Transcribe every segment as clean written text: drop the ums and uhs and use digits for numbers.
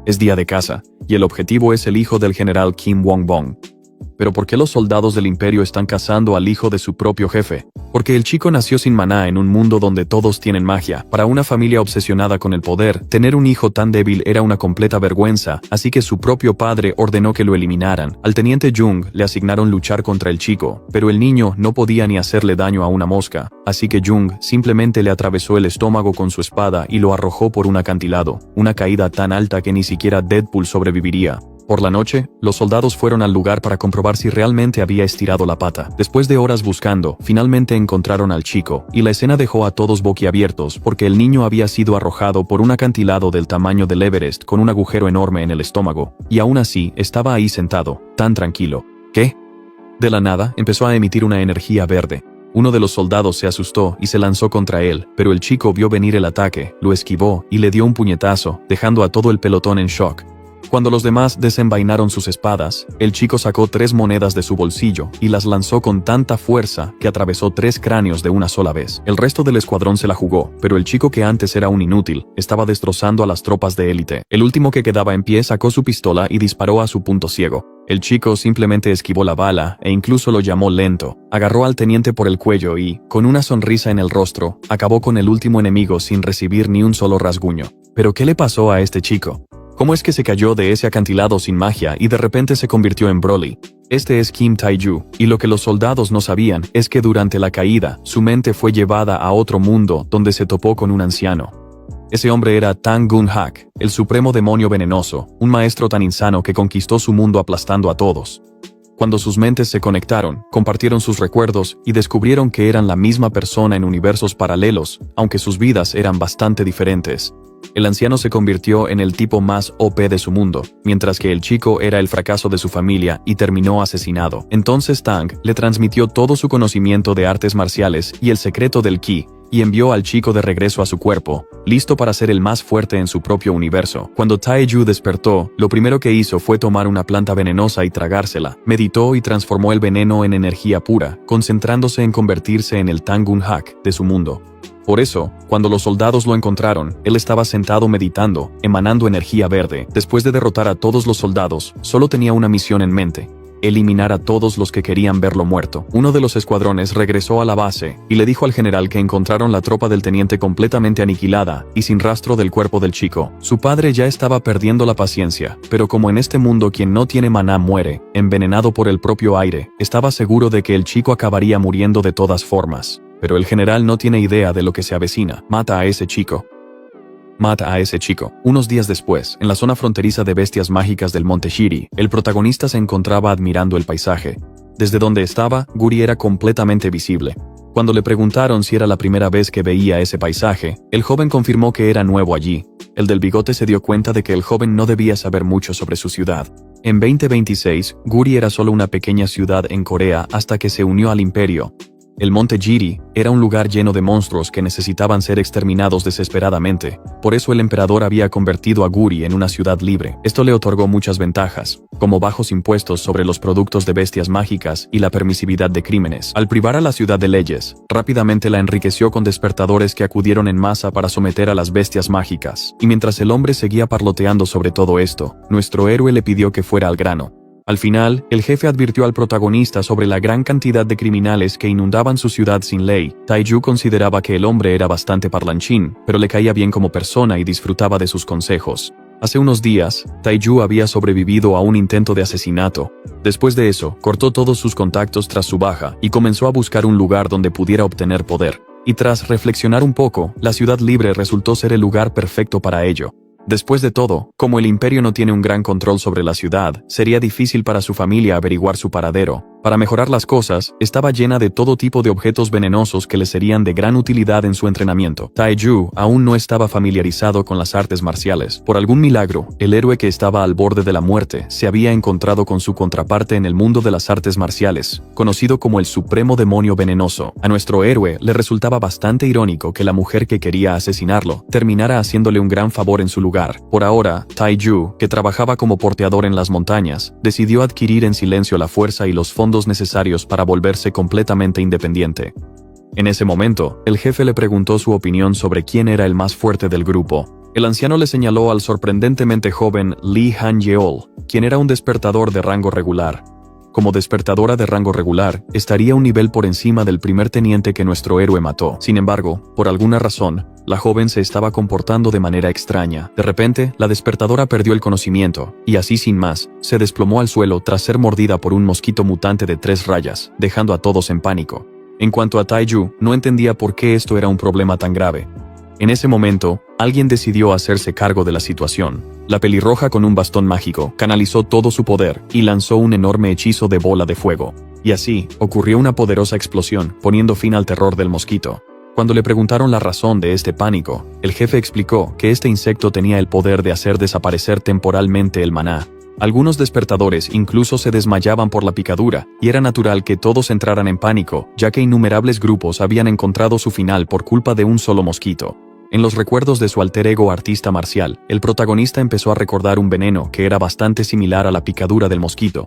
Es día de caza, y el objetivo es el hijo del general Kim Wong-bong. Pero ¿por qué los soldados del imperio están cazando al hijo de su propio jefe? Porque el chico nació sin maná en un mundo donde todos tienen magia. Para una familia obsesionada con el poder, tener un hijo tan débil era una completa vergüenza, así que su propio padre ordenó que lo eliminaran. Al teniente Jung le asignaron luchar contra el chico, pero el niño no podía ni hacerle daño a una mosca, así que Jung simplemente le atravesó el estómago con su espada y lo arrojó por un acantilado, una caída tan alta que ni siquiera Deadpool sobreviviría. Por la noche, los soldados fueron al lugar para comprobar si realmente había estirado la pata. Después de horas buscando, finalmente encontraron al chico, y la escena dejó a todos boquiabiertos porque el niño había sido arrojado por un acantilado del tamaño del Everest con un agujero enorme en el estómago, y aún así estaba ahí sentado, tan tranquilo. ¿Qué? De la nada, empezó a emitir una energía verde. Uno de los soldados se asustó y se lanzó contra él, pero el chico vio venir el ataque, lo esquivó y le dio un puñetazo, dejando a todo el pelotón en shock. Cuando los demás desenvainaron sus espadas, el chico sacó 3 monedas de su bolsillo y las lanzó con tanta fuerza que atravesó 3 cráneos de una sola vez. El resto del escuadrón se la jugó, pero el chico que antes era un inútil, estaba destrozando a las tropas de élite. El último que quedaba en pie sacó su pistola y disparó a su punto ciego. El chico simplemente esquivó la bala e incluso lo llamó lento. Agarró al teniente por el cuello y, con una sonrisa en el rostro, acabó con el último enemigo sin recibir ni un solo rasguño. ¿Pero qué le pasó a este chico? ¿Cómo es que se cayó de ese acantilado sin magia y de repente se convirtió en Broly? Este es Kim Tae-ju, y lo que los soldados no sabían es que durante la caída, su mente fue llevada a otro mundo donde se topó con un anciano. Ese hombre era Tang Gun-hak, el supremo demonio venenoso, un maestro tan insano que conquistó su mundo aplastando a todos. Cuando sus mentes se conectaron, compartieron sus recuerdos y descubrieron que eran la misma persona en universos paralelos, aunque sus vidas eran bastante diferentes. El anciano se convirtió en el tipo más OP de su mundo, mientras que el chico era el fracaso de su familia y terminó asesinado. Entonces Tang le transmitió todo su conocimiento de artes marciales y el secreto del ki, y envió al chico de regreso a su cuerpo, listo para ser el más fuerte en su propio universo. Cuando Tae-ju despertó, lo primero que hizo fue tomar una planta venenosa y tragársela. Meditó y transformó el veneno en energía pura, concentrándose en convertirse en el Tang Gun-hak de su mundo. Por eso, cuando los soldados lo encontraron, él estaba sentado meditando, emanando energía verde. Después de derrotar a todos los soldados, solo tenía una misión en mente: eliminar a todos los que querían verlo muerto. Uno de los escuadrones regresó a la base y le dijo al general que encontraron la tropa del teniente completamente aniquilada y sin rastro del cuerpo del chico. Su padre ya estaba perdiendo la paciencia, pero como en este mundo quien no tiene maná muere, envenenado por el propio aire, estaba seguro de que el chico acabaría muriendo de todas formas. Pero el general no tiene idea de lo que se avecina. Mata a ese chico. Mata a ese chico. Unos días después, en la zona fronteriza de bestias mágicas del Monte Shiri, el protagonista se encontraba admirando el paisaje. Desde donde estaba, Guri era completamente visible. Cuando le preguntaron si era la primera vez que veía ese paisaje, el joven confirmó que era nuevo allí. El del bigote se dio cuenta de que el joven no debía saber mucho sobre su ciudad. En 2026, Guri era solo una pequeña ciudad en Corea hasta que se unió al imperio. El Monte Shiri era un lugar lleno de monstruos que necesitaban ser exterminados desesperadamente. Por eso el emperador había convertido a Guri en una ciudad libre. Esto le otorgó muchas ventajas, como bajos impuestos sobre los productos de bestias mágicas y la permisividad de crímenes. Al privar a la ciudad de leyes, rápidamente la enriqueció con despertadores que acudieron en masa para someter a las bestias mágicas. Y mientras el hombre seguía parloteando sobre todo esto, nuestro héroe le pidió que fuera al grano. Al final, el jefe advirtió al protagonista sobre la gran cantidad de criminales que inundaban su ciudad sin ley. Tae-ju consideraba que el hombre era bastante parlanchín, pero le caía bien como persona y disfrutaba de sus consejos. Hace unos días, Tae-ju había sobrevivido a un intento de asesinato. Después de eso, cortó todos sus contactos tras su baja y comenzó a buscar un lugar donde pudiera obtener poder. Y tras reflexionar un poco, la ciudad libre resultó ser el lugar perfecto para ello. Después de todo, como el imperio no tiene un gran control sobre la ciudad, sería difícil para su familia averiguar su paradero. Para mejorar las cosas, estaba llena de todo tipo de objetos venenosos que le serían de gran utilidad en su entrenamiento. Tae-ju aún no estaba familiarizado con las artes marciales. Por algún milagro, el héroe que estaba al borde de la muerte se había encontrado con su contraparte en el mundo de las artes marciales, conocido como el Supremo Demonio Venenoso. A nuestro héroe le resultaba bastante irónico que la mujer que quería asesinarlo terminara haciéndole un gran favor en su lugar. Por ahora, Tae-ju, que trabajaba como porteador en las montañas, decidió adquirir en silencio la fuerza y los fondos necesarios para volverse completamente independiente. En ese momento, el jefe le preguntó su opinión sobre quién era el más fuerte del grupo. El anciano le señaló al sorprendentemente joven Lee Han Yeol, quien era un despertador de rango regular. Como despertadora de rango regular, estaría un nivel por encima del primer teniente que nuestro héroe mató. Sin embargo, por alguna razón, la joven se estaba comportando de manera extraña. De repente, la despertadora perdió el conocimiento, y así sin más, se desplomó al suelo tras ser mordida por un mosquito mutante de 3 rayas, dejando a todos en pánico. En cuanto a Taiju, no entendía por qué esto era un problema tan grave. En ese momento, alguien decidió hacerse cargo de la situación. La pelirroja con un bastón mágico canalizó todo su poder y lanzó un enorme hechizo de bola de fuego. Y así, ocurrió una poderosa explosión, poniendo fin al terror del mosquito. Cuando le preguntaron la razón de este pánico, el jefe explicó que este insecto tenía el poder de hacer desaparecer temporalmente el maná. Algunos despertadores incluso se desmayaban por la picadura, y era natural que todos entraran en pánico, ya que innumerables grupos habían encontrado su final por culpa de un solo mosquito. En los recuerdos de su alter ego artista marcial, el protagonista empezó a recordar un veneno que era bastante similar a la picadura del mosquito.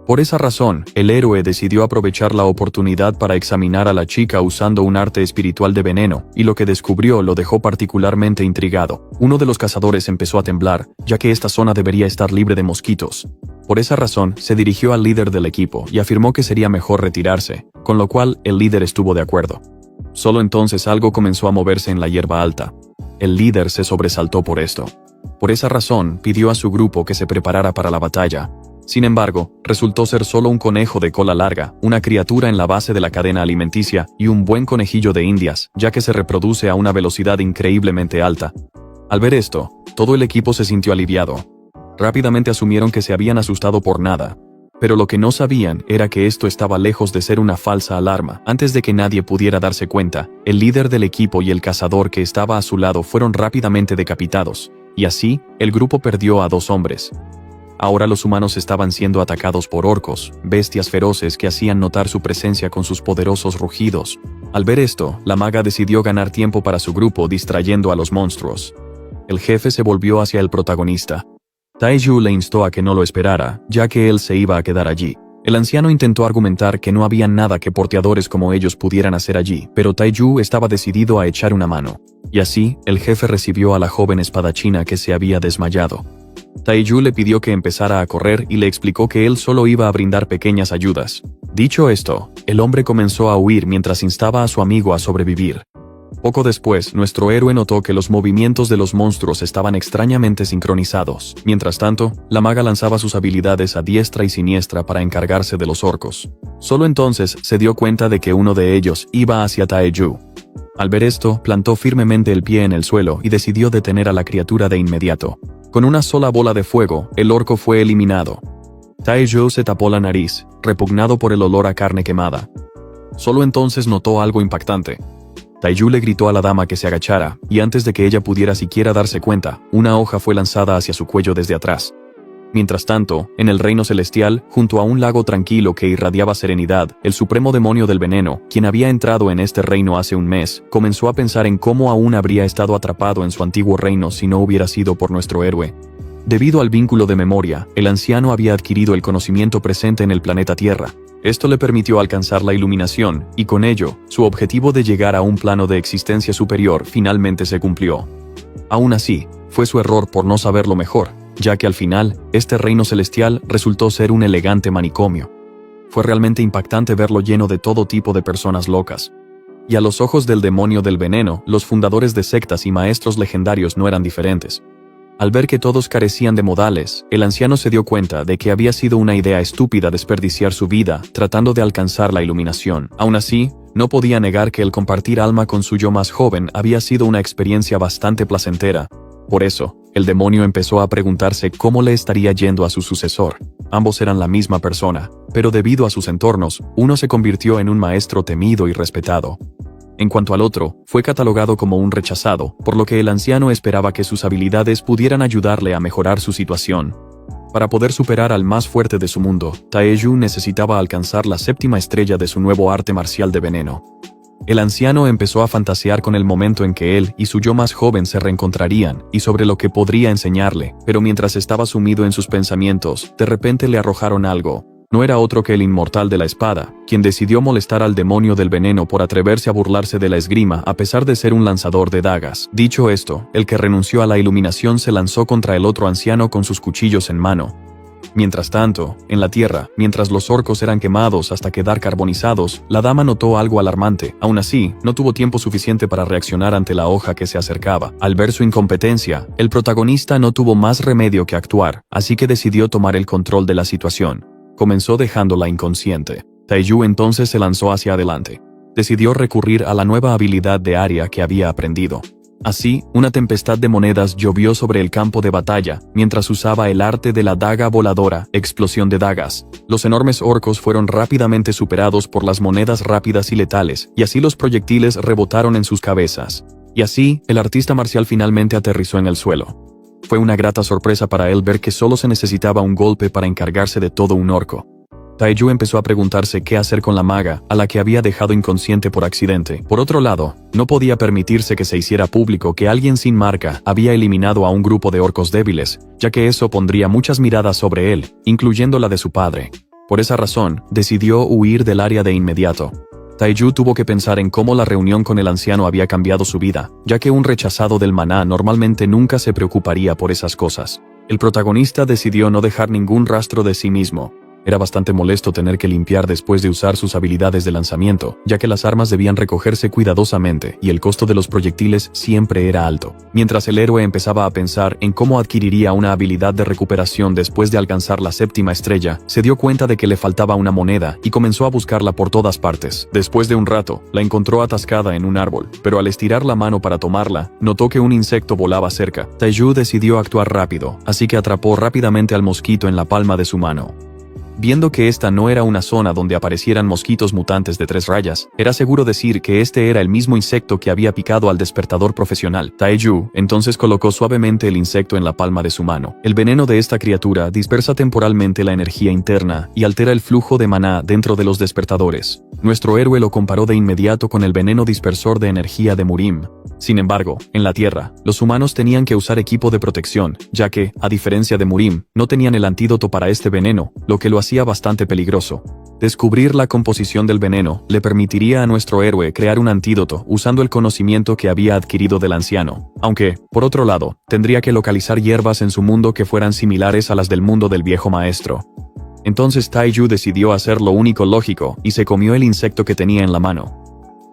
Por esa razón, el héroe decidió aprovechar la oportunidad para examinar a la chica usando un arte espiritual de veneno, y lo que descubrió lo dejó particularmente intrigado. Uno de los cazadores empezó a temblar, ya que esta zona debería estar libre de mosquitos. Por esa razón, se dirigió al líder del equipo y afirmó que sería mejor retirarse, con lo cual el líder estuvo de acuerdo. Solo entonces algo comenzó a moverse en la hierba alta. El líder se sobresaltó por esto. Por esa razón, pidió a su grupo que se preparara para la batalla. Sin embargo, resultó ser solo un conejo de cola larga, una criatura en la base de la cadena alimenticia y un buen conejillo de indias, ya que se reproduce a una velocidad increíblemente alta. Al ver esto, todo el equipo se sintió aliviado. Rápidamente asumieron que se habían asustado por nada. Pero lo que no sabían era que esto estaba lejos de ser una falsa alarma. Antes de que nadie pudiera darse cuenta, el líder del equipo y el cazador que estaba a su lado fueron rápidamente decapitados, y así, el grupo perdió a 2 hombres. Ahora los humanos estaban siendo atacados por orcos, bestias feroces que hacían notar su presencia con sus poderosos rugidos. Al ver esto, la maga decidió ganar tiempo para su grupo distrayendo a los monstruos. El jefe se volvió hacia el protagonista. Taiju le instó a que no lo esperara, ya que él se iba a quedar allí. El anciano intentó argumentar que no había nada que porteadores como ellos pudieran hacer allí, pero Taiju estaba decidido a echar una mano. Y así, el jefe recibió a la joven espadachina que se había desmayado. Taiju le pidió que empezara a correr y le explicó que él solo iba a brindar pequeñas ayudas. Dicho esto, el hombre comenzó a huir mientras instaba a su amigo a sobrevivir. Poco después, nuestro héroe notó que los movimientos de los monstruos estaban extrañamente sincronizados. Mientras tanto, la maga lanzaba sus habilidades a diestra y siniestra para encargarse de los orcos. Solo entonces se dio cuenta de que uno de ellos iba hacia Taiju. Al ver esto, plantó firmemente el pie en el suelo y decidió detener a la criatura de inmediato. Con una sola bola de fuego, el orco fue eliminado. Taiju se tapó la nariz, repugnado por el olor a carne quemada. Solo entonces notó algo impactante. Taiju le gritó a la dama que se agachara, y antes de que ella pudiera siquiera darse cuenta, una hoja fue lanzada hacia su cuello desde atrás. Mientras tanto, en el reino celestial, junto a un lago tranquilo que irradiaba serenidad, el supremo demonio del veneno, quien había entrado en este reino hace un mes, comenzó a pensar en cómo aún habría estado atrapado en su antiguo reino si no hubiera sido por nuestro héroe. Debido al vínculo de memoria, el anciano había adquirido el conocimiento presente en el planeta Tierra. Esto le permitió alcanzar la iluminación, y con ello, su objetivo de llegar a un plano de existencia superior finalmente se cumplió. Aún así, fue su error por no saberlo mejor, ya que al final, este reino celestial resultó ser un elegante manicomio. Fue realmente impactante verlo lleno de todo tipo de personas locas. Y a los ojos del demonio del veneno, los fundadores de sectas y maestros legendarios no eran diferentes. Al ver que todos carecían de modales, el anciano se dio cuenta de que había sido una idea estúpida desperdiciar su vida tratando de alcanzar la iluminación. Aún así, no podía negar que el compartir alma con su yo más joven había sido una experiencia bastante placentera. Por eso, el demonio empezó a preguntarse cómo le estaría yendo a su sucesor. Ambos eran la misma persona, pero debido a sus entornos, uno se convirtió en un maestro temido y respetado. En cuanto al otro, fue catalogado como un rechazado, por lo que el anciano esperaba que sus habilidades pudieran ayudarle a mejorar su situación. Para poder superar al más fuerte de su mundo, Taiju necesitaba alcanzar la 7ª estrella de su nuevo arte marcial de veneno. El anciano empezó a fantasear con el momento en que él y su yo más joven se reencontrarían, y sobre lo que podría enseñarle, pero mientras estaba sumido en sus pensamientos, de repente le arrojaron algo. no era otro que el inmortal de la espada, quien decidió molestar al demonio del veneno por atreverse a burlarse de la esgrima a pesar de ser un lanzador de dagas. Dicho esto, el que renunció a la iluminación se lanzó contra el otro anciano con sus cuchillos en mano. Mientras tanto, en la tierra, mientras los orcos eran quemados hasta quedar carbonizados, la dama notó algo alarmante. Aún así, no tuvo tiempo suficiente para reaccionar ante la hoja que se acercaba. Al ver su incompetencia, el protagonista no tuvo más remedio que actuar, así que decidió tomar el control de la situación. Comenzó dejándola inconsciente. Taiju entonces se lanzó hacia adelante. Decidió recurrir a la nueva habilidad de área que había aprendido. Así, una tempestad de monedas llovió sobre el campo de batalla, mientras usaba el arte de la daga voladora, explosión de dagas. Los enormes orcos fueron rápidamente superados por las monedas rápidas y letales, y así los proyectiles rebotaron en sus cabezas. Y así, el artista marcial finalmente aterrizó en el suelo. Fue una grata sorpresa para él ver que solo se necesitaba un golpe para encargarse de todo un orco. Taiju empezó a preguntarse qué hacer con la maga, a la que había dejado inconsciente por accidente. Por otro lado, no podía permitirse que se hiciera público que alguien sin marca había eliminado a un grupo de orcos débiles, ya que eso pondría muchas miradas sobre él, incluyendo la de su padre. Por esa razón, decidió huir del área de inmediato. Taiju tuvo que pensar en cómo la reunión con el anciano había cambiado su vida, ya que un rechazado del maná normalmente nunca se preocuparía por esas cosas. El protagonista decidió no dejar ningún rastro de sí mismo. Era bastante molesto tener que limpiar después de usar sus habilidades de lanzamiento, ya que las armas debían recogerse cuidadosamente y el costo de los proyectiles siempre era alto. Mientras el héroe empezaba a pensar en cómo adquiriría una habilidad de recuperación después de alcanzar la 7ª estrella, se dio cuenta de que le faltaba una moneda y comenzó a buscarla por todas partes. Después de un rato, la encontró atascada en un árbol, pero al estirar la mano para tomarla, notó que un insecto volaba cerca. Taiju decidió actuar rápido, así que atrapó rápidamente al mosquito en la palma de su mano. Viendo que esta no era una zona donde aparecieran mosquitos mutantes de 3 rayas, era seguro decir que este era el mismo insecto que había picado al despertador profesional. Taiju entonces colocó suavemente el insecto en la palma de su mano. El veneno de esta criatura dispersa temporalmente la energía interna y altera el flujo de maná dentro de los despertadores. Nuestro héroe lo comparó de inmediato con el veneno dispersor de energía de Murim. Sin embargo, en la Tierra, los humanos tenían que usar equipo de protección, ya que, a diferencia de Murim, no tenían el antídoto para este veneno, lo que lo hacía bastante peligroso. Descubrir la composición del veneno le permitiría a nuestro héroe crear un antídoto usando el conocimiento que había adquirido del anciano, aunque, por otro lado, tendría que localizar hierbas en su mundo que fueran similares a las del mundo del viejo maestro. Entonces Taiju decidió hacer lo único lógico y se comió el insecto que tenía en la mano.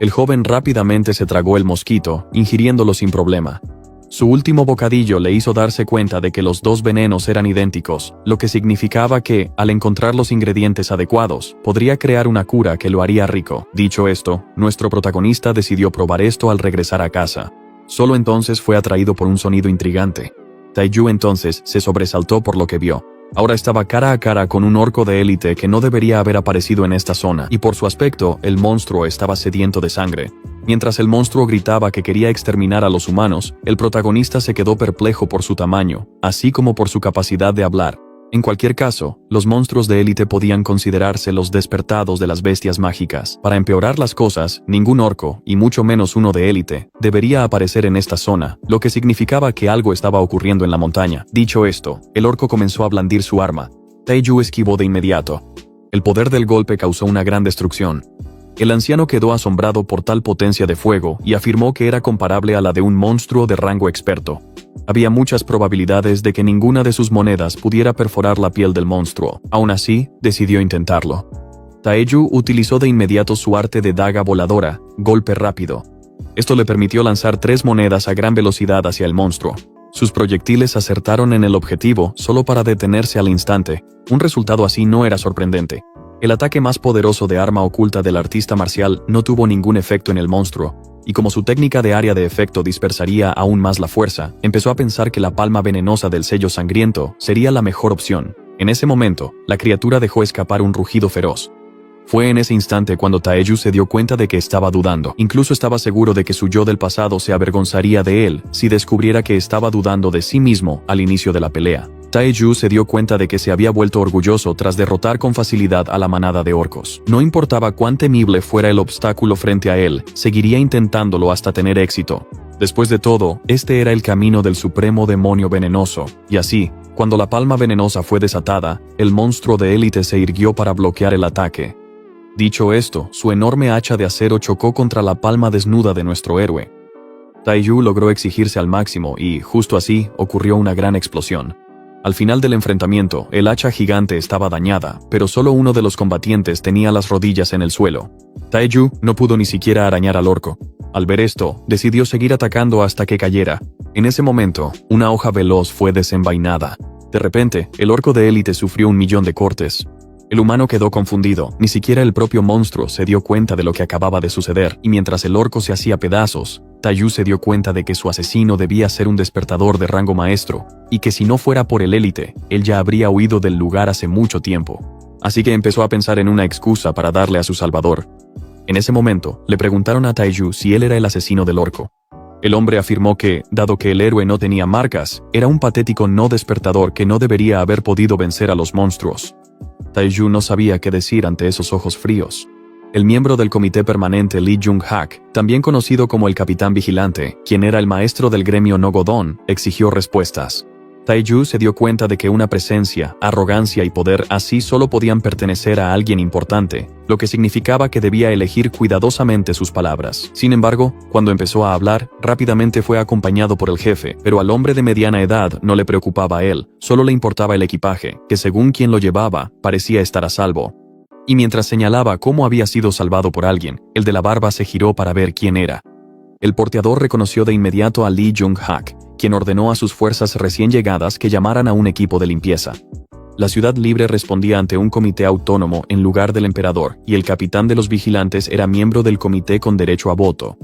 El joven rápidamente se tragó el mosquito, ingiriéndolo sin problema. Su último bocadillo le hizo darse cuenta de que los dos venenos eran idénticos, lo que significaba que, al encontrar los ingredientes adecuados, podría crear una cura que lo haría rico. Dicho esto, nuestro protagonista decidió probar esto al regresar a casa. Solo entonces fue atraído por un sonido intrigante. Taiju entonces se sobresaltó por lo que vio. Ahora estaba cara a cara con un orco de élite que no debería haber aparecido en esta zona, y por su aspecto, el monstruo estaba sediento de sangre. Mientras el monstruo gritaba que quería exterminar a los humanos, el protagonista se quedó perplejo por su tamaño, así como por su capacidad de hablar. En cualquier caso, los monstruos de élite podían considerarse los despertados de las bestias mágicas. Para empeorar las cosas, ningún orco, y mucho menos uno de élite, debería aparecer en esta zona, lo que significaba que algo estaba ocurriendo en la montaña. Dicho esto, el orco comenzó a blandir su arma. Taiju esquivó de inmediato. El poder del golpe causó una gran destrucción. El anciano quedó asombrado por tal potencia de fuego y afirmó que era comparable a la de un monstruo de rango experto. Había muchas probabilidades de que ninguna de sus monedas pudiera perforar la piel del monstruo. Aún así, decidió intentarlo. Taiju utilizó de inmediato su arte de daga voladora, golpe rápido. Esto le permitió lanzar 3 monedas a gran velocidad hacia el monstruo. Sus proyectiles acertaron en el objetivo solo para detenerse al instante. Un resultado así no era sorprendente. El ataque más poderoso de arma oculta del artista marcial no tuvo ningún efecto en el monstruo, y como su técnica de área de efecto dispersaría aún más la fuerza, empezó a pensar que la palma venenosa del sello sangriento sería la mejor opción. En ese momento, la criatura dejó escapar un rugido feroz. Fue en ese instante cuando Taiju se dio cuenta de que estaba dudando. Incluso estaba seguro de que su yo del pasado se avergonzaría de él si descubriera que estaba dudando de sí mismo al inicio de la pelea. Taiju se dio cuenta de que se había vuelto orgulloso tras derrotar con facilidad a la manada de orcos. No importaba cuán temible fuera el obstáculo frente a él, seguiría intentándolo hasta tener éxito. Después de todo, este era el camino del supremo demonio venenoso, y así, Cuando la palma venenosa fue desatada, el monstruo de élite se irguió para bloquear el ataque. Dicho esto, su enorme hacha de acero chocó contra la palma desnuda de nuestro héroe. Taiyu logró exigirse al máximo y, justo así, ocurrió una gran explosión. Al final del enfrentamiento, el hacha gigante estaba dañada, pero solo uno de los combatientes tenía las rodillas en el suelo. Taiyu no pudo ni siquiera arañar al orco. Al ver esto, decidió seguir atacando hasta que cayera. En ese momento, una hoja veloz fue desenvainada. De repente, el orco de élite sufrió 1.000.000 de cortes. El humano quedó confundido, ni siquiera el propio monstruo se dio cuenta de lo que acababa de suceder, y mientras el orco se hacía pedazos, Taiyu se dio cuenta de que su asesino debía ser un despertador de rango maestro, y que si no fuera por el élite, él ya habría huido del lugar hace mucho tiempo. Así que empezó a pensar en una excusa para darle a su salvador. En ese momento, le preguntaron a Taiyu si él era el asesino del orco. El hombre afirmó que, dado que el héroe no tenía marcas, era un patético no despertador que no debería haber podido vencer a los monstruos. Taiyu no sabía qué decir ante esos ojos fríos. El miembro del comité permanente Lee Jung-hak, también conocido como el Capitán Vigilante, quien era el maestro del gremio Nogodon, exigió respuestas. Taiyu se dio cuenta de que una presencia, arrogancia y poder así solo podían pertenecer a alguien importante, lo que significaba que debía elegir cuidadosamente sus palabras. Sin embargo, cuando empezó a hablar, rápidamente fue acompañado por el jefe, pero al hombre de mediana edad no le preocupaba a él, solo le importaba el equipaje, que según quien lo llevaba, parecía estar a salvo. Y mientras señalaba cómo había sido salvado por alguien, el de la barba se giró para ver quién era. El porteador reconoció de inmediato a Lee Jung-hak, quien ordenó a sus fuerzas recién llegadas que llamaran a un equipo de limpieza. La ciudad libre respondía ante un comité autónomo en lugar del emperador, y el capitán de los vigilantes era miembro del comité con derecho a voto.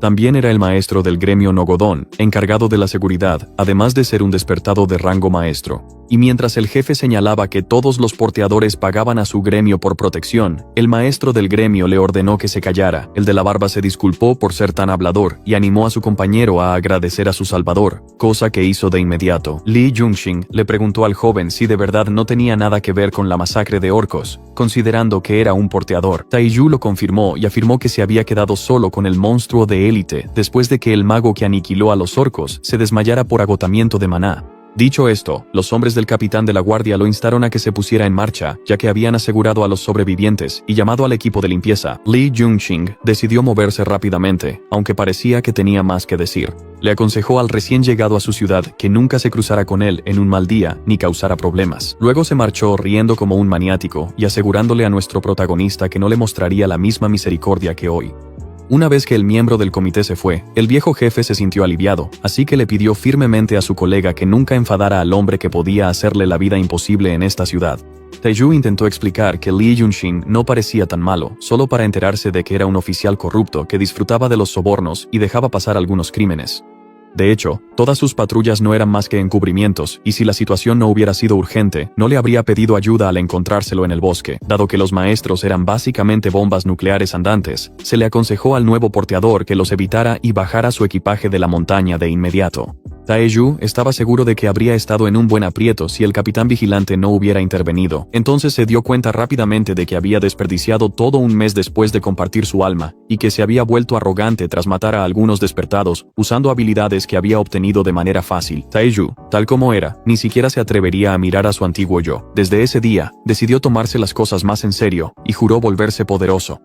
También era el maestro del gremio Nogodon, encargado de la seguridad, además de ser un despertado de rango maestro. Y mientras el jefe señalaba que todos los porteadores pagaban a su gremio por protección, el maestro del gremio le ordenó que se callara. El de la barba se disculpó por ser tan hablador y animó a su compañero a agradecer a su salvador, cosa que hizo de inmediato. Lee Jung-shin le preguntó al joven si de verdad no tenía nada que ver con la masacre de orcos, considerando que era un porteador. Taiyu lo confirmó y afirmó que se había quedado solo con el monstruo de élite después de que el mago que aniquiló a los orcos se desmayara por agotamiento de maná. Dicho esto, los hombres del capitán de la guardia lo instaron a que se pusiera en marcha, ya que habían asegurado a los sobrevivientes, y llamado al equipo de limpieza. Lee Jung-shin decidió moverse rápidamente, aunque parecía que tenía más que decir. Le aconsejó al recién llegado a su ciudad que nunca se cruzara con él en un mal día, ni causara problemas. Luego se marchó riendo como un maniático, y asegurándole a nuestro protagonista que no le mostraría la misma misericordia que hoy. Una vez que el miembro del comité se fue, el viejo jefe se sintió aliviado, así que le pidió firmemente a su colega que nunca enfadara al hombre que podía hacerle la vida imposible en esta ciudad. Taiyu intentó explicar que Lee Jung-shin no parecía tan malo, solo para enterarse de que era un oficial corrupto que disfrutaba de los sobornos y dejaba pasar algunos crímenes. De hecho, todas sus patrullas no eran más que encubrimientos, y si la situación no hubiera sido urgente, no le habría pedido ayuda al encontrárselo en el bosque. Dado que los maestros eran básicamente bombas nucleares andantes, se le aconsejó al nuevo porteador que los evitara y bajara su equipaje de la montaña de inmediato. Taiyu estaba seguro de que habría estado en un buen aprieto si el capitán vigilante no hubiera intervenido. Entonces se dio cuenta rápidamente de que había desperdiciado todo un mes después de compartir su alma, y que se había vuelto arrogante tras matar a algunos despertados, usando habilidades que había obtenido de manera fácil. Taiyu, tal como era, ni siquiera se atrevería a mirar a su antiguo yo. Desde ese día, decidió tomarse las cosas más en serio, y juró volverse poderoso.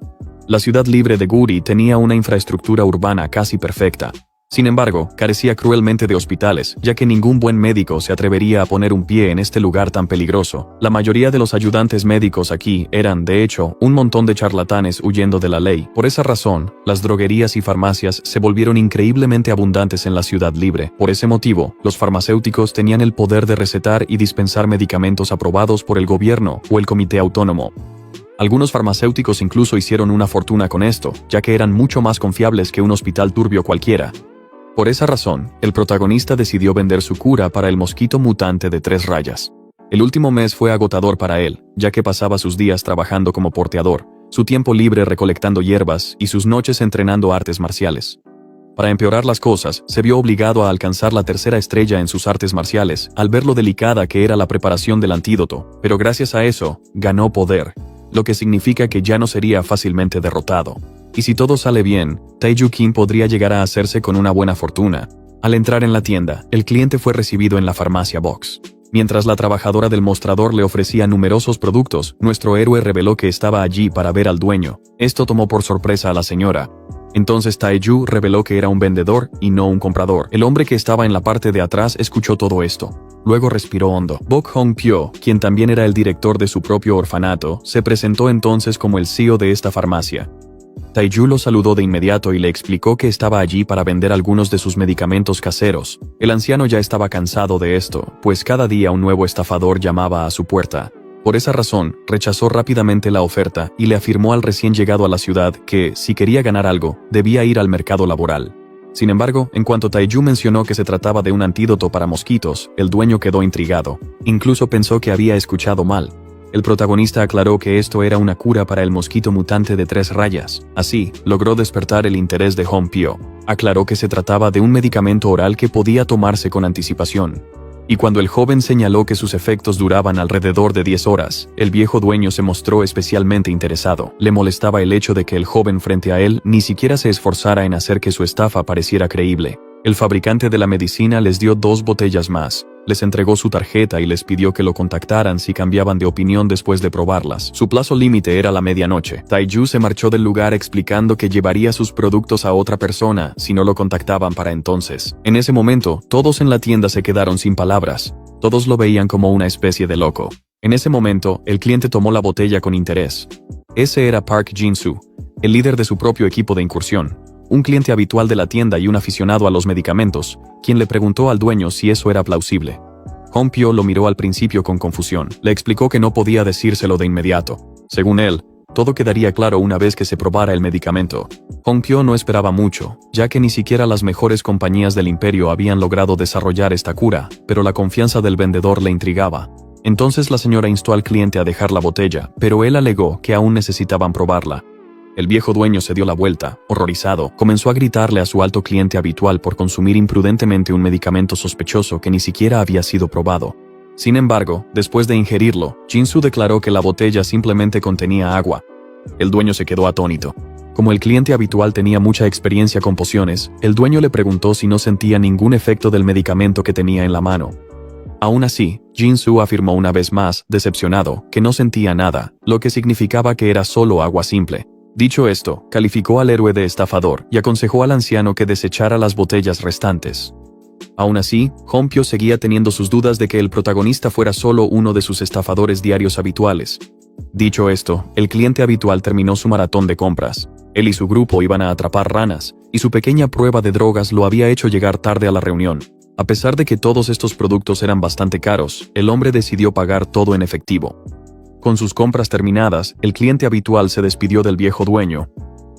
La ciudad libre de Guri tenía una infraestructura urbana casi perfecta. Sin embargo, carecía cruelmente de hospitales, ya que ningún buen médico se atrevería a poner un pie en este lugar tan peligroso. La mayoría de los ayudantes médicos aquí eran, de hecho, un montón de charlatanes huyendo de la ley. Por esa razón, las droguerías y farmacias se volvieron increíblemente abundantes en la ciudad libre. Por ese motivo, los farmacéuticos tenían el poder de recetar y dispensar medicamentos aprobados por el gobierno o el comité autónomo. Algunos farmacéuticos incluso hicieron una fortuna con esto, ya que eran mucho más confiables que un hospital turbio cualquiera. Por esa razón, el protagonista decidió vender su cura para el mosquito mutante de 3 rayas. El último mes fue agotador para él, ya que pasaba sus días trabajando como porteador, su tiempo libre recolectando hierbas y sus noches entrenando artes marciales. Para empeorar las cosas, se vio obligado a alcanzar la 3ª estrella en sus artes marciales, al ver lo delicada que era la preparación del antídoto, pero gracias a eso, ganó poder, lo que significa que ya no sería fácilmente derrotado. Y si todo sale bien, Taiyu Kim podría llegar a hacerse con una buena fortuna. Al entrar en la tienda, el cliente fue recibido en la farmacia Box. Mientras la trabajadora del mostrador le ofrecía numerosos productos, nuestro héroe reveló que estaba allí para ver al dueño. Esto tomó por sorpresa a la señora. Entonces Taeju reveló que era un vendedor y no un comprador. El hombre que estaba en la parte de atrás escuchó todo esto. Luego respiró hondo. Bok Hong-pyo, quien también era el director de su propio orfanato, se presentó entonces como el CEO de esta farmacia. Taeju lo saludó de inmediato y le explicó que estaba allí para vender algunos de sus medicamentos caseros. El anciano ya estaba cansado de esto, pues cada día un nuevo estafador llamaba a su puerta. Por esa razón, rechazó rápidamente la oferta y le afirmó al recién llegado a la ciudad que, si quería ganar algo, debía ir al mercado laboral. Sin embargo, en cuanto Taeju mencionó que se trataba de un antídoto para mosquitos, el dueño quedó intrigado. Incluso pensó que había escuchado mal. El protagonista aclaró que esto era una cura para el mosquito mutante de 3 rayas. Así, logró despertar el interés de Hong-pyo. Aclaró que se trataba de un medicamento oral que podía tomarse con anticipación. Y cuando el joven señaló que sus efectos duraban alrededor de 10 horas, el viejo dueño se mostró especialmente interesado. Le molestaba el hecho de que el joven frente a él ni siquiera se esforzara en hacer que su estafa pareciera creíble. El fabricante de la medicina les dio 2 botellas más. Les entregó su tarjeta y les pidió que lo contactaran si cambiaban de opinión después de probarlas. Su plazo límite era la medianoche. Taeju se marchó del lugar explicando que llevaría sus productos a otra persona si no lo contactaban para entonces. En ese momento, todos en la tienda se quedaron sin palabras. Todos lo veían como una especie de loco. En ese momento, el cliente tomó la botella con interés. Ese era Park Jin-soo, el líder de su propio equipo de incursión. Un cliente habitual de la tienda y un aficionado a los medicamentos, quien le preguntó al dueño si eso era plausible. Hong-pyo lo miró al principio con confusión. Le explicó que no podía decírselo de inmediato. Según él, todo quedaría claro una vez que se probara el medicamento. Hong-pyo no esperaba mucho, ya que ni siquiera las mejores compañías del imperio habían logrado desarrollar esta cura, pero la confianza del vendedor le intrigaba. Entonces la señora instó al cliente a dejar la botella, pero él alegó que aún necesitaban probarla. El viejo dueño se dio la vuelta, horrorizado, comenzó a gritarle a su alto cliente habitual por consumir imprudentemente un medicamento sospechoso que ni siquiera había sido probado. Sin embargo, después de ingerirlo, Jin-soo declaró que la botella simplemente contenía agua. El dueño se quedó atónito. Como el cliente habitual tenía mucha experiencia con pociones, el dueño le preguntó si no sentía ningún efecto del medicamento que tenía en la mano. Aún así, Jin-soo afirmó una vez más, decepcionado, que no sentía nada, lo que significaba que era solo agua simple. Dicho esto, calificó al héroe de estafador y aconsejó al anciano que desechara las botellas restantes. Aún así, Hong-pyo seguía teniendo sus dudas de que el protagonista fuera solo uno de sus estafadores diarios habituales. Dicho esto, el cliente habitual terminó su maratón de compras. Él y su grupo iban a atrapar ranas, y su pequeña prueba de drogas lo había hecho llegar tarde a la reunión. A pesar de que todos estos productos eran bastante caros, el hombre decidió pagar todo en efectivo. Con sus compras terminadas, el cliente habitual se despidió del viejo dueño.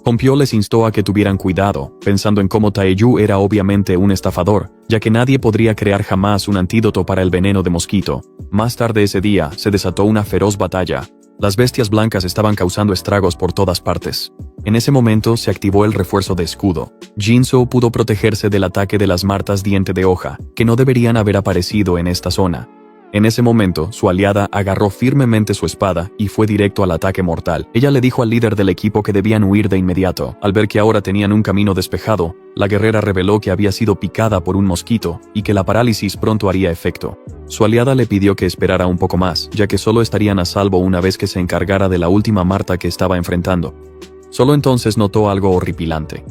Hong-pyo les instó a que tuvieran cuidado, pensando en cómo Taeju era obviamente un estafador, ya que nadie podría crear jamás un antídoto para el veneno de mosquito. Más tarde ese día, se desató una feroz batalla. Las bestias blancas estaban causando estragos por todas partes. En ese momento se activó el refuerzo de escudo. Jin-soo pudo protegerse del ataque de las martas diente de hoja, que no deberían haber aparecido en esta zona. En ese momento, su aliada agarró firmemente su espada y fue directo al ataque mortal. Ella le dijo al líder del equipo que debían huir de inmediato. Al ver que ahora tenían un camino despejado, la guerrera reveló que había sido picada por un mosquito y que la parálisis pronto haría efecto. Su aliada le pidió que esperara un poco más, ya que solo estarían a salvo una vez que se encargara de la última marta que estaba enfrentando. Solo entonces notó algo horripilante.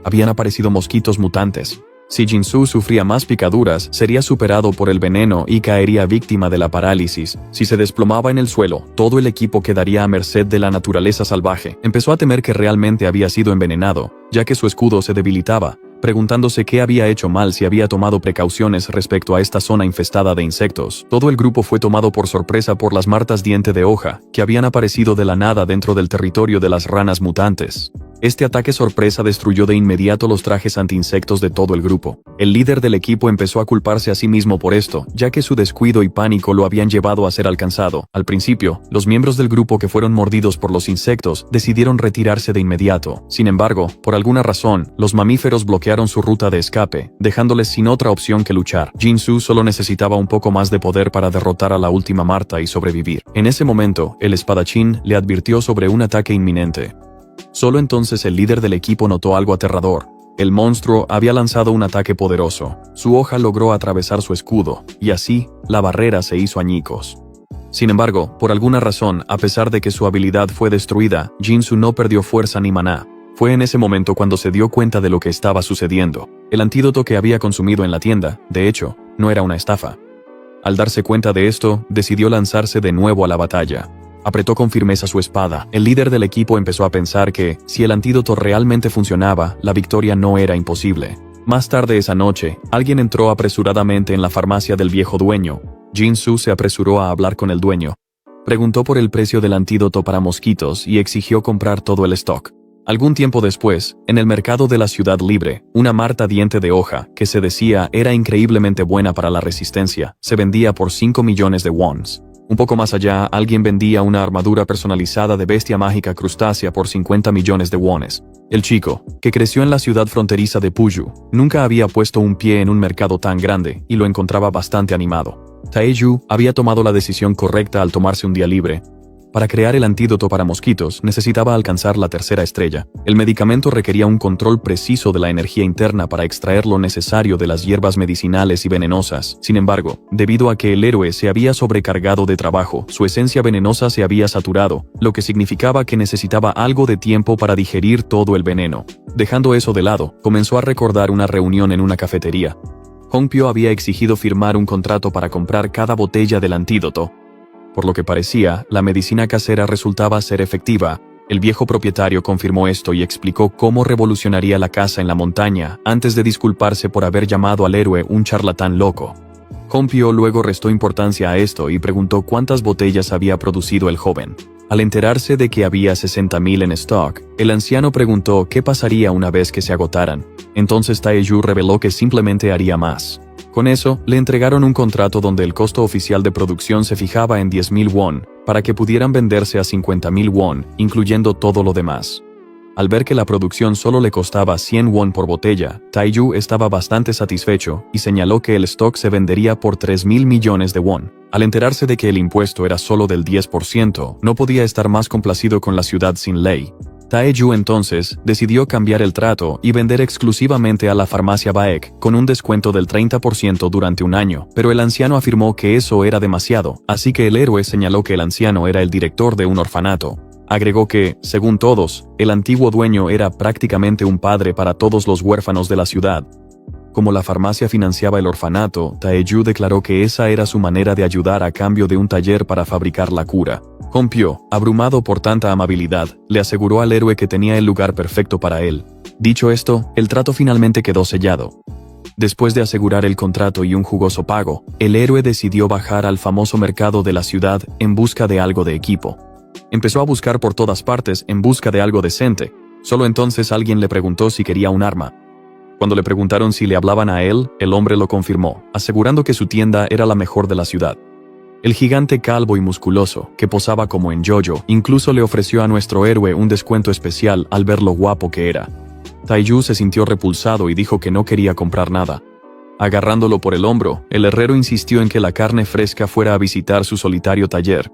Habían aparecido mosquitos mutantes. Si Jin-soo sufría más picaduras, sería superado por el veneno y caería víctima de la parálisis. Si se desplomaba en el suelo, todo el equipo quedaría a merced de la naturaleza salvaje. Empezó a temer que realmente había sido envenenado, ya que su escudo se debilitaba, preguntándose qué había hecho mal si había tomado precauciones respecto a esta zona infestada de insectos. Todo el grupo fue tomado por sorpresa por las martas diente de hoja, que habían aparecido de la nada dentro del territorio de las ranas mutantes. Este ataque sorpresa destruyó de inmediato los trajes anti-insectos de todo el grupo. El líder del equipo empezó a culparse a sí mismo por esto, ya que su descuido y pánico lo habían llevado a ser alcanzado. Al principio, los miembros del grupo que fueron mordidos por los insectos decidieron retirarse de inmediato. Sin embargo, por alguna razón, los mamíferos bloquearon su ruta de escape, dejándoles sin otra opción que luchar. Jin-soo solo necesitaba un poco más de poder para derrotar a la última marta y sobrevivir. En ese momento, el espadachín le advirtió sobre un ataque inminente. Solo entonces el líder del equipo notó algo aterrador. El monstruo había lanzado un ataque poderoso. Su hoja logró atravesar su escudo, y así, la barrera se hizo añicos. Sin embargo, por alguna razón, a pesar de que su habilidad fue destruida, Jinsu no perdió fuerza ni maná. Fue en ese momento cuando se dio cuenta de lo que estaba sucediendo. El antídoto que había consumido en la tienda, de hecho, no era una estafa. Al darse cuenta de esto, decidió lanzarse de nuevo a la batalla. Apretó con firmeza su espada. El líder del equipo empezó a pensar que, si el antídoto realmente funcionaba, la victoria no era imposible. Más tarde esa noche, alguien entró apresuradamente en la farmacia del viejo dueño. Jinsu se apresuró a hablar con el dueño. Preguntó por el precio del antídoto para mosquitos y exigió comprar todo el stock. Algún tiempo después, en el mercado de la ciudad libre, una marta diente de hoja, que se decía era increíblemente buena para la resistencia, se vendía por 5 millones de wons. Un poco más allá, alguien vendía una armadura personalizada de bestia mágica crustácea por 50 millones de wones. El chico, que creció en la ciudad fronteriza de Puyu, nunca había puesto un pie en un mercado tan grande y lo encontraba bastante animado. Taeju había tomado la decisión correcta al tomarse un día libre. Para crear el antídoto para mosquitos, necesitaba alcanzar la tercera estrella. El medicamento requería un control preciso de la energía interna para extraer lo necesario de las hierbas medicinales y venenosas. Sin embargo, debido a que el héroe se había sobrecargado de trabajo, su esencia venenosa se había saturado, lo que significaba que necesitaba algo de tiempo para digerir todo el veneno. Dejando eso de lado, comenzó a recordar una reunión en una cafetería. Hongpyo había exigido firmar un contrato para comprar cada botella del antídoto. Por lo que parecía, la medicina casera resultaba ser efectiva. El viejo propietario confirmó esto y explicó cómo revolucionaría la casa en la montaña, antes de disculparse por haber llamado al héroe un charlatán loco. Hongpyo luego restó importancia a esto y preguntó cuántas botellas había producido el joven. Al enterarse de que había 60.000 en stock, el anciano preguntó qué pasaría una vez que se agotaran. Entonces Taeju reveló que simplemente haría más. Con eso, le entregaron un contrato donde el costo oficial de producción se fijaba en 10.000 won, para que pudieran venderse a 50.000 won, incluyendo todo lo demás. Al ver que la producción solo le costaba 100 won por botella, Taeju estaba bastante satisfecho y señaló que el stock se vendería por 3.000 millones de won. Al enterarse de que el impuesto era solo del 10%, no podía estar más complacido con la ciudad sin ley. Taeju entonces decidió cambiar el trato y vender exclusivamente a la farmacia Baek con un descuento del 30% durante un año, pero el anciano afirmó que eso era demasiado, así que el héroe señaló que el anciano era el director de un orfanato. Agregó que, según todos, el antiguo dueño era prácticamente un padre para todos los huérfanos de la ciudad. Como la farmacia financiaba el orfanato, Taeju declaró que esa era su manera de ayudar a cambio de un taller para fabricar la cura. Hongpyo, abrumado por tanta amabilidad, le aseguró al héroe que tenía el lugar perfecto para él. Dicho esto, el trato finalmente quedó sellado. Después de asegurar el contrato y un jugoso pago, el héroe decidió bajar al famoso mercado de la ciudad en busca de algo de equipo. Empezó a buscar por todas partes en busca de algo decente. Solo entonces alguien le preguntó si quería un arma. Cuando le preguntaron si le hablaban a él, el hombre lo confirmó, asegurando que su tienda era la mejor de la ciudad. El gigante calvo y musculoso, que posaba como en JoJo, incluso le ofreció a nuestro héroe un descuento especial al ver lo guapo que era. Taeju se sintió repulsado y dijo que no quería comprar nada. Agarrándolo por el hombro, el herrero insistió en que la carne fresca fuera a visitar su solitario taller.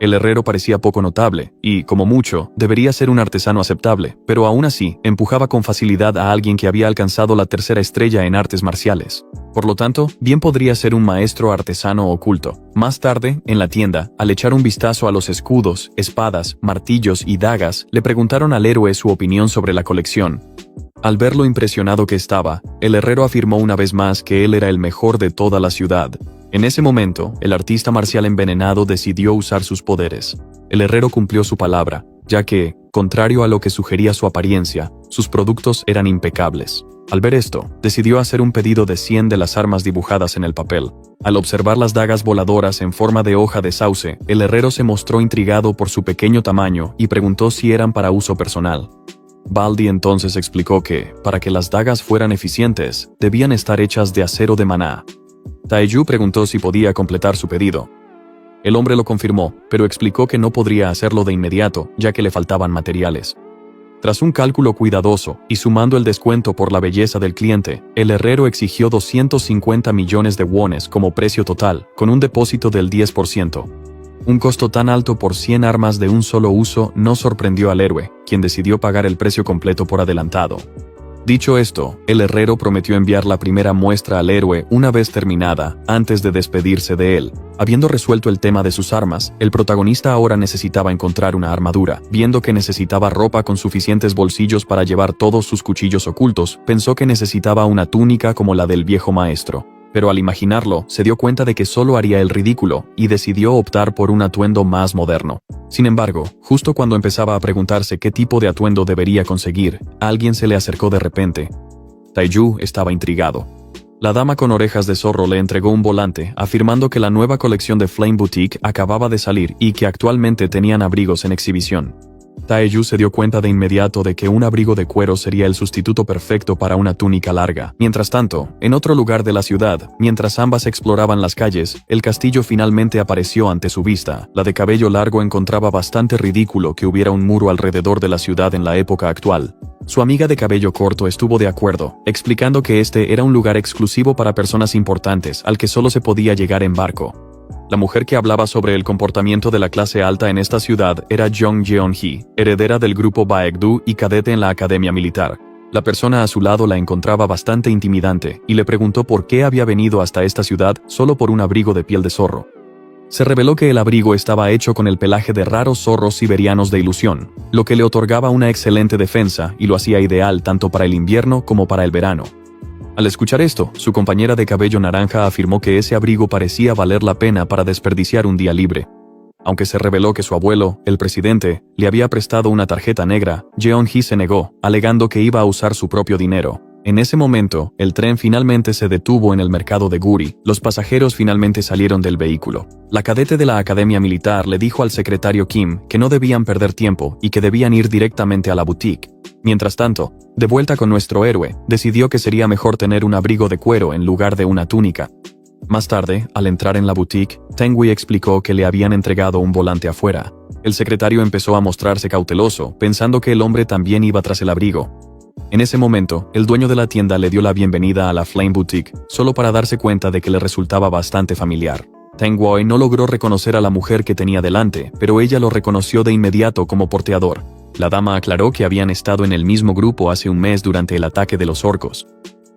El herrero parecía poco notable, y, como mucho, debería ser un artesano aceptable, pero aún así, empujaba con facilidad a alguien que había alcanzado la tercera estrella en artes marciales. Por lo tanto, bien podría ser un maestro artesano oculto. Más tarde, en la tienda, al echar un vistazo a los escudos, espadas, martillos y dagas, le preguntaron al héroe su opinión sobre la colección. Al ver lo impresionado que estaba, el herrero afirmó una vez más que él era el mejor de toda la ciudad. En ese momento, el artista marcial envenenado decidió usar sus poderes. El herrero cumplió su palabra, ya que, contrario a lo que sugería su apariencia, sus productos eran impecables. Al ver esto, decidió hacer un pedido de 100 de las armas dibujadas en el papel. Al observar las dagas voladoras en forma de hoja de sauce, el herrero se mostró intrigado por su pequeño tamaño y preguntó si eran para uso personal. Baldi entonces explicó que, para que las dagas fueran eficientes, debían estar hechas de acero de maná. Taeju preguntó si podía completar su pedido. El hombre lo confirmó, pero explicó que no podría hacerlo de inmediato, ya que le faltaban materiales. Tras un cálculo cuidadoso, y sumando el descuento por la belleza del cliente, el herrero exigió 250 millones de wones como precio total, con un depósito del 10%. Un costo tan alto por 100 armas de un solo uso no sorprendió al héroe, quien decidió pagar el precio completo por adelantado. Dicho esto, el herrero prometió enviar la primera muestra al héroe una vez terminada, antes de despedirse de él. Habiendo resuelto el tema de sus armas, el protagonista ahora necesitaba encontrar una armadura. Viendo que necesitaba ropa con suficientes bolsillos para llevar todos sus cuchillos ocultos, pensó que necesitaba una túnica como la del viejo maestro. Pero al imaginarlo, se dio cuenta de que solo haría el ridículo, y decidió optar por un atuendo más moderno. Sin embargo, justo cuando empezaba a preguntarse qué tipo de atuendo debería conseguir, alguien se le acercó de repente. Taiju estaba intrigado. La dama con orejas de zorro le entregó un volante, afirmando que la nueva colección de Flame Boutique acababa de salir y que actualmente tenían abrigos en exhibición. Taeyu se dio cuenta de inmediato de que un abrigo de cuero sería el sustituto perfecto para una túnica larga. Mientras tanto, en otro lugar de la ciudad, mientras ambas exploraban las calles, el castillo finalmente apareció ante su vista. La de cabello largo encontraba bastante ridículo que hubiera un muro alrededor de la ciudad en la época actual. Su amiga de cabello corto estuvo de acuerdo, explicando que este era un lugar exclusivo para personas importantes al que solo se podía llegar en barco. La mujer que hablaba sobre el comportamiento de la clase alta en esta ciudad era Jong Jeon-hee, heredera del grupo Baekdu y cadete en la academia militar. La persona a su lado la encontraba bastante intimidante y le preguntó por qué había venido hasta esta ciudad solo por un abrigo de piel de zorro. Se reveló que el abrigo estaba hecho con el pelaje de raros zorros siberianos de ilusión, lo que le otorgaba una excelente defensa y lo hacía ideal tanto para el invierno como para el verano. Al escuchar esto, su compañera de cabello naranja afirmó que ese abrigo parecía valer la pena para desperdiciar un día libre. Aunque se reveló que su abuelo, el presidente, le había prestado una tarjeta negra, Jeon-hee se negó, alegando que iba a usar su propio dinero. En ese momento, el tren finalmente se detuvo en el mercado de Guri. Los pasajeros finalmente salieron del vehículo. La cadete de la academia militar le dijo al secretario Kim que no debían perder tiempo y que debían ir directamente a la boutique. Mientras tanto, de vuelta con nuestro héroe, decidió que sería mejor tener un abrigo de cuero en lugar de una túnica. Más tarde, al entrar en la boutique, Tengui explicó que le habían entregado un volante afuera. El secretario empezó a mostrarse cauteloso, pensando que el hombre también iba tras el abrigo. En ese momento, el dueño de la tienda le dio la bienvenida a la Flame Boutique, solo para darse cuenta de que le resultaba bastante familiar. Tengui no logró reconocer a la mujer que tenía delante, pero ella lo reconoció de inmediato como porteador. La dama aclaró que habían estado en el mismo grupo hace un mes durante el ataque de los orcos.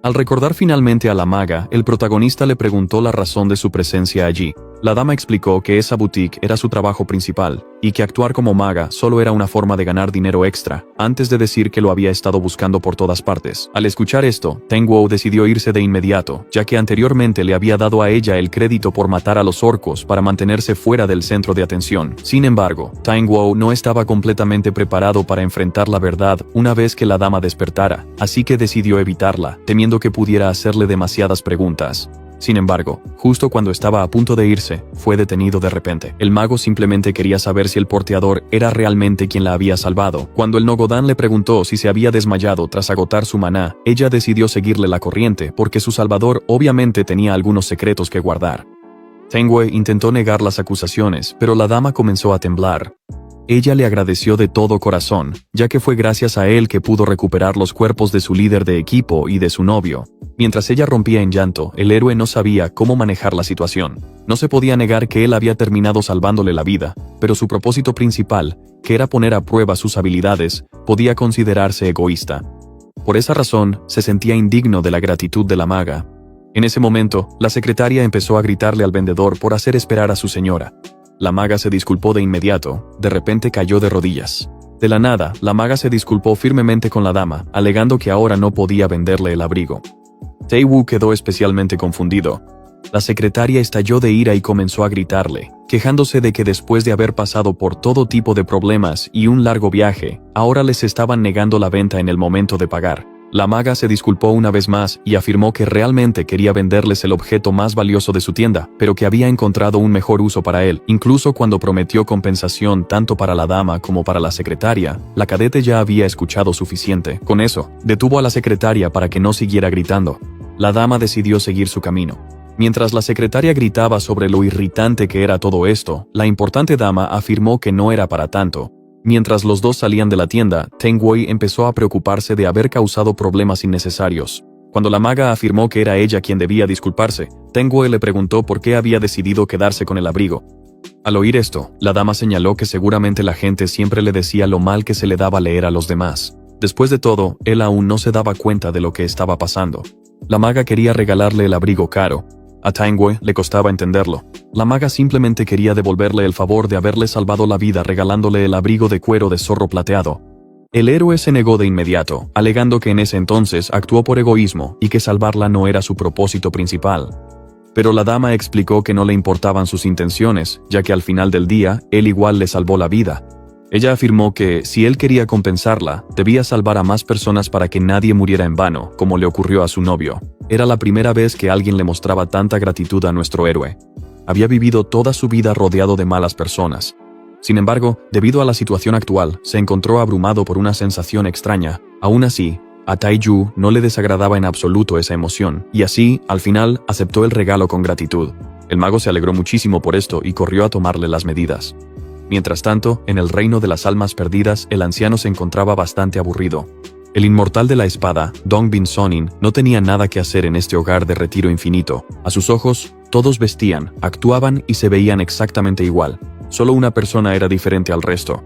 Al recordar finalmente a la maga, el protagonista le preguntó la razón de su presencia allí. La dama explicó que esa boutique era su trabajo principal, y que actuar como maga solo era una forma de ganar dinero extra, antes de decir que lo había estado buscando por todas partes. Al escuchar esto, Tengwu decidió irse de inmediato, ya que anteriormente le había dado a ella el crédito por matar a los orcos para mantenerse fuera del centro de atención. Sin embargo, Tengwu no estaba completamente preparado para enfrentar la verdad una vez que la dama despertara, así que decidió evitarla, temiendo que pudiera hacerle demasiadas preguntas. Sin embargo, justo cuando estaba a punto de irse, fue detenido de repente. El mago simplemente quería saber si el porteador era realmente quien la había salvado. Cuando el Nogodan le preguntó si se había desmayado tras agotar su maná, ella decidió seguirle la corriente porque su salvador obviamente tenía algunos secretos que guardar. Tengwu intentó negar las acusaciones, pero la dama comenzó a temblar. Ella le agradeció de todo corazón, ya que fue gracias a él que pudo recuperar los cuerpos de su líder de equipo y de su novio. Mientras ella rompía en llanto, el héroe no sabía cómo manejar la situación. No se podía negar que él había terminado salvándole la vida, pero su propósito principal, que era poner a prueba sus habilidades, podía considerarse egoísta. Por esa razón, se sentía indigno de la gratitud de la maga. En ese momento, la secretaria empezó a gritarle al vendedor por hacer esperar a su señora. La maga se disculpó de inmediato, de repente cayó de rodillas. De la nada, la maga se disculpó firmemente con la dama, alegando que ahora no podía venderle el abrigo. Tengwu quedó especialmente confundido. La secretaria estalló de ira y comenzó a gritarle, quejándose de que después de haber pasado por todo tipo de problemas y un largo viaje, ahora les estaban negando la venta en el momento de pagar. La maga se disculpó una vez más y afirmó que realmente quería venderles el objeto más valioso de su tienda, pero que había encontrado un mejor uso para él. Incluso cuando prometió compensación tanto para la dama como para la secretaria, la cadete ya había escuchado suficiente. Con eso, detuvo a la secretaria para que no siguiera gritando. La dama decidió seguir su camino. Mientras la secretaria gritaba sobre lo irritante que era todo esto, la importante dama afirmó que no era para tanto. Mientras los dos salían de la tienda, Tengwu empezó a preocuparse de haber causado problemas innecesarios. Cuando la maga afirmó que era ella quien debía disculparse, Tengwu le preguntó por qué había decidido quedarse con el abrigo. Al oír esto, la dama señaló que seguramente la gente siempre le decía lo mal que se le daba leer a los demás. Después de todo, él aún no se daba cuenta de lo que estaba pasando. La maga quería regalarle el abrigo caro. A Tangwe le costaba entenderlo. La maga simplemente quería devolverle el favor de haberle salvado la vida regalándole el abrigo de cuero de zorro plateado. El héroe se negó de inmediato, alegando que en ese entonces actuó por egoísmo y que salvarla no era su propósito principal. Pero la dama explicó que no le importaban sus intenciones, ya que al final del día, él igual le salvó la vida. Ella afirmó que, si él quería compensarla, debía salvar a más personas para que nadie muriera en vano, como le ocurrió a su novio. Era la primera vez que alguien le mostraba tanta gratitud a nuestro héroe. Había vivido toda su vida rodeado de malas personas. Sin embargo, debido a la situación actual, se encontró abrumado por una sensación extraña. Aún así, a Taiju no le desagradaba en absoluto esa emoción, y así, al final, aceptó el regalo con gratitud. El mago se alegró muchísimo por esto y corrió a tomarle las medidas. Mientras tanto, en el reino de las almas perdidas, el anciano se encontraba bastante aburrido. El inmortal de la espada, Dong Bin Sonin, no tenía nada que hacer en este hogar de retiro infinito. A sus ojos, todos vestían, actuaban y se veían exactamente igual. Solo una persona era diferente al resto.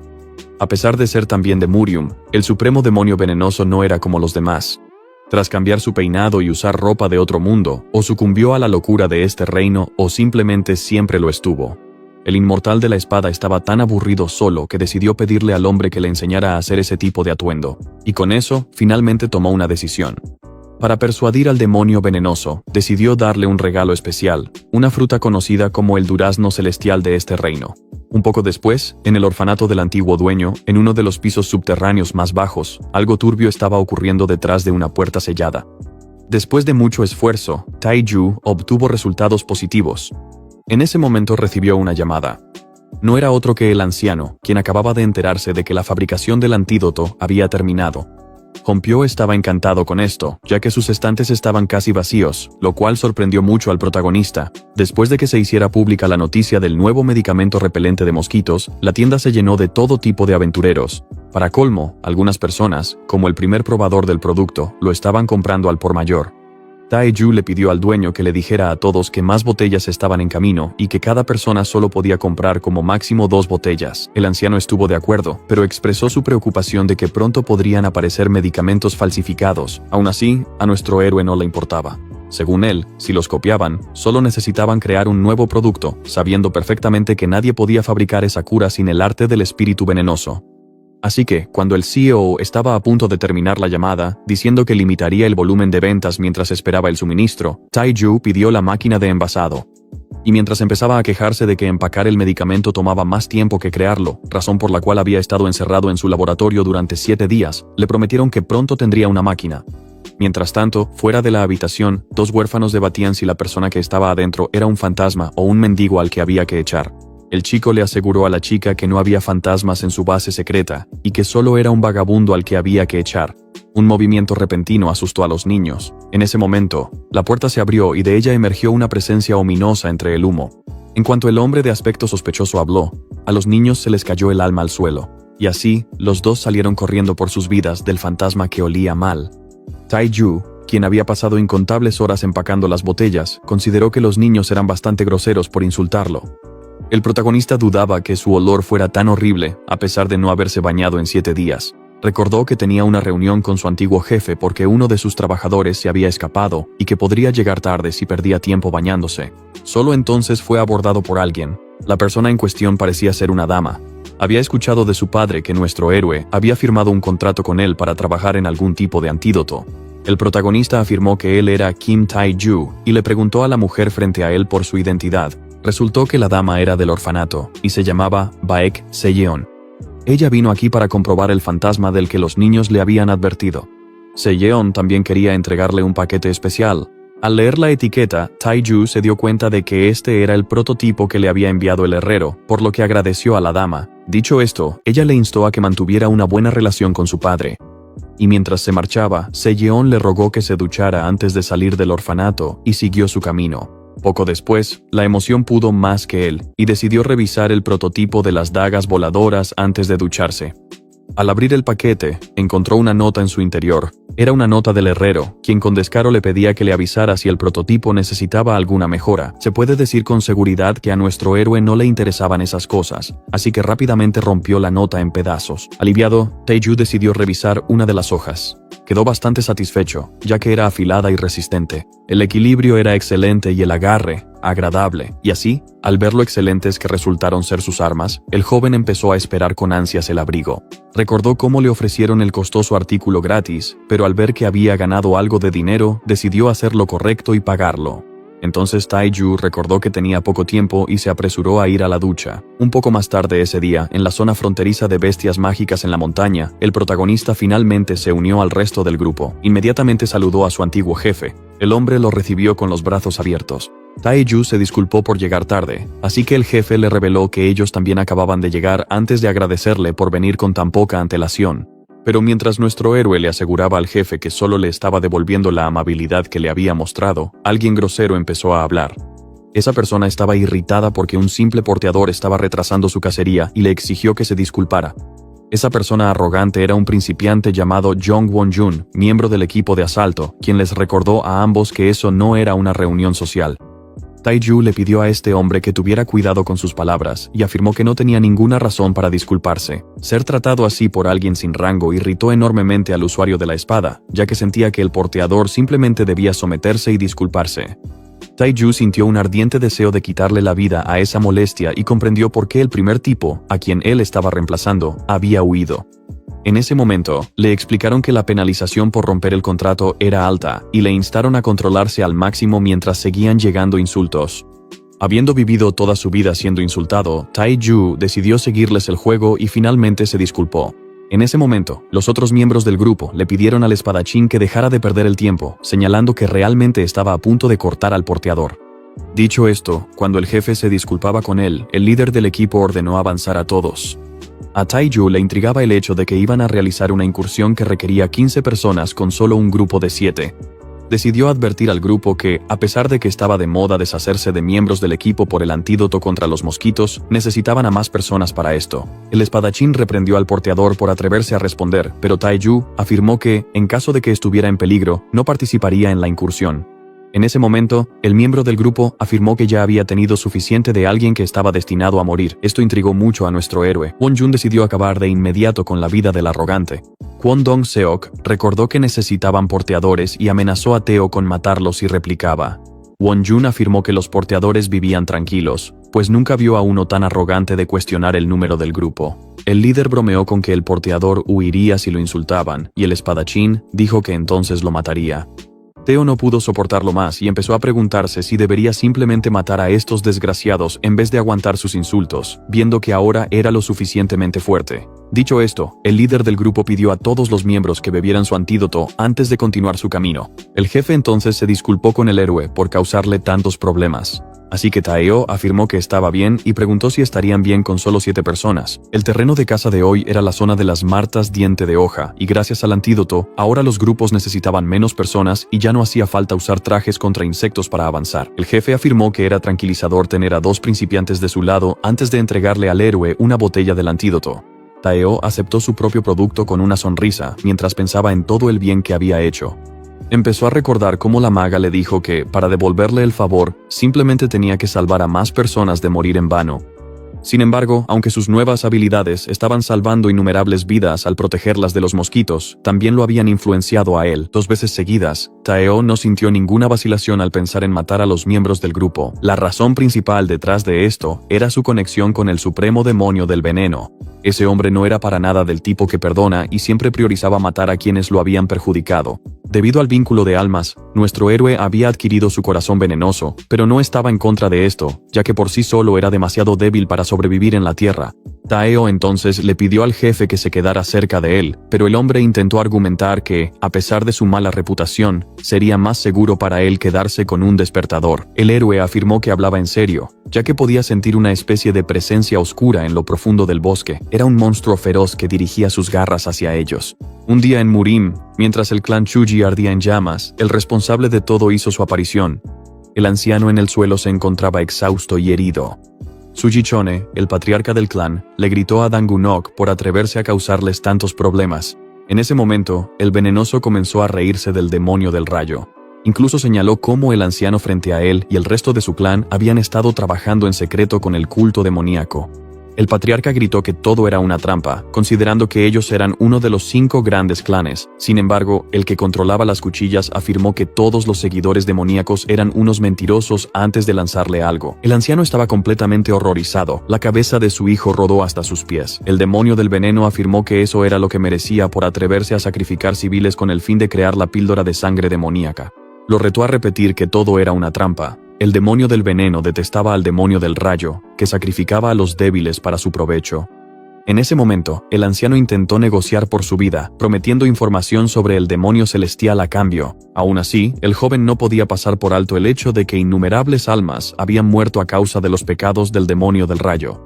A pesar de ser también de Murium, el supremo demonio venenoso no era como los demás. Tras cambiar su peinado y usar ropa de otro mundo, o sucumbió a la locura de este reino, o simplemente siempre lo estuvo. El inmortal de la espada estaba tan aburrido solo que decidió pedirle al hombre que le enseñara a hacer ese tipo de atuendo, y con eso, finalmente tomó una decisión. Para persuadir al demonio venenoso, decidió darle un regalo especial, una fruta conocida como el durazno celestial de este reino. Un poco después, en el orfanato del antiguo dueño, en uno de los pisos subterráneos más bajos, algo turbio estaba ocurriendo detrás de una puerta sellada. Después de mucho esfuerzo, Taiju obtuvo resultados positivos. En ese momento recibió una llamada. No era otro que el anciano, quien acababa de enterarse de que la fabricación del antídoto había terminado. Honpyo estaba encantado con esto, ya que sus estantes estaban casi vacíos, lo cual sorprendió mucho al protagonista. Después de que se hiciera pública la noticia del nuevo medicamento repelente de mosquitos, la tienda se llenó de todo tipo de aventureros. Para colmo, algunas personas, como el primer probador del producto, lo estaban comprando al por mayor. Taiju le pidió al dueño que le dijera a todos que más botellas estaban en camino y que cada persona solo podía comprar como máximo 2 botellas. El anciano estuvo de acuerdo, pero expresó su preocupación de que pronto podrían aparecer medicamentos falsificados. Aún así, a nuestro héroe no le importaba. Según él, si los copiaban, solo necesitaban crear un nuevo producto, sabiendo perfectamente que nadie podía fabricar esa cura sin el arte del espíritu venenoso. Así que, cuando el CEO estaba a punto de terminar la llamada, diciendo que limitaría el volumen de ventas mientras esperaba el suministro, Taiju pidió la máquina de envasado. Y mientras empezaba a quejarse de que empacar el medicamento tomaba más tiempo que crearlo, razón por la cual había estado encerrado en su laboratorio durante 7 días, le prometieron que pronto tendría una máquina. Mientras tanto, fuera de la habitación, 2 huérfanos debatían si la persona que estaba adentro era un fantasma o un mendigo al que había que echar. El chico le aseguró a la chica que no había fantasmas en su base secreta, y que solo era un vagabundo al que había que echar. Un movimiento repentino asustó a los niños. En ese momento, la puerta se abrió y de ella emergió una presencia ominosa entre el humo. En cuanto el hombre de aspecto sospechoso habló, a los niños se les cayó el alma al suelo. Y así, los dos salieron corriendo por sus vidas del fantasma que olía mal. Taiju, quien había pasado incontables horas empacando las botellas, consideró que los niños eran bastante groseros por insultarlo. El protagonista dudaba que su olor fuera tan horrible, a pesar de no haberse bañado en 7 días. Recordó que tenía una reunión con su antiguo jefe porque uno de sus trabajadores se había escapado y que podría llegar tarde si perdía tiempo bañándose. Solo entonces fue abordado por alguien. La persona en cuestión parecía ser una dama. Había escuchado de su padre que nuestro héroe había firmado un contrato con él para trabajar en algún tipo de antídoto. El protagonista afirmó que él era Kim Taiju y le preguntó a la mujer frente a él por su identidad. Resultó que la dama era del orfanato y se llamaba Baek Seyeon. Ella vino aquí para comprobar el fantasma del que los niños le habían advertido. Seyeon también quería entregarle un paquete especial. Al leer la etiqueta, Taiju se dio cuenta de que este era el prototipo que le había enviado el herrero, por lo que agradeció a la dama. Dicho esto, ella le instó a que mantuviera una buena relación con su padre. Y mientras se marchaba, Seyeon le rogó que se duchara antes de salir del orfanato y siguió su camino. Poco después, la emoción pudo más que él, y decidió revisar el prototipo de las dagas voladoras antes de ducharse. Al abrir el paquete, encontró una nota en su interior. Era una nota del herrero, quien con descaro le pedía que le avisara si el prototipo necesitaba alguna mejora. Se puede decir con seguridad que a nuestro héroe no le interesaban esas cosas, así que rápidamente rompió la nota en pedazos. Aliviado, Taeju decidió revisar una de las hojas. Quedó bastante satisfecho, ya que era afilada y resistente. El equilibrio era excelente y el agarre, agradable, y así, al ver lo excelentes que resultaron ser sus armas, el joven empezó a esperar con ansias el abrigo. Recordó cómo le ofrecieron el costoso artículo gratis, pero al ver que había ganado algo de dinero, decidió hacer lo correcto y pagarlo. Entonces Taeju recordó que tenía poco tiempo y se apresuró a ir a la ducha. Un poco más tarde ese día, en la zona fronteriza de bestias mágicas en la montaña, el protagonista finalmente se unió al resto del grupo. Inmediatamente saludó a su antiguo jefe. El hombre lo recibió con los brazos abiertos. Taeju se disculpó por llegar tarde, así que el jefe le reveló que ellos también acababan de llegar antes de agradecerle por venir con tan poca antelación. Pero mientras nuestro héroe le aseguraba al jefe que solo le estaba devolviendo la amabilidad que le había mostrado, alguien grosero empezó a hablar. Esa persona estaba irritada porque un simple porteador estaba retrasando su cacería y le exigió que se disculpara. Esa persona arrogante era un principiante llamado Jong Won-jun, miembro del equipo de asalto, quien les recordó a ambos que eso no era una reunión social. Taeju le pidió a este hombre que tuviera cuidado con sus palabras y afirmó que no tenía ninguna razón para disculparse. Ser tratado así por alguien sin rango irritó enormemente al usuario de la espada, ya que sentía que el porteador simplemente debía someterse y disculparse. Taeju sintió un ardiente deseo de quitarle la vida a esa molestia y comprendió por qué el primer tipo, a quien él estaba reemplazando, había huido. En ese momento, le explicaron que la penalización por romper el contrato era alta y le instaron a controlarse al máximo mientras seguían llegando insultos. Habiendo vivido toda su vida siendo insultado, Taeju decidió seguirles el juego y finalmente se disculpó. En ese momento, los otros miembros del grupo le pidieron al espadachín que dejara de perder el tiempo, señalando que realmente estaba a punto de cortar al porteador. Dicho esto, cuando el jefe se disculpaba con él, el líder del equipo ordenó avanzar a todos. A Taeju le intrigaba el hecho de que iban a realizar una incursión que requería 15 personas con solo un grupo de 7. Decidió advertir al grupo que, a pesar de que estaba de moda deshacerse de miembros del equipo por el antídoto contra los mosquitos, necesitaban a más personas para esto. El espadachín reprendió al porteador por atreverse a responder, pero Taeju afirmó que, en caso de que estuviera en peligro, no participaría en la incursión. En ese momento, el miembro del grupo afirmó que ya había tenido suficiente de alguien que estaba destinado a morir. Esto intrigó mucho a nuestro héroe. Won-jun decidió acabar de inmediato con la vida del arrogante. Kwon Dong-seok recordó que necesitaban porteadores y amenazó a Teo con matarlos si replicaba. Won-jun afirmó que los porteadores vivían tranquilos, pues nunca vio a uno tan arrogante de cuestionar el número del grupo. El líder bromeó con que el porteador huiría si lo insultaban, y el espadachín dijo que entonces lo mataría. Teo no pudo soportarlo más y empezó a preguntarse si debería simplemente matar a estos desgraciados en vez de aguantar sus insultos, viendo que ahora era lo suficientemente fuerte. Dicho esto, el líder del grupo pidió a todos los miembros que bebieran su antídoto antes de continuar su camino. El jefe entonces se disculpó con el héroe por causarle tantos problemas. Así que Taeo afirmó que estaba bien y preguntó si estarían bien con solo 7 personas. El terreno de caza de hoy era la zona de las martas diente de hoja, y gracias al antídoto, ahora los grupos necesitaban menos personas y ya no hacía falta usar trajes contra insectos para avanzar. El jefe afirmó que era tranquilizador tener a 2 principiantes de su lado antes de entregarle al héroe una botella del antídoto. Taeo aceptó su propio producto con una sonrisa, mientras pensaba en todo el bien que había hecho. Empezó a recordar cómo la maga le dijo que, para devolverle el favor, simplemente tenía que salvar a más personas de morir en vano. Sin embargo, aunque sus nuevas habilidades estaban salvando innumerables vidas al protegerlas de los mosquitos, también lo habían influenciado a él. 2 veces seguidas, Taeo no sintió ninguna vacilación al pensar en matar a los miembros del grupo. La razón principal detrás de esto era su conexión con el supremo demonio del veneno. Ese hombre no era para nada del tipo que perdona y siempre priorizaba matar a quienes lo habían perjudicado. Debido al vínculo de almas, nuestro héroe había adquirido su corazón venenoso, pero no estaba en contra de esto, ya que por sí solo era demasiado débil para sobrevivir en la tierra. Taeo entonces le pidió al jefe que se quedara cerca de él, pero el hombre intentó argumentar que, a pesar de su mala reputación, sería más seguro para él quedarse con un despertador. El héroe afirmó que hablaba en serio, ya que podía sentir una especie de presencia oscura en lo profundo del bosque. Era un monstruo feroz que dirigía sus garras hacia ellos. Un día en Murim, mientras el clan Chuji ardía en llamas, el responsable de todo hizo su aparición. El anciano en el suelo se encontraba exhausto y herido. Sujichone, el patriarca del clan, le gritó a Dangunok por atreverse a causarles tantos problemas. En ese momento, el venenoso comenzó a reírse del demonio del rayo. Incluso señaló cómo el anciano frente a él y el resto de su clan habían estado trabajando en secreto con el culto demoníaco. El patriarca gritó que todo era una trampa, considerando que ellos eran uno de los 5 grandes clanes. Sin embargo, el que controlaba las cuchillas afirmó que todos los seguidores demoníacos eran unos mentirosos antes de lanzarle algo. El anciano estaba completamente horrorizado. La cabeza de su hijo rodó hasta sus pies. El demonio del veneno afirmó que eso era lo que merecía por atreverse a sacrificar civiles con el fin de crear la píldora de sangre demoníaca. Lo retó a repetir que todo era una trampa. El demonio del veneno detestaba al demonio del rayo, que sacrificaba a los débiles para su provecho. En ese momento, el anciano intentó negociar por su vida, prometiendo información sobre el demonio celestial a cambio. Aún así, el joven no podía pasar por alto el hecho de que innumerables almas habían muerto a causa de los pecados del demonio del rayo.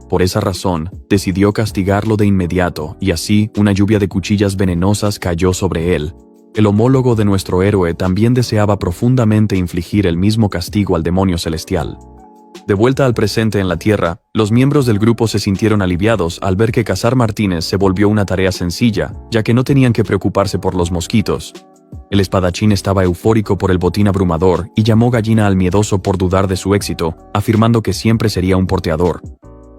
Por esa razón, decidió castigarlo de inmediato, y así, una lluvia de cuchillas venenosas cayó sobre él. El homólogo de nuestro héroe también deseaba profundamente infligir el mismo castigo al demonio celestial. De vuelta al presente en la Tierra, los miembros del grupo se sintieron aliviados al ver que cazar martines se volvió una tarea sencilla, ya que no tenían que preocuparse por los mosquitos. El espadachín estaba eufórico por el botín abrumador y llamó gallina al miedoso por dudar de su éxito, afirmando que siempre sería un porteador.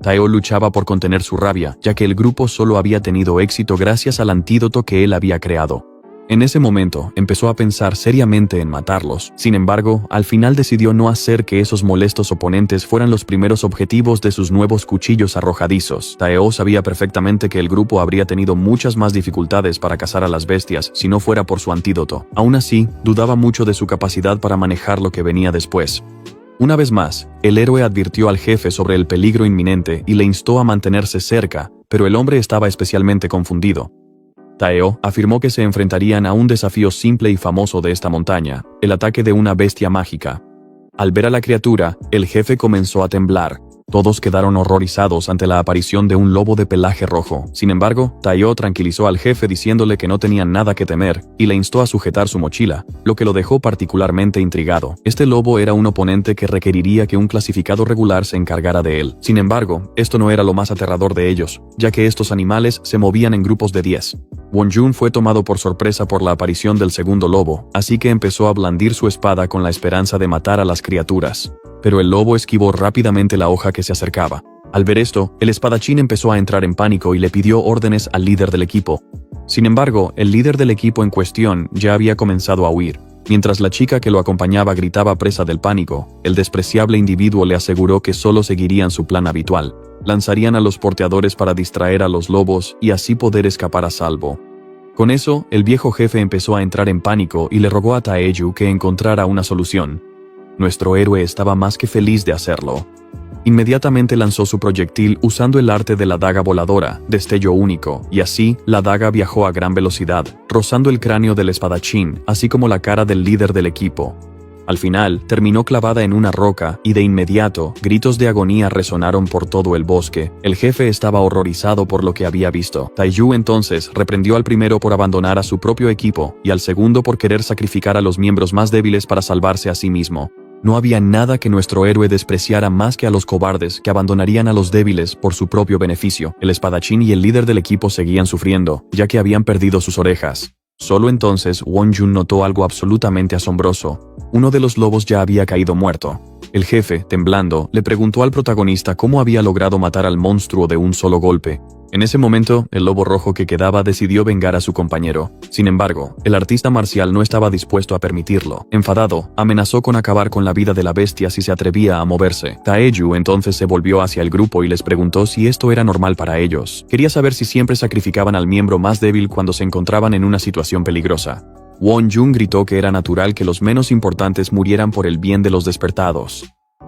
Taeo luchaba por contener su rabia, ya que el grupo solo había tenido éxito gracias al antídoto que él había creado. En ese momento, empezó a pensar seriamente en matarlos. Sin embargo, al final decidió no hacer que esos molestos oponentes fueran los primeros objetivos de sus nuevos cuchillos arrojadizos. Taeo sabía perfectamente que el grupo habría tenido muchas más dificultades para cazar a las bestias si no fuera por su antídoto. Aún así, dudaba mucho de su capacidad para manejar lo que venía después. Una vez más, el héroe advirtió al jefe sobre el peligro inminente y le instó a mantenerse cerca, pero el hombre estaba especialmente confundido. Taeo afirmó que se enfrentarían a un desafío simple y famoso de esta montaña, el ataque de una bestia mágica. Al ver a la criatura, el jefe comenzó a temblar. Todos quedaron horrorizados ante la aparición de un lobo de pelaje rojo. Sin embargo, Taeo tranquilizó al jefe diciéndole que no tenían nada que temer, y le instó a sujetar su mochila, lo que lo dejó particularmente intrigado. Este lobo era un oponente que requeriría que un clasificado regular se encargara de él. Sin embargo, esto no era lo más aterrador de ellos, ya que estos animales se movían en grupos de 10. Wonjun fue tomado por sorpresa por la aparición del segundo lobo, así que empezó a blandir su espada con la esperanza de matar a las criaturas. Pero el lobo esquivó rápidamente la hoja que se acercaba. Al ver esto, el espadachín empezó a entrar en pánico y le pidió órdenes al líder del equipo. Sin embargo, el líder del equipo en cuestión ya había comenzado a huir. Mientras la chica que lo acompañaba gritaba presa del pánico, el despreciable individuo le aseguró que solo seguirían su plan habitual. Lanzarían a los porteadores para distraer a los lobos y así poder escapar a salvo. Con eso, el viejo jefe empezó a entrar en pánico y le rogó a Taeju que encontrara una solución. Nuestro héroe estaba más que feliz de hacerlo. Inmediatamente lanzó su proyectil usando el arte de la daga voladora, destello único, y así, la daga viajó a gran velocidad, rozando el cráneo del espadachín, así como la cara del líder del equipo. Al final, terminó clavada en una roca, y de inmediato, gritos de agonía resonaron por todo el bosque. El jefe estaba horrorizado por lo que había visto. Taeju entonces reprendió al primero por abandonar a su propio equipo, y al segundo por querer sacrificar a los miembros más débiles para salvarse a sí mismo. No había nada que nuestro héroe despreciara más que a los cobardes que abandonarían a los débiles por su propio beneficio. El espadachín y el líder del equipo seguían sufriendo, ya que habían perdido sus orejas. Solo entonces Wonjun notó algo absolutamente asombroso. Uno de los lobos ya había caído muerto. El jefe, temblando, le preguntó al protagonista cómo había logrado matar al monstruo de un solo golpe. En ese momento, el lobo rojo que quedaba decidió vengar a su compañero. Sin embargo, el artista marcial no estaba dispuesto a permitirlo. Enfadado, amenazó con acabar con la vida de la bestia si se atrevía a moverse. Taeju entonces se volvió hacia el grupo y les preguntó si esto era normal para ellos. Quería saber si siempre sacrificaban al miembro más débil cuando se encontraban en una situación peligrosa. Wonjun gritó que era natural que los menos importantes murieran por el bien de los despertados.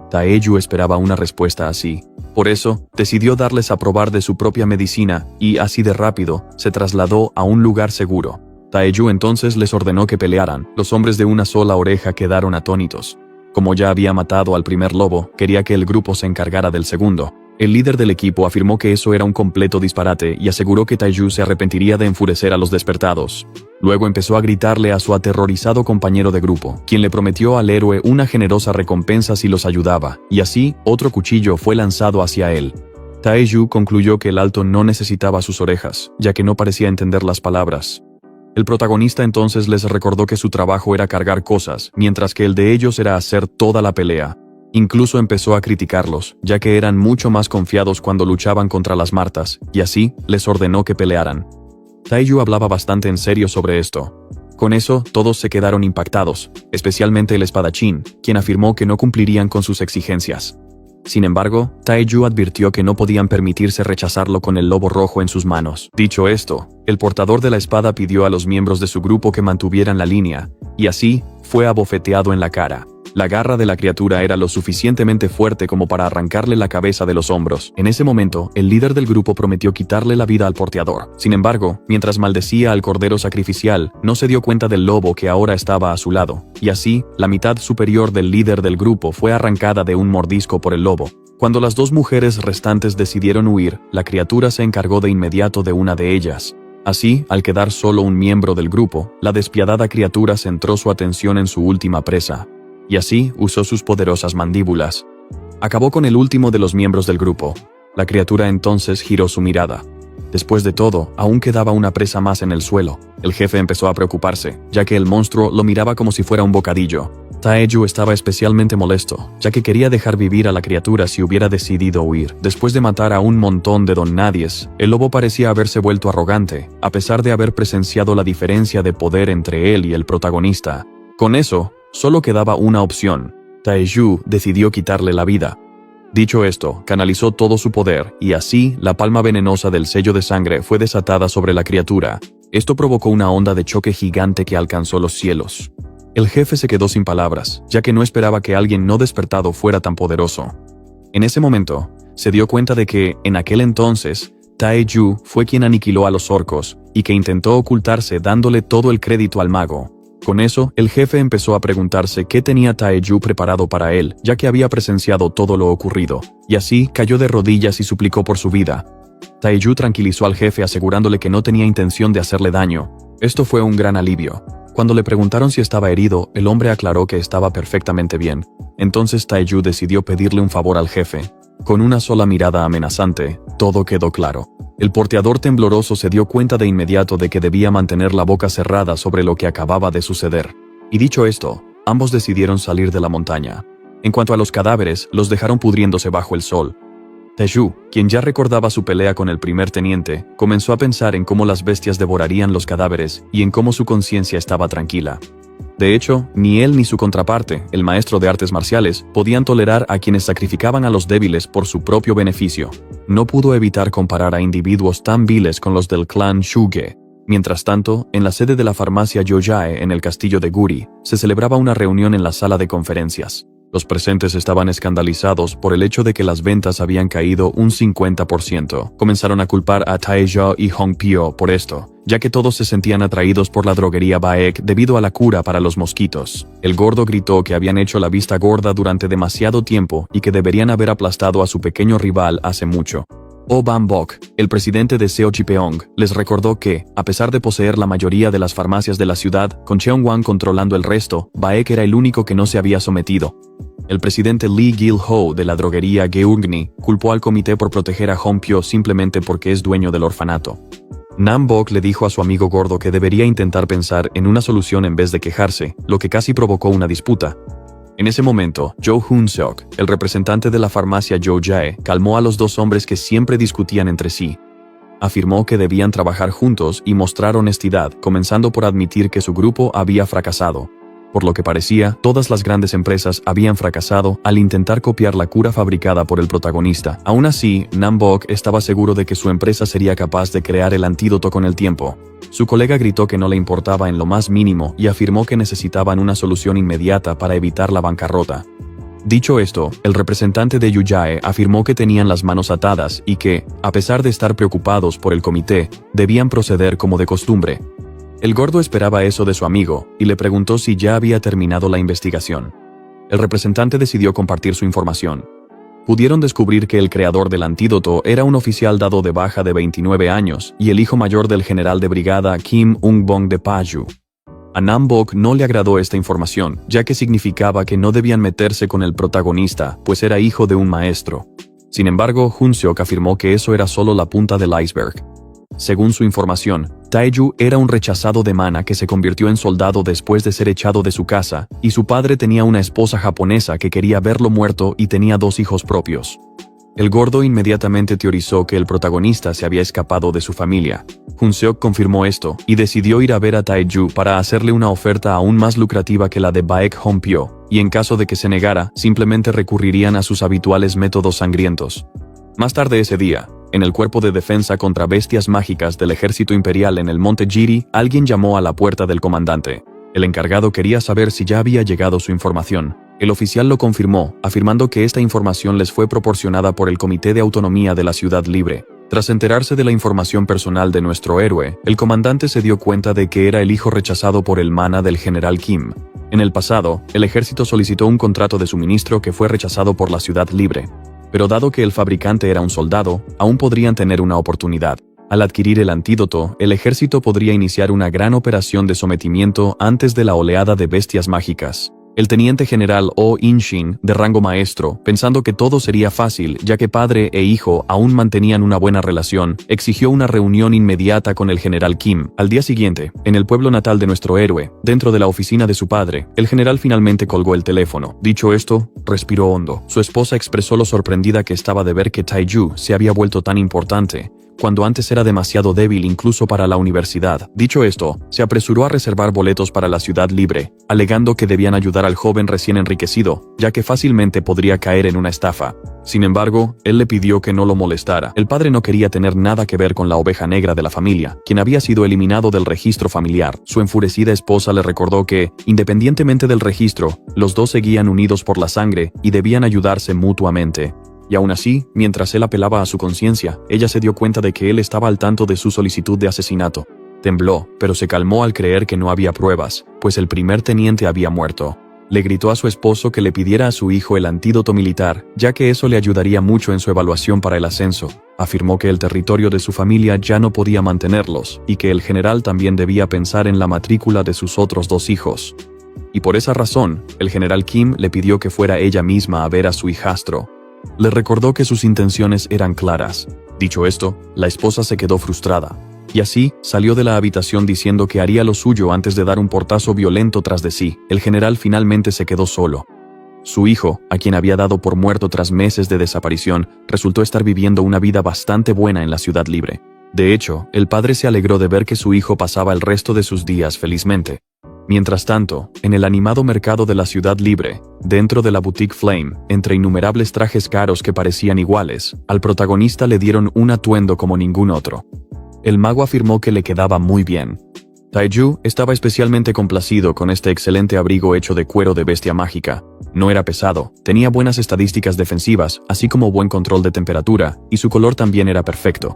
Taeju esperaba una respuesta así. Por eso, decidió darles a probar de su propia medicina y, así de rápido, se trasladó a un lugar seguro. Taeju entonces les ordenó que pelearan. Los hombres de una sola oreja quedaron atónitos. Como ya había matado al primer lobo, quería que el grupo se encargara del segundo. El líder del equipo afirmó que eso era un completo disparate y aseguró que Taeju se arrepentiría de enfurecer a los despertados. Luego empezó a gritarle a su aterrorizado compañero de grupo, quien le prometió al héroe una generosa recompensa si los ayudaba, y así otro cuchillo fue lanzado hacia él. Taeju concluyó que el alto no necesitaba sus orejas, ya que no parecía entender las palabras. El protagonista entonces les recordó que su trabajo era cargar cosas, mientras que el de ellos era hacer toda la pelea. Incluso empezó a criticarlos, ya que eran mucho más confiados cuando luchaban contra las martas, y así les ordenó que pelearan. Taeju hablaba bastante en serio sobre esto. Con eso, todos se quedaron impactados, especialmente el espadachín, quien afirmó que no cumplirían con sus exigencias. Sin embargo, Taeju advirtió que no podían permitirse rechazarlo con el lobo rojo en sus manos. Dicho esto, el portador de la espada pidió a los miembros de su grupo que mantuvieran la línea, y así, fue abofeteado en la cara. La garra de la criatura era lo suficientemente fuerte como para arrancarle la cabeza de los hombros. En ese momento, el líder del grupo prometió quitarle la vida al porteador. Sin embargo, mientras maldecía al cordero sacrificial, no se dio cuenta del lobo que ahora estaba a su lado, y así, la mitad superior del líder del grupo fue arrancada de un mordisco por el lobo. Cuando las dos mujeres restantes decidieron huir, la criatura se encargó de inmediato de una de ellas. Así, al quedar solo un miembro del grupo, la despiadada criatura centró su atención en su última presa. Y así usó sus poderosas mandíbulas. Acabó con el último de los miembros del grupo. La criatura entonces giró su mirada. Después de todo, aún quedaba una presa más en el suelo. El jefe empezó a preocuparse, ya que el monstruo lo miraba como si fuera un bocadillo. Taeju estaba especialmente molesto, ya que quería dejar vivir a la criatura si hubiera decidido huir. Después de matar a un montón de don-nadies, el lobo parecía haberse vuelto arrogante, a pesar de haber presenciado la diferencia de poder entre él y el protagonista. Con eso, solo quedaba una opción. Taeju decidió quitarle la vida. Dicho esto, canalizó todo su poder, y así, la palma venenosa del sello de sangre fue desatada sobre la criatura. Esto provocó una onda de choque gigante que alcanzó los cielos. El jefe se quedó sin palabras, ya que no esperaba que alguien no despertado fuera tan poderoso. En ese momento, se dio cuenta de que, en aquel entonces, Taeju fue quien aniquiló a los orcos, y que intentó ocultarse dándole todo el crédito al mago. Con eso, el jefe empezó a preguntarse qué tenía Taeju preparado para él, ya que había presenciado todo lo ocurrido, y así cayó de rodillas y suplicó por su vida. Taeju tranquilizó al jefe asegurándole que no tenía intención de hacerle daño. Esto fue un gran alivio. Cuando le preguntaron si estaba herido, el hombre aclaró que estaba perfectamente bien. Entonces Taeju decidió pedirle un favor al jefe. Con una sola mirada amenazante, todo quedó claro. El porteador tembloroso se dio cuenta de inmediato de que debía mantener la boca cerrada sobre lo que acababa de suceder. Y dicho esto, ambos decidieron salir de la montaña. En cuanto a los cadáveres, los dejaron pudriéndose bajo el sol. Taeju, quien ya recordaba su pelea con el primer teniente, comenzó a pensar en cómo las bestias devorarían los cadáveres y en cómo su conciencia estaba tranquila. De hecho, ni él ni su contraparte, el maestro de artes marciales, podían tolerar a quienes sacrificaban a los débiles por su propio beneficio. No pudo evitar comparar a individuos tan viles con los del clan Shuge. Mientras tanto, en la sede de la farmacia Yojae en el castillo de Guri, se celebraba una reunión en la sala de conferencias. Los presentes estaban escandalizados por el hecho de que las ventas habían caído un 50%. Comenzaron a culpar a Taejo y Hongpyo por esto, ya que todos se sentían atraídos por la droguería Baek debido a la cura para los mosquitos. El gordo gritó que habían hecho la vista gorda durante demasiado tiempo y que deberían haber aplastado a su pequeño rival hace mucho. Oh Bambok, el presidente de Seochipeong, les recordó que, a pesar de poseer la mayoría de las farmacias de la ciudad, con Cheongwan controlando el resto, Baek era el único que no se había sometido. El presidente Lee Gil-ho de la droguería Geungni culpó al comité por proteger a Hongpyo simplemente porque es dueño del orfanato. Nam-bok le dijo a su amigo gordo que debería intentar pensar en una solución en vez de quejarse, lo que casi provocó una disputa. En ese momento, Jo Hoon-seok, el representante de la farmacia Yojae, calmó a los dos hombres que siempre discutían entre sí. Afirmó que debían trabajar juntos y mostrar honestidad, comenzando por admitir que su grupo había fracasado. Por lo que parecía, todas las grandes empresas habían fracasado al intentar copiar la cura fabricada por el protagonista. Aún así, Nam-bok estaba seguro de que su empresa sería capaz de crear el antídoto con el tiempo. Su colega gritó que no le importaba en lo más mínimo y afirmó que necesitaban una solución inmediata para evitar la bancarrota. Dicho esto, el representante de Yojae afirmó que tenían las manos atadas y que, a pesar de estar preocupados por el comité, debían proceder como de costumbre. El gordo esperaba eso de su amigo y le preguntó si ya había terminado la investigación. El representante decidió compartir su información. Pudieron descubrir que el creador del antídoto era un oficial dado de baja de 29 años y el hijo mayor del general de brigada Kim Ung-bong de Paju. A Nam-bok no le agradó esta información, ya que significaba que no debían meterse con el protagonista, pues era hijo de un maestro. Sin embargo, Hun-seok afirmó que eso era solo la punta del iceberg. Según su información, Taeju era un rechazado de Mana que se convirtió en soldado después de ser echado de su casa, y su padre tenía una esposa japonesa que quería verlo muerto y tenía 2 hijos propios. El gordo inmediatamente teorizó que el protagonista se había escapado de su familia. Hun-seok confirmó esto y decidió ir a ver a Taeju para hacerle una oferta aún más lucrativa que la de Baek Hong-pyo, y en caso de que se negara, simplemente recurrirían a sus habituales métodos sangrientos. Más tarde ese día, en el cuerpo de defensa contra bestias mágicas del ejército imperial en el monte Jiri, alguien llamó a la puerta del comandante. El encargado quería saber si ya había llegado su información. El oficial lo confirmó, afirmando que esta información les fue proporcionada por el Comité de Autonomía de la Ciudad Libre. Tras enterarse de la información personal de nuestro héroe, el comandante se dio cuenta de que era el hijo rechazado por el mana del general Kim. En el pasado, el ejército solicitó un contrato de suministro que fue rechazado por la Ciudad Libre. Pero dado que el fabricante era un soldado, aún podrían tener una oportunidad. Al adquirir el antídoto, el ejército podría iniciar una gran operación de sometimiento antes de la oleada de bestias mágicas. El teniente general Oh In-shin, de rango maestro, pensando que todo sería fácil ya que padre e hijo aún mantenían una buena relación, exigió una reunión inmediata con el general Kim. Al día siguiente, en el pueblo natal de nuestro héroe, dentro de la oficina de su padre, el general finalmente colgó el teléfono. Dicho esto, respiró hondo. Su esposa expresó lo sorprendida que estaba de ver que Taeju se había vuelto tan importante, cuando antes era demasiado débil incluso para la universidad. Dicho esto, se apresuró a reservar boletos para la Ciudad Libre, alegando que debían ayudar al joven recién enriquecido, ya que fácilmente podría caer en una estafa. Sin embargo, él le pidió que no lo molestara. El padre no quería tener nada que ver con la oveja negra de la familia, quien había sido eliminado del registro familiar. Su enfurecida esposa le recordó que, independientemente del registro, los dos seguían unidos por la sangre y debían ayudarse mutuamente. Y aún así, mientras él apelaba a su conciencia, ella se dio cuenta de que él estaba al tanto de su solicitud de asesinato. Tembló, pero se calmó al creer que no había pruebas, pues el primer teniente había muerto. Le gritó a su esposo que le pidiera a su hijo el antídoto militar, ya que eso le ayudaría mucho en su evaluación para el ascenso. Afirmó que el territorio de su familia ya no podía mantenerlos, y que el general también debía pensar en la matrícula de sus otros 2 hijos. Y por esa razón, el general Kim le pidió que fuera ella misma a ver a su hijastro. Le recordó que sus intenciones eran claras. Dicho esto, la esposa se quedó frustrada. Y así, salió de la habitación diciendo que haría lo suyo antes de dar un portazo violento tras de sí. El general finalmente se quedó solo. Su hijo, a quien había dado por muerto tras meses de desaparición, resultó estar viviendo una vida bastante buena en la Ciudad Libre. De hecho, el padre se alegró de ver que su hijo pasaba el resto de sus días felizmente. Mientras tanto, en el animado mercado de la Ciudad Libre, dentro de la boutique Flame, entre innumerables trajes caros que parecían iguales, al protagonista le dieron un atuendo como ningún otro. El mago afirmó que le quedaba muy bien. Taeju estaba especialmente complacido con este excelente abrigo hecho de cuero de bestia mágica. No era pesado, tenía buenas estadísticas defensivas, así como buen control de temperatura, y su color también era perfecto.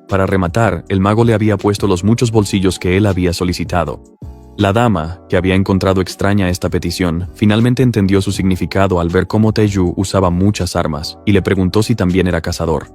Para rematar, el mago le había puesto los muchos bolsillos que él había solicitado. La dama, que había encontrado extraña esta petición, finalmente entendió su significado al ver cómo Taeju usaba muchas armas, y le preguntó si también era cazador.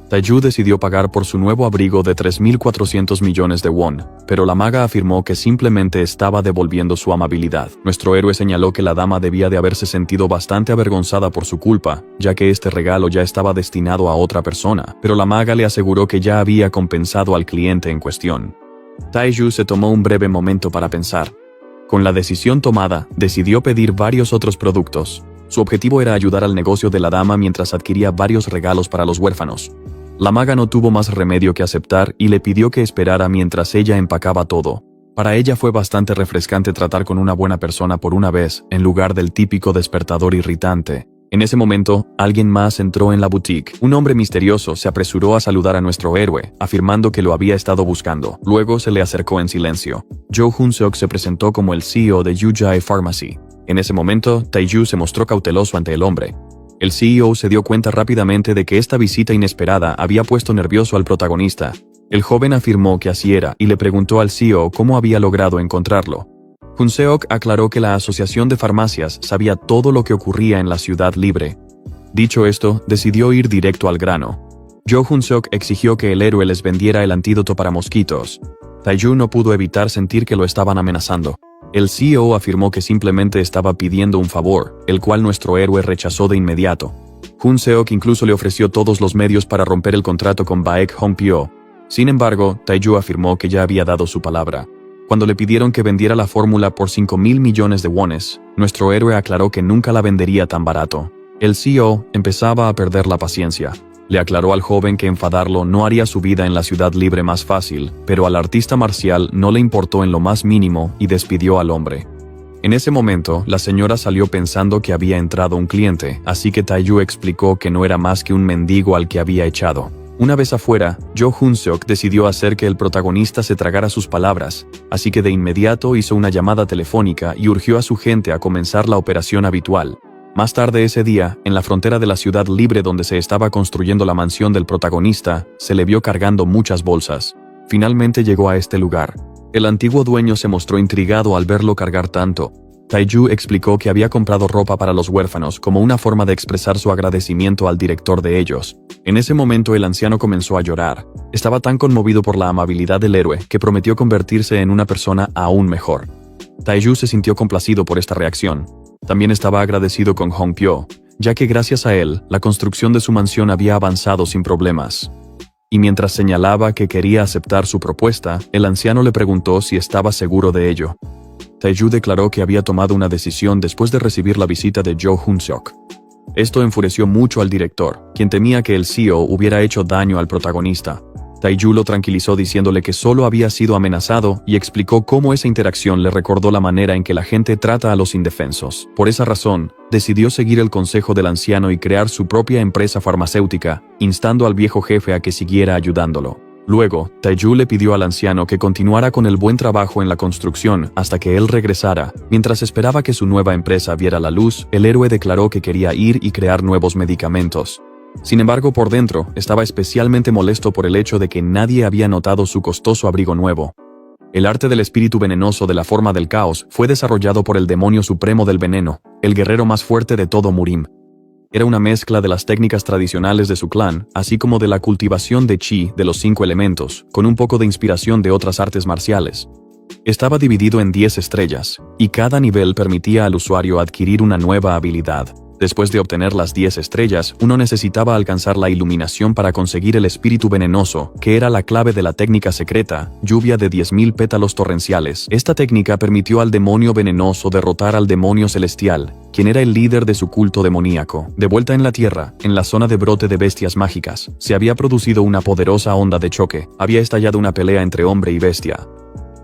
Taeju decidió pagar por su nuevo abrigo de 3.400 millones de won, pero la maga afirmó que simplemente estaba devolviendo su amabilidad. Nuestro héroe señaló que la dama debía de haberse sentido bastante avergonzada por su culpa, ya que este regalo ya estaba destinado a otra persona, pero la maga le aseguró que ya había compensado al cliente en cuestión. Taeju se tomó un breve momento para pensar. Con la decisión tomada, decidió pedir varios otros productos. Su objetivo era ayudar al negocio de la dama mientras adquiría varios regalos para los huérfanos. La maga no tuvo más remedio que aceptar y le pidió que esperara mientras ella empacaba todo. Para ella fue bastante refrescante tratar con una buena persona por una vez, en lugar del típico despertador irritante. En ese momento, alguien más entró en la boutique. Un hombre misterioso se apresuró a saludar a nuestro héroe, afirmando que lo había estado buscando. Luego se le acercó en silencio. Jo Hun-seok se presentó como el CEO de Yujae Pharmacy. En ese momento, Taeju se mostró cauteloso ante el hombre. El CEO se dio cuenta rápidamente de que esta visita inesperada había puesto nervioso al protagonista. El joven afirmó que así era y le preguntó al CEO cómo había logrado encontrarlo. Hun-seok aclaró que la Asociación de Farmacias sabía todo lo que ocurría en la Ciudad Libre. Dicho esto, decidió ir directo al grano. Jo Hun-seok exigió que el héroe les vendiera el antídoto para mosquitos. Tae-ju no pudo evitar sentir que lo estaban amenazando. El CEO afirmó que simplemente estaba pidiendo un favor, el cual nuestro héroe rechazó de inmediato. Hun-seok incluso le ofreció todos los medios para romper el contrato con Baek Hong-pyo. Sin embargo, Tae-ju afirmó que ya había dado su palabra. Cuando le pidieron que vendiera la fórmula por 5.000 millones de wones, nuestro héroe aclaró que nunca la vendería tan barato. El CEO empezaba a perder la paciencia. Le aclaró al joven que enfadarlo no haría su vida en la ciudad libre más fácil, pero al artista marcial no le importó en lo más mínimo y despidió al hombre. En ese momento, la señora salió pensando que había entrado un cliente, así que Tae-ju explicó que no era más que un mendigo al que había echado. Una vez afuera, Jo Hun-seok decidió hacer que el protagonista se tragara sus palabras, así que de inmediato hizo una llamada telefónica y urgió a su gente a comenzar la operación habitual. Más tarde ese día, en la frontera de la ciudad libre donde se estaba construyendo la mansión del protagonista, se le vio cargando muchas bolsas. Finalmente llegó a este lugar. El antiguo dueño se mostró intrigado al verlo cargar tanto. Tae-ju explicó que había comprado ropa para los huérfanos como una forma de expresar su agradecimiento al director de ellos. En ese momento el anciano comenzó a llorar. Estaba tan conmovido por la amabilidad del héroe que prometió convertirse en una persona aún mejor. Tae-ju se sintió complacido por esta reacción. También estaba agradecido con Hong-pyo, ya que gracias a él, la construcción de su mansión había avanzado sin problemas. Y mientras señalaba que quería aceptar su propuesta, el anciano le preguntó si estaba seguro de ello. Tae-ju declaró que había tomado una decisión después de recibir la visita de Jo Hun-seok. Esto enfureció mucho al director, quien temía que el CEO hubiera hecho daño al protagonista. Tae-ju lo tranquilizó diciéndole que solo había sido amenazado y explicó cómo esa interacción le recordó la manera en que la gente trata a los indefensos. Por esa razón, decidió seguir el consejo del anciano y crear su propia empresa farmacéutica, instando al viejo jefe a que siguiera ayudándolo. Luego, Tae-ju le pidió al anciano que continuara con el buen trabajo en la construcción hasta que él regresara. Mientras esperaba que su nueva empresa viera la luz, el héroe declaró que quería ir y crear nuevos medicamentos. Sin embargo, por dentro, estaba especialmente molesto por el hecho de que nadie había notado su costoso abrigo nuevo. El arte del espíritu venenoso de la forma del caos fue desarrollado por el demonio supremo del veneno, el guerrero más fuerte de todo Murim. Era una mezcla de las técnicas tradicionales de su clan, así como de la cultivación de chi de los 5 elementos, con un poco de inspiración de otras artes marciales. Estaba dividido en 10 estrellas, y cada nivel permitía al usuario adquirir una nueva habilidad. Después de obtener las 10 estrellas, uno necesitaba alcanzar la iluminación para conseguir el espíritu venenoso, que era la clave de la técnica secreta, lluvia de 10.000 pétalos torrenciales. Esta técnica permitió al demonio venenoso derrotar al demonio celestial, quien era el líder de su culto demoníaco. De vuelta en la Tierra, en la zona de brote de bestias mágicas, se había producido una poderosa onda de choque. Había estallado una pelea entre hombre y bestia.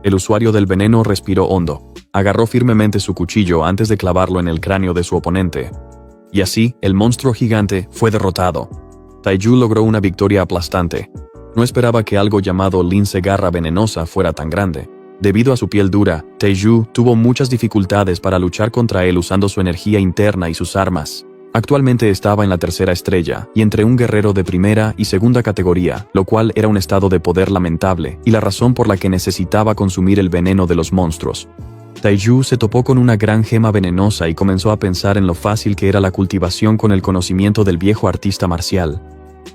El usuario del veneno respiró hondo. Agarró firmemente su cuchillo antes de clavarlo en el cráneo de su oponente. Y así, el monstruo gigante fue derrotado. Tae-ju logró una victoria aplastante. No esperaba que algo llamado lince garra venenosa fuera tan grande. Debido a su piel dura, Tae-ju tuvo muchas dificultades para luchar contra él usando su energía interna y sus armas. Actualmente estaba en la 3ª estrella, y entre un guerrero de primera y segunda categoría, lo cual era un estado de poder lamentable, y la razón por la que necesitaba consumir el veneno de los monstruos. Tae-ju se topó con una gran gema venenosa y comenzó a pensar en lo fácil que era la cultivación con el conocimiento del viejo artista marcial.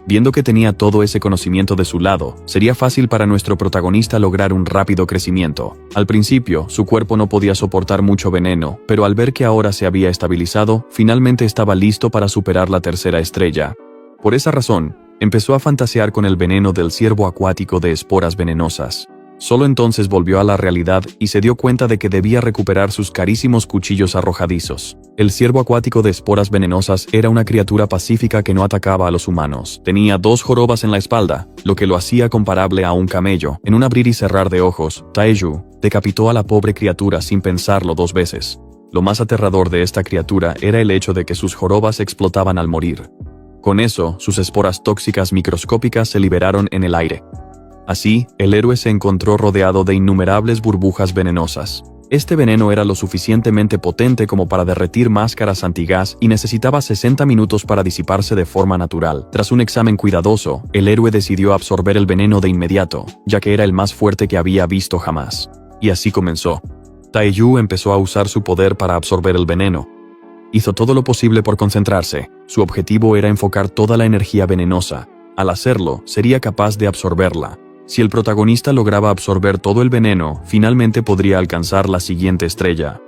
Viendo que tenía todo ese conocimiento de su lado, sería fácil para nuestro protagonista lograr un rápido crecimiento. Al principio, su cuerpo no podía soportar mucho veneno, pero al ver que ahora se había estabilizado, finalmente estaba listo para superar la 3ª estrella. Por esa razón, empezó a fantasear con el veneno del ciervo acuático de esporas venenosas. Solo entonces volvió a la realidad y se dio cuenta de que debía recuperar sus carísimos cuchillos arrojadizos. El ciervo acuático de esporas venenosas era una criatura pacífica que no atacaba a los humanos. Tenía 2 jorobas en la espalda, lo que lo hacía comparable a un camello. En un abrir y cerrar de ojos, Tae-ju decapitó a la pobre criatura sin pensarlo 2 veces. Lo más aterrador de esta criatura era el hecho de que sus jorobas explotaban al morir. Con eso, sus esporas tóxicas microscópicas se liberaron en el aire. Así, el héroe se encontró rodeado de innumerables burbujas venenosas. Este veneno era lo suficientemente potente como para derretir máscaras antigas y necesitaba 60 minutos para disiparse de forma natural. Tras un examen cuidadoso, el héroe decidió absorber el veneno de inmediato, ya que era el más fuerte que había visto jamás. Y así comenzó. Tae-ju empezó a usar su poder para absorber el veneno. Hizo todo lo posible por concentrarse. Su objetivo era enfocar toda la energía venenosa. Al hacerlo, sería capaz de absorberla. Si el protagonista lograba absorber todo el veneno, finalmente podría alcanzar la siguiente estrella.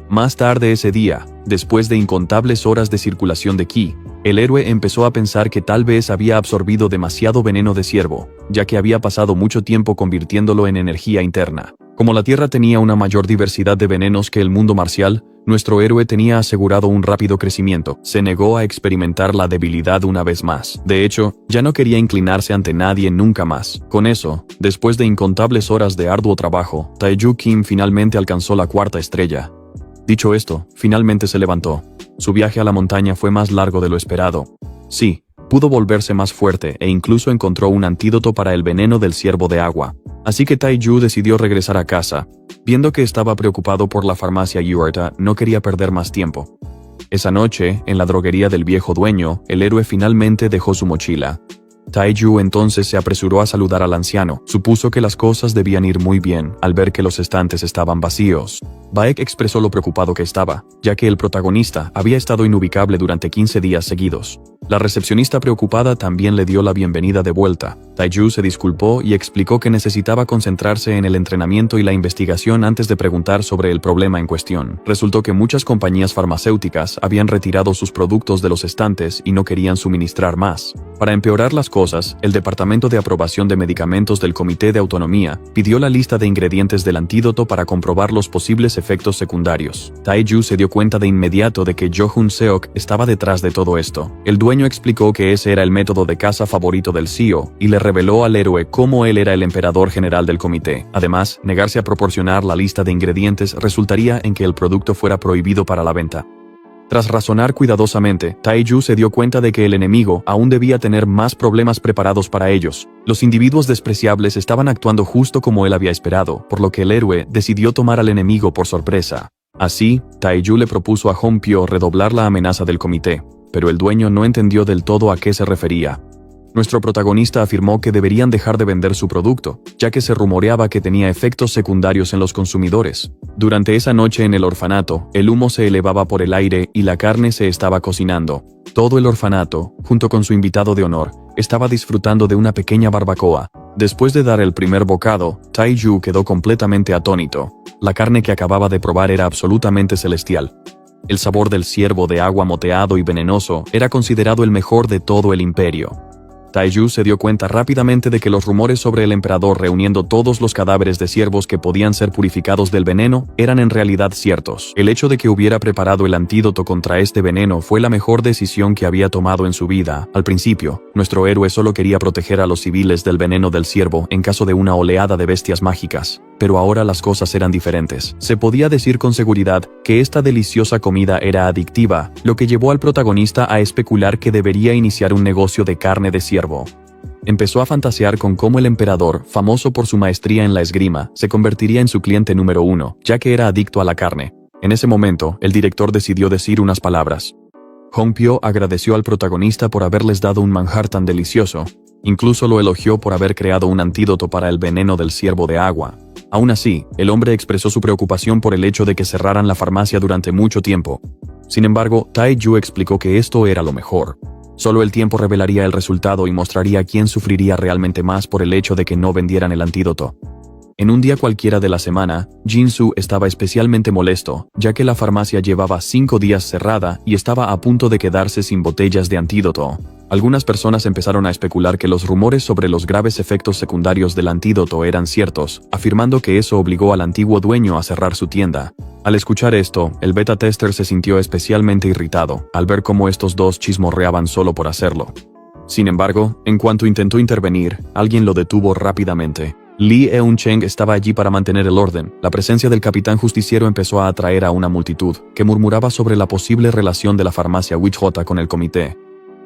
Más tarde ese día, después de incontables horas de circulación de ki, el héroe empezó a pensar que tal vez había absorbido demasiado veneno de ciervo, ya que había pasado mucho tiempo convirtiéndolo en energía interna. Como la Tierra tenía una mayor diversidad de venenos que el mundo marcial, nuestro héroe tenía asegurado un rápido crecimiento. Se negó a experimentar la debilidad una vez más. De hecho, ya no quería inclinarse ante nadie nunca más. Con eso, después de incontables horas de arduo trabajo, Taeju Kim finalmente alcanzó la 4ª estrella. Dicho esto, finalmente se levantó. Su viaje a la montaña fue más largo de lo esperado. Sí, pudo volverse más fuerte e incluso encontró un antídoto para el veneno del ciervo de agua. Así que Taeju decidió regresar a casa. Viendo que estaba preocupado por la farmacia Yuerta, no quería perder más tiempo. Esa noche, en la droguería del viejo dueño, el héroe finalmente dejó su mochila. Taeju entonces se apresuró a saludar al anciano. Supuso que las cosas debían ir muy bien al ver que los estantes estaban vacíos. Baek expresó lo preocupado que estaba, ya que el protagonista había estado inubicable durante 15 días seguidos. La recepcionista preocupada también le dio la bienvenida de vuelta. Taeju se disculpó y explicó que necesitaba concentrarse en el entrenamiento y la investigación antes de preguntar sobre el problema en cuestión. Resultó que muchas compañías farmacéuticas habían retirado sus productos de los estantes y no querían suministrar más. Para empeorar las cosas, el Departamento de Aprobación de Medicamentos del Comité de Autonomía pidió la lista de ingredientes del antídoto para comprobar los posibles efectos secundarios. Taeju se dio cuenta de inmediato de que Jo Hun Seok estaba detrás de todo esto. El dueño explicó que ese era el método de caza favorito del CEO y le reveló al héroe cómo él era el emperador general del comité. Además, negarse a proporcionar la lista de ingredientes resultaría en que el producto fuera prohibido para la venta. Tras razonar cuidadosamente, Taeju se dio cuenta de que el enemigo aún debía tener más problemas preparados para ellos. Los individuos despreciables estaban actuando justo como él había esperado, por lo que el héroe decidió tomar al enemigo por sorpresa. Así, Taeju le propuso a Hong Pyo redoblar la amenaza del comité, pero el dueño no entendió del todo a qué se refería. Nuestro protagonista afirmó que deberían dejar de vender su producto, ya que se rumoreaba que tenía efectos secundarios en los consumidores. Durante esa noche en el orfanato, el humo se elevaba por el aire y la carne se estaba cocinando. Todo el orfanato, junto con su invitado de honor, estaba disfrutando de una pequeña barbacoa. Después de dar el primer bocado, Taeju quedó completamente atónito. La carne que acababa de probar era absolutamente celestial. El sabor del ciervo de agua moteado y venenoso era considerado el mejor de todo el imperio. Taeju se dio cuenta rápidamente de que los rumores sobre el emperador reuniendo todos los cadáveres de ciervos que podían ser purificados del veneno eran en realidad ciertos. El hecho de que hubiera preparado el antídoto contra este veneno fue la mejor decisión que había tomado en su vida. Al principio, nuestro héroe solo quería proteger a los civiles del veneno del ciervo en caso de una oleada de bestias mágicas. Pero ahora las cosas eran diferentes. Se podía decir con seguridad que esta deliciosa comida era adictiva, lo que llevó al protagonista a especular que debería iniciar un negocio de carne de ciervo. Empezó a fantasear con cómo el emperador, famoso por su maestría en la esgrima, se convertiría en su cliente número 1, ya que era adicto a la carne. En ese momento, el director decidió decir unas palabras. Hong Pyo agradeció al protagonista por haberles dado un manjar tan delicioso. Incluso lo elogió por haber creado un antídoto para el veneno del ciervo de agua. Aún así, el hombre expresó su preocupación por el hecho de que cerraran la farmacia durante mucho tiempo. Sin embargo, Taeju explicó que esto era lo mejor. Solo el tiempo revelaría el resultado y mostraría quién sufriría realmente más por el hecho de que no vendieran el antídoto. En un día cualquiera de la semana, Jin-Soo estaba especialmente molesto, ya que la farmacia llevaba 5 días cerrada y estaba a punto de quedarse sin botellas de antídoto. Algunas personas empezaron a especular que los rumores sobre los graves efectos secundarios del antídoto eran ciertos, afirmando que eso obligó al antiguo dueño a cerrar su tienda. Al escuchar esto, el beta tester se sintió especialmente irritado, al ver cómo estos dos chismorreaban solo por hacerlo. Sin embargo, en cuanto intentó intervenir, alguien lo detuvo rápidamente. Lee Eun-cheng estaba allí para mantener el orden. La presencia del capitán justiciero empezó a atraer a una multitud, que murmuraba sobre la posible relación de la farmacia Witch-Hota con el comité.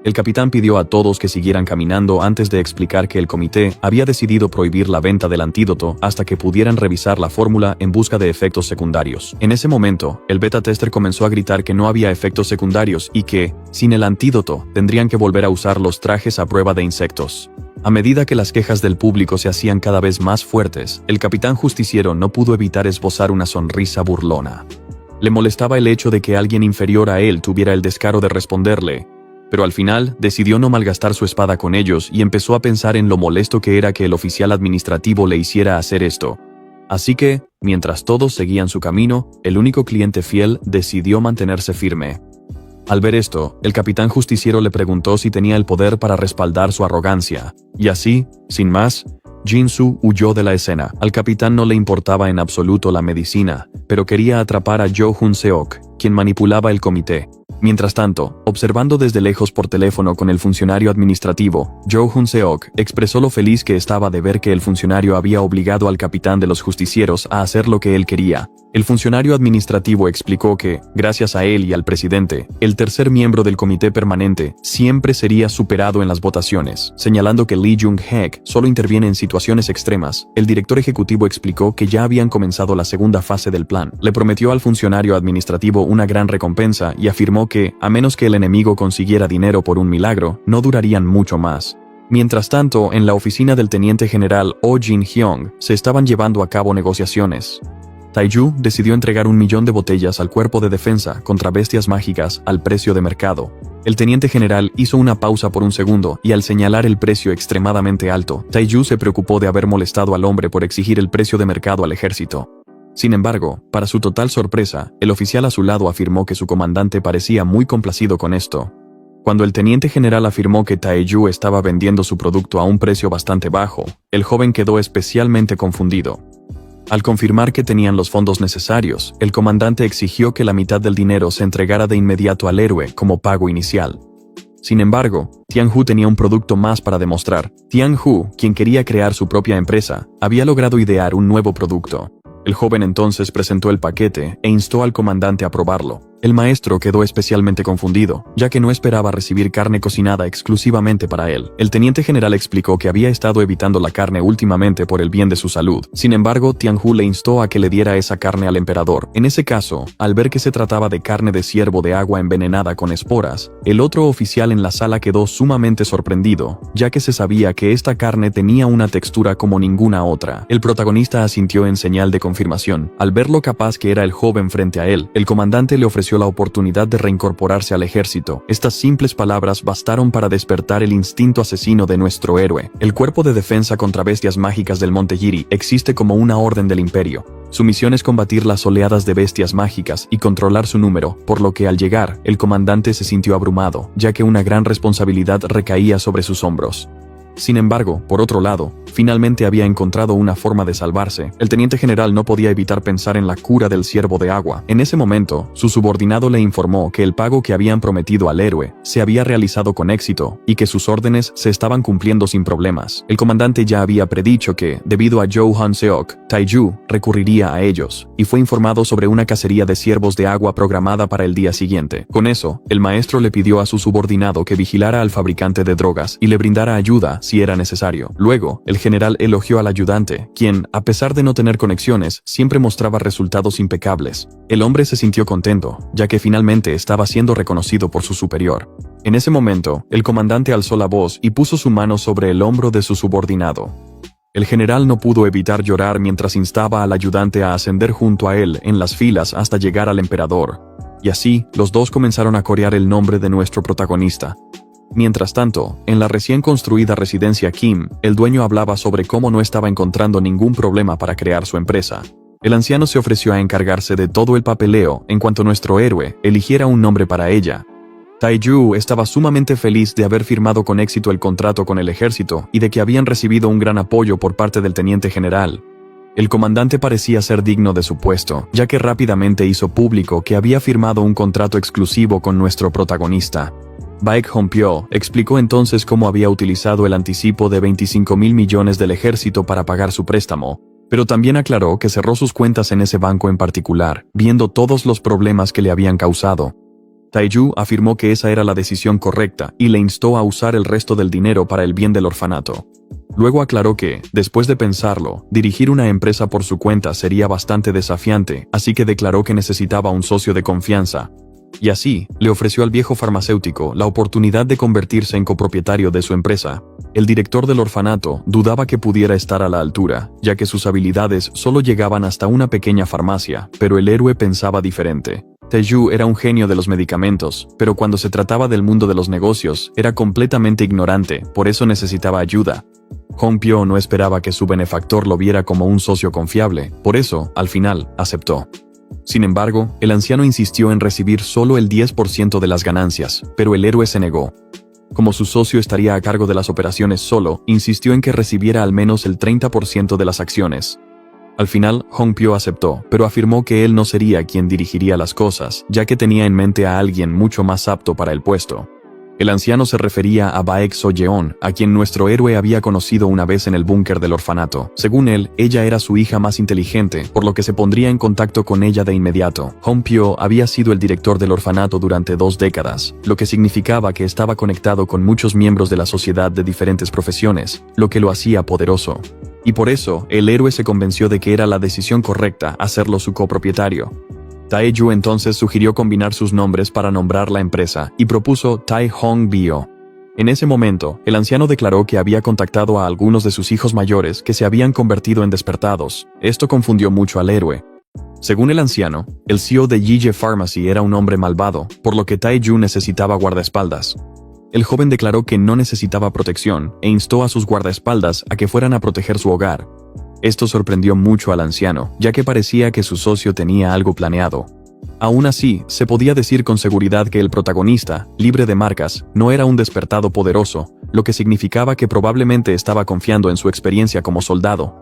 El capitán pidió a todos que siguieran caminando antes de explicar que el comité había decidido prohibir la venta del antídoto hasta que pudieran revisar la fórmula en busca de efectos secundarios. En ese momento, el beta tester comenzó a gritar que no había efectos secundarios y que, sin el antídoto, tendrían que volver a usar los trajes a prueba de insectos. A medida que las quejas del público se hacían cada vez más fuertes, el capitán justiciero no pudo evitar esbozar una sonrisa burlona. Le molestaba el hecho de que alguien inferior a él tuviera el descaro de responderle, pero al final decidió no malgastar su espada con ellos y empezó a pensar en lo molesto que era que el oficial administrativo le hiciera hacer esto. Así que, mientras todos seguían su camino, el único cliente fiel decidió mantenerse firme. Al ver esto, el capitán justiciero le preguntó si tenía el poder para respaldar su arrogancia, y así, sin más, Jin-Soo huyó de la escena. Al capitán no le importaba en absoluto la medicina, pero quería atrapar a Jo Hun-seok, quien manipulaba el comité. Mientras tanto, observando desde lejos por teléfono con el funcionario administrativo, Jo Hun-seok expresó lo feliz que estaba de ver que el funcionario había obligado al capitán de los justicieros a hacer lo que él quería. El funcionario administrativo explicó que, gracias a él y al presidente, el tercer miembro del comité permanente siempre sería superado en las votaciones, señalando que Lee Jung-haek solo interviene en situaciones extremas. El director ejecutivo explicó que ya habían comenzado la segunda fase del plan. Le prometió al funcionario administrativo una gran recompensa y afirmó que, a menos que el enemigo consiguiera dinero por un milagro, no durarían mucho más. Mientras tanto, en la oficina del teniente general Oh Jin-hyung se estaban llevando a cabo negociaciones. Taiju decidió entregar 1 millón de botellas al cuerpo de defensa contra bestias mágicas al precio de mercado. El teniente general hizo una pausa por un segundo y al señalar el precio extremadamente alto, Taiju se preocupó de haber molestado al hombre por exigir el precio de mercado al ejército. Sin embargo, para su total sorpresa, el oficial a su lado afirmó que su comandante parecía muy complacido con esto. Cuando el teniente general afirmó que Taiju estaba vendiendo su producto a un precio bastante bajo, el joven quedó especialmente confundido. Al confirmar que tenían los fondos necesarios, el comandante exigió que la mitad del dinero se entregara de inmediato al héroe como pago inicial. Sin embargo, Tianhu tenía un producto más para demostrar. Tianhu, quien quería crear su propia empresa, había logrado idear un nuevo producto. El joven entonces presentó el paquete e instó al comandante a probarlo. El maestro quedó especialmente confundido, ya que no esperaba recibir carne cocinada exclusivamente para él. El teniente general explicó que había estado evitando la carne últimamente por el bien de su salud. Sin embargo, Tianhu le instó a que le diera esa carne al emperador. En ese caso, al ver que se trataba de carne de ciervo de agua envenenada con esporas, el otro oficial en la sala quedó sumamente sorprendido, ya que se sabía que esta carne tenía una textura como ninguna otra. El protagonista asintió en señal de confirmación. Al ver lo capaz que era el joven frente a él, el comandante le ofreció la oportunidad de reincorporarse al ejército. Estas simples palabras bastaron para despertar el instinto asesino de nuestro héroe. El cuerpo de defensa contra bestias mágicas del Monte Yiri existe como una orden del imperio. Su misión es combatir las oleadas de bestias mágicas y controlar su número, por lo que al llegar, el comandante se sintió abrumado, ya que una gran responsabilidad recaía sobre sus hombros. Sin embargo, por otro lado, finalmente había encontrado una forma de salvarse. El teniente general no podía evitar pensar en la cura del ciervo de agua. En ese momento, su subordinado le informó que el pago que habían prometido al héroe se había realizado con éxito y que sus órdenes se estaban cumpliendo sin problemas. El comandante ya había predicho que, debido a Jo Hun-seok, Taiju recurriría a ellos, y fue informado sobre una cacería de ciervos de agua programada para el día siguiente. Con eso, el maestro le pidió a su subordinado que vigilara al fabricante de drogas y le brindara ayuda si era necesario. Luego, el general elogió al ayudante, quien, a pesar de no tener conexiones, siempre mostraba resultados impecables. El hombre se sintió contento, ya que finalmente estaba siendo reconocido por su superior. En ese momento, el comandante alzó la voz y puso su mano sobre el hombro de su subordinado. El general no pudo evitar llorar mientras instaba al ayudante a ascender junto a él en las filas hasta llegar al emperador. Y así, los dos comenzaron a corear el nombre de nuestro protagonista. Mientras tanto, en la recién construida residencia Kim, el dueño hablaba sobre cómo no estaba encontrando ningún problema para crear su empresa. El anciano se ofreció a encargarse de todo el papeleo en cuanto nuestro héroe eligiera un nombre para ella. Taiju estaba sumamente feliz de haber firmado con éxito el contrato con el ejército y de que habían recibido un gran apoyo por parte del teniente general. El comandante parecía ser digno de su puesto, ya que rápidamente hizo público que había firmado un contrato exclusivo con nuestro protagonista. Baek Hong-pyo explicó entonces cómo había utilizado el anticipo de 25.000 millones del ejército para pagar su préstamo, pero también aclaró que cerró sus cuentas en ese banco en particular, viendo todos los problemas que le habían causado. Taiju afirmó que esa era la decisión correcta y le instó a usar el resto del dinero para el bien del orfanato. Luego aclaró que, después de pensarlo, dirigir una empresa por su cuenta sería bastante desafiante, así que declaró que necesitaba un socio de confianza. y así le ofreció al viejo farmacéutico la oportunidad de convertirse en copropietario de su empresa. El director del orfanato dudaba que pudiera estar a la altura, ya que sus habilidades solo llegaban hasta una pequeña farmacia, pero el héroe pensaba diferente. Taeju era un genio de los medicamentos, pero cuando se trataba del mundo de los negocios, era completamente ignorante, por eso necesitaba ayuda. Hong Pyo no esperaba que su benefactor lo viera como un socio confiable, por eso, al final, aceptó. Sin embargo, el anciano insistió en recibir solo el 10% de las ganancias, pero el héroe se negó. Como su socio estaría a cargo de las operaciones solo, insistió en que recibiera al menos el 30% de las acciones. Al final, Hong Pyo aceptó, pero afirmó que él no sería quien dirigiría las cosas, ya que tenía en mente a alguien mucho más apto para el puesto. El anciano se refería a Baek So-yeon, a quien nuestro héroe había conocido una vez en el búnker del orfanato. Según él, ella era su hija más inteligente, por lo que se pondría en contacto con ella de inmediato. Hong Pyo había sido el director del orfanato durante 2 décadas, lo que significaba que estaba conectado con muchos miembros de la sociedad de diferentes profesiones, lo que lo hacía poderoso. Y por eso, el héroe se convenció de que era la decisión correcta hacerlo su copropietario. Taeju entonces sugirió combinar sus nombres para nombrar la empresa y propuso Tai Hong Bio. En ese momento, el anciano declaró que había contactado a algunos de sus hijos mayores que se habían convertido en despertados. Esto confundió mucho al héroe. Según el anciano, el CEO de Yije Pharmacy era un hombre malvado, por lo que Taeju necesitaba guardaespaldas. El joven declaró que no necesitaba protección e instó a sus guardaespaldas a que fueran a proteger su hogar. Esto sorprendió mucho al anciano, ya que parecía que su socio tenía algo planeado. Aún así, se podía decir con seguridad que el protagonista, libre de marcas, no era un despertado poderoso, lo que significaba que probablemente estaba confiando en su experiencia como soldado.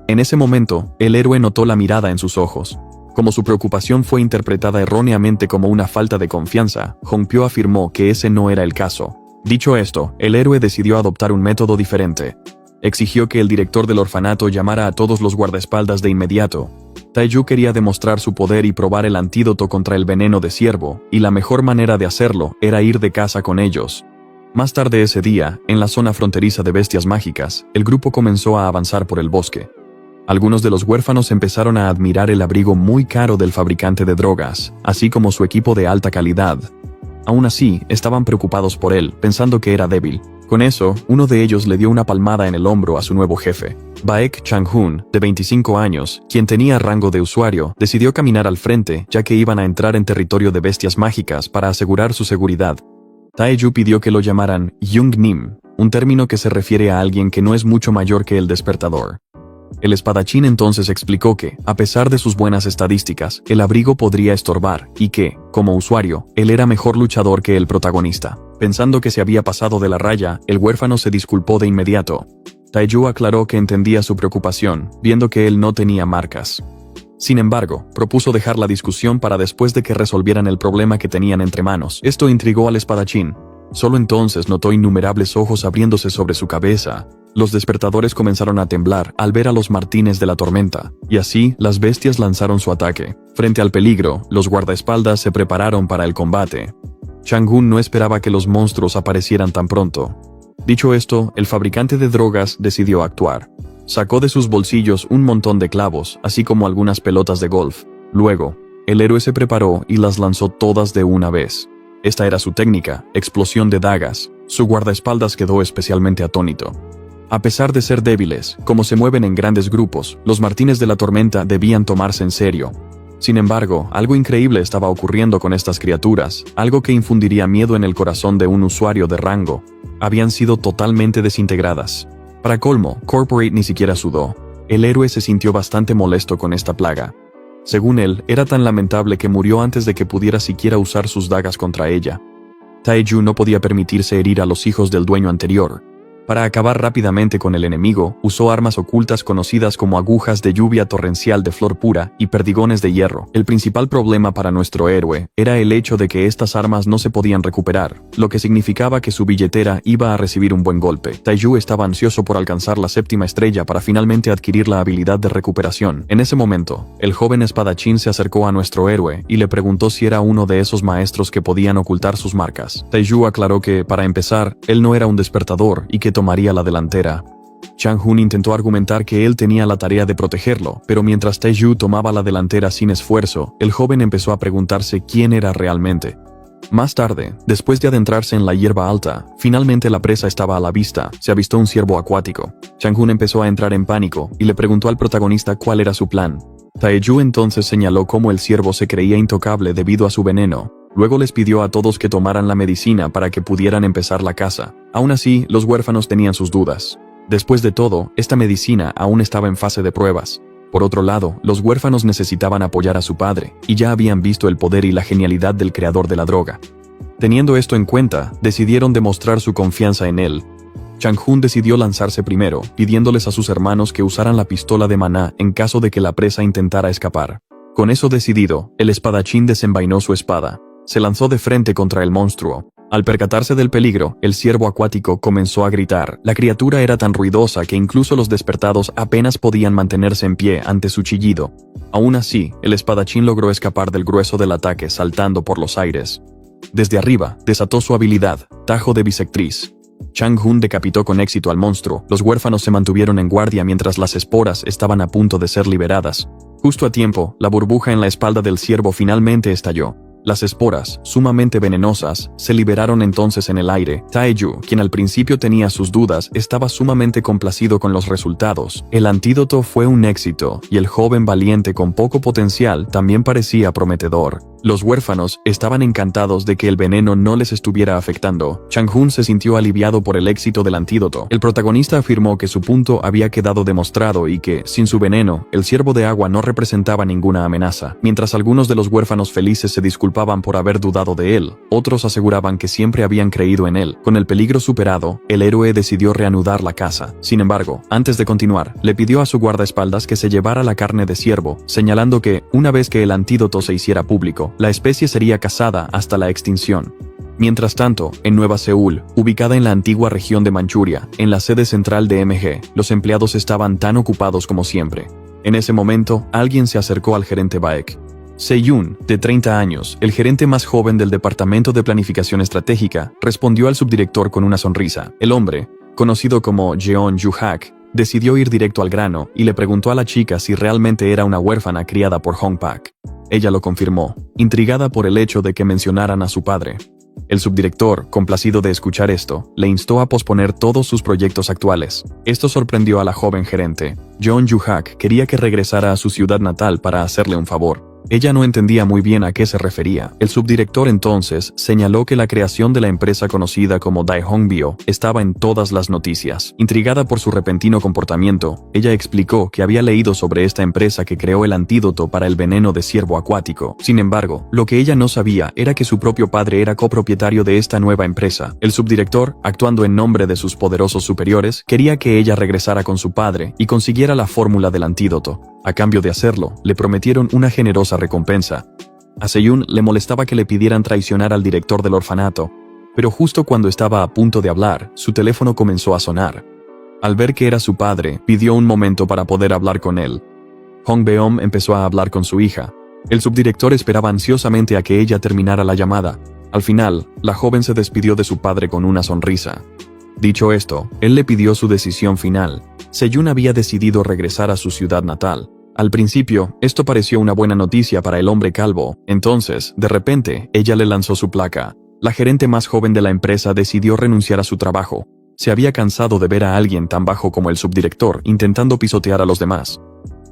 En ese momento, el héroe notó la mirada en sus ojos. Como su preocupación fue interpretada erróneamente como una falta de confianza, Hong Pyo afirmó que ese no era el caso. Dicho esto, el héroe decidió adoptar un método diferente. Exigió que el director del orfanato llamara a todos los guardaespaldas de inmediato. Taeju quería demostrar su poder y probar el antídoto contra el veneno de ciervo, y la mejor manera de hacerlo era ir de caza con ellos. Más tarde ese día, en la zona fronteriza de bestias mágicas, el grupo comenzó a avanzar por el bosque. Algunos de los huérfanos empezaron a admirar el abrigo muy caro del fabricante de drogas, así como su equipo de alta calidad. Aún así, estaban preocupados por él, pensando que era débil. Con eso, uno de ellos le dio una palmada en el hombro a su nuevo jefe. Baek Chang-hun, de 25 años, quien tenía rango de usuario, decidió caminar al frente, ya que iban a entrar en territorio de bestias mágicas para asegurar su seguridad. Taeju pidió que lo llamaran Jung-nim, un término que se refiere a alguien que no es mucho mayor que el despertador. El espadachín entonces explicó que, a pesar de sus buenas estadísticas, el abrigo podría estorbar, y que, como usuario, él era mejor luchador que el protagonista. Pensando que se había pasado de la raya, el huérfano se disculpó de inmediato. Taeju aclaró que entendía su preocupación, viendo que él no tenía marcas. Sin embargo, propuso dejar la discusión para después de que resolvieran el problema que tenían entre manos. Esto intrigó al espadachín. Solo entonces notó innumerables ojos abriéndose sobre su cabeza. Los despertadores comenzaron a temblar al ver a los martines de la tormenta, y así las bestias lanzaron su ataque. Frente al peligro, los guardaespaldas se prepararon para el combate. Chang-hun no esperaba que los monstruos aparecieran tan pronto. Dicho esto, el fabricante de drogas decidió actuar. Sacó de sus bolsillos un montón de clavos, así como algunas pelotas de golf. Luego, el héroe se preparó y las lanzó todas de una vez. Esta era su técnica, explosión de dagas. Su guardaespaldas quedó especialmente atónito. A pesar de ser débiles, como se mueven en grandes grupos, los martines de la tormenta debían tomarse en serio. Sin embargo, algo increíble estaba ocurriendo con estas criaturas, algo que infundiría miedo en el corazón de un usuario de rango. Habían sido totalmente desintegradas. Para colmo, Corporate ni siquiera sudó. El héroe se sintió bastante molesto con esta plaga. Según él, era tan lamentable que murió antes de que pudiera siquiera usar sus dagas contra ella. Taeju no podía permitirse herir a los hijos del dueño anterior. Para acabar rápidamente con el enemigo, usó armas ocultas conocidas como agujas de lluvia torrencial de flor pura y perdigones de hierro. El principal problema para nuestro héroe era el hecho de que estas armas no se podían recuperar, lo que significaba que su billetera iba a recibir un buen golpe. Taeju estaba ansioso por alcanzar la 7ª estrella para finalmente adquirir la habilidad de recuperación. En ese momento, el joven espadachín se acercó a nuestro héroe y le preguntó si era uno de esos maestros que podían ocultar sus marcas. Taeju aclaró que, para empezar, él no era un despertador y que tomaría la delantera. Chang-hun intentó argumentar que él tenía la tarea de protegerlo, pero mientras Tae-ju tomaba la delantera sin esfuerzo, el joven empezó a preguntarse quién era realmente. Más tarde, después de adentrarse en la hierba alta, finalmente la presa estaba a la vista, se avistó un ciervo acuático. Chang-hun empezó a entrar en pánico y le preguntó al protagonista cuál era su plan. Tae-ju entonces señaló cómo el ciervo se creía intocable debido a su veneno. Luego les pidió a todos que tomaran la medicina para que pudieran empezar la caza. Aún así, los huérfanos tenían sus dudas. Después de todo, esta medicina aún estaba en fase de pruebas. Por otro lado, los huérfanos necesitaban apoyar a su padre, y ya habían visto el poder y la genialidad del creador de la droga. Teniendo esto en cuenta, decidieron demostrar su confianza en él. Chang-hun decidió lanzarse primero, pidiéndoles a sus hermanos que usaran la pistola de maná en caso de que la presa intentara escapar. Con eso decidido, el espadachín desenvainó su espada. Se lanzó de frente contra el monstruo. Al percatarse del peligro, el ciervo acuático comenzó a gritar. La criatura era tan ruidosa que incluso los despertados apenas podían mantenerse en pie ante su chillido. Aún así, el espadachín logró escapar del grueso del ataque saltando por los aires. Desde arriba, desató su habilidad, tajo de bisectriz. Chang-hun decapitó con éxito al monstruo. Los huérfanos se mantuvieron en guardia mientras las esporas estaban a punto de ser liberadas. Justo a tiempo, la burbuja en la espalda del ciervo finalmente estalló. Las esporas, sumamente venenosas, se liberaron entonces en el aire. Tae-ju, quien al principio tenía sus dudas, estaba sumamente complacido con los resultados. El antídoto fue un éxito, y el joven valiente con poco potencial también parecía prometedor. Los huérfanos estaban encantados de que el veneno no les estuviera afectando. Chang-hun se sintió aliviado por el éxito del antídoto. El protagonista afirmó que su punto había quedado demostrado y que, sin su veneno, el ciervo de agua no representaba ninguna amenaza. Mientras algunos de los huérfanos felices se disculpaban por haber dudado de él, otros aseguraban que siempre habían creído en él. Con el peligro superado, el héroe decidió reanudar la caza. Sin embargo, antes de continuar, le pidió a su guardaespaldas que se llevara la carne de ciervo, señalando que, una vez que el antídoto se hiciera público, la especie sería cazada hasta la extinción. Mientras tanto, en Nueva Seúl, ubicada en la antigua región de Manchuria, en la sede central de MG, los empleados estaban tan ocupados como siempre. En ese momento, alguien se acercó al gerente Baek. Se-yoon, de 30 años, el gerente más joven del Departamento de Planificación Estratégica, respondió al subdirector con una sonrisa. El hombre, conocido como Jeon Ju-hak, decidió ir directo al grano y le preguntó a la chica si realmente era una huérfana criada por Hong Pak. Ella lo confirmó, intrigada por el hecho de que mencionaran a su padre. El subdirector, complacido de escuchar esto, le instó a posponer todos sus proyectos actuales. Esto sorprendió a la joven gerente. Jeon Ju-hak quería que regresara a su ciudad natal para hacerle un favor. Ella no entendía muy bien a qué se refería. El subdirector entonces señaló que la creación de la empresa conocida como Daehong Bio estaba en todas las noticias. Intrigada por su repentino comportamiento, ella explicó que había leído sobre esta empresa que creó el antídoto para el veneno de ciervo acuático. Sin embargo, lo que ella no sabía era que su propio padre era copropietario de esta nueva empresa. El subdirector, actuando en nombre de sus poderosos superiores, quería que ella regresara con su padre y consiguiera la fórmula del antídoto. A cambio de hacerlo, le prometieron una generosa recompensa. A Se-yoon le molestaba que le pidieran traicionar al director del orfanato, pero justo cuando estaba a punto de hablar, su teléfono comenzó a sonar. Al ver que era su padre, pidió un momento para poder hablar con él. Hong Beom empezó a hablar con su hija. El subdirector esperaba ansiosamente a que ella terminara la llamada. Al final, la joven se despidió de su padre con una sonrisa. Dicho esto, él le pidió su decisión final. Se-yoon había decidido regresar a su ciudad natal. Al principio, esto pareció una buena noticia para el hombre calvo. Entonces, de repente, ella le lanzó su placa. La gerente más joven de la empresa decidió renunciar a su trabajo. Se había cansado de ver a alguien tan bajo como el subdirector intentando pisotear a los demás.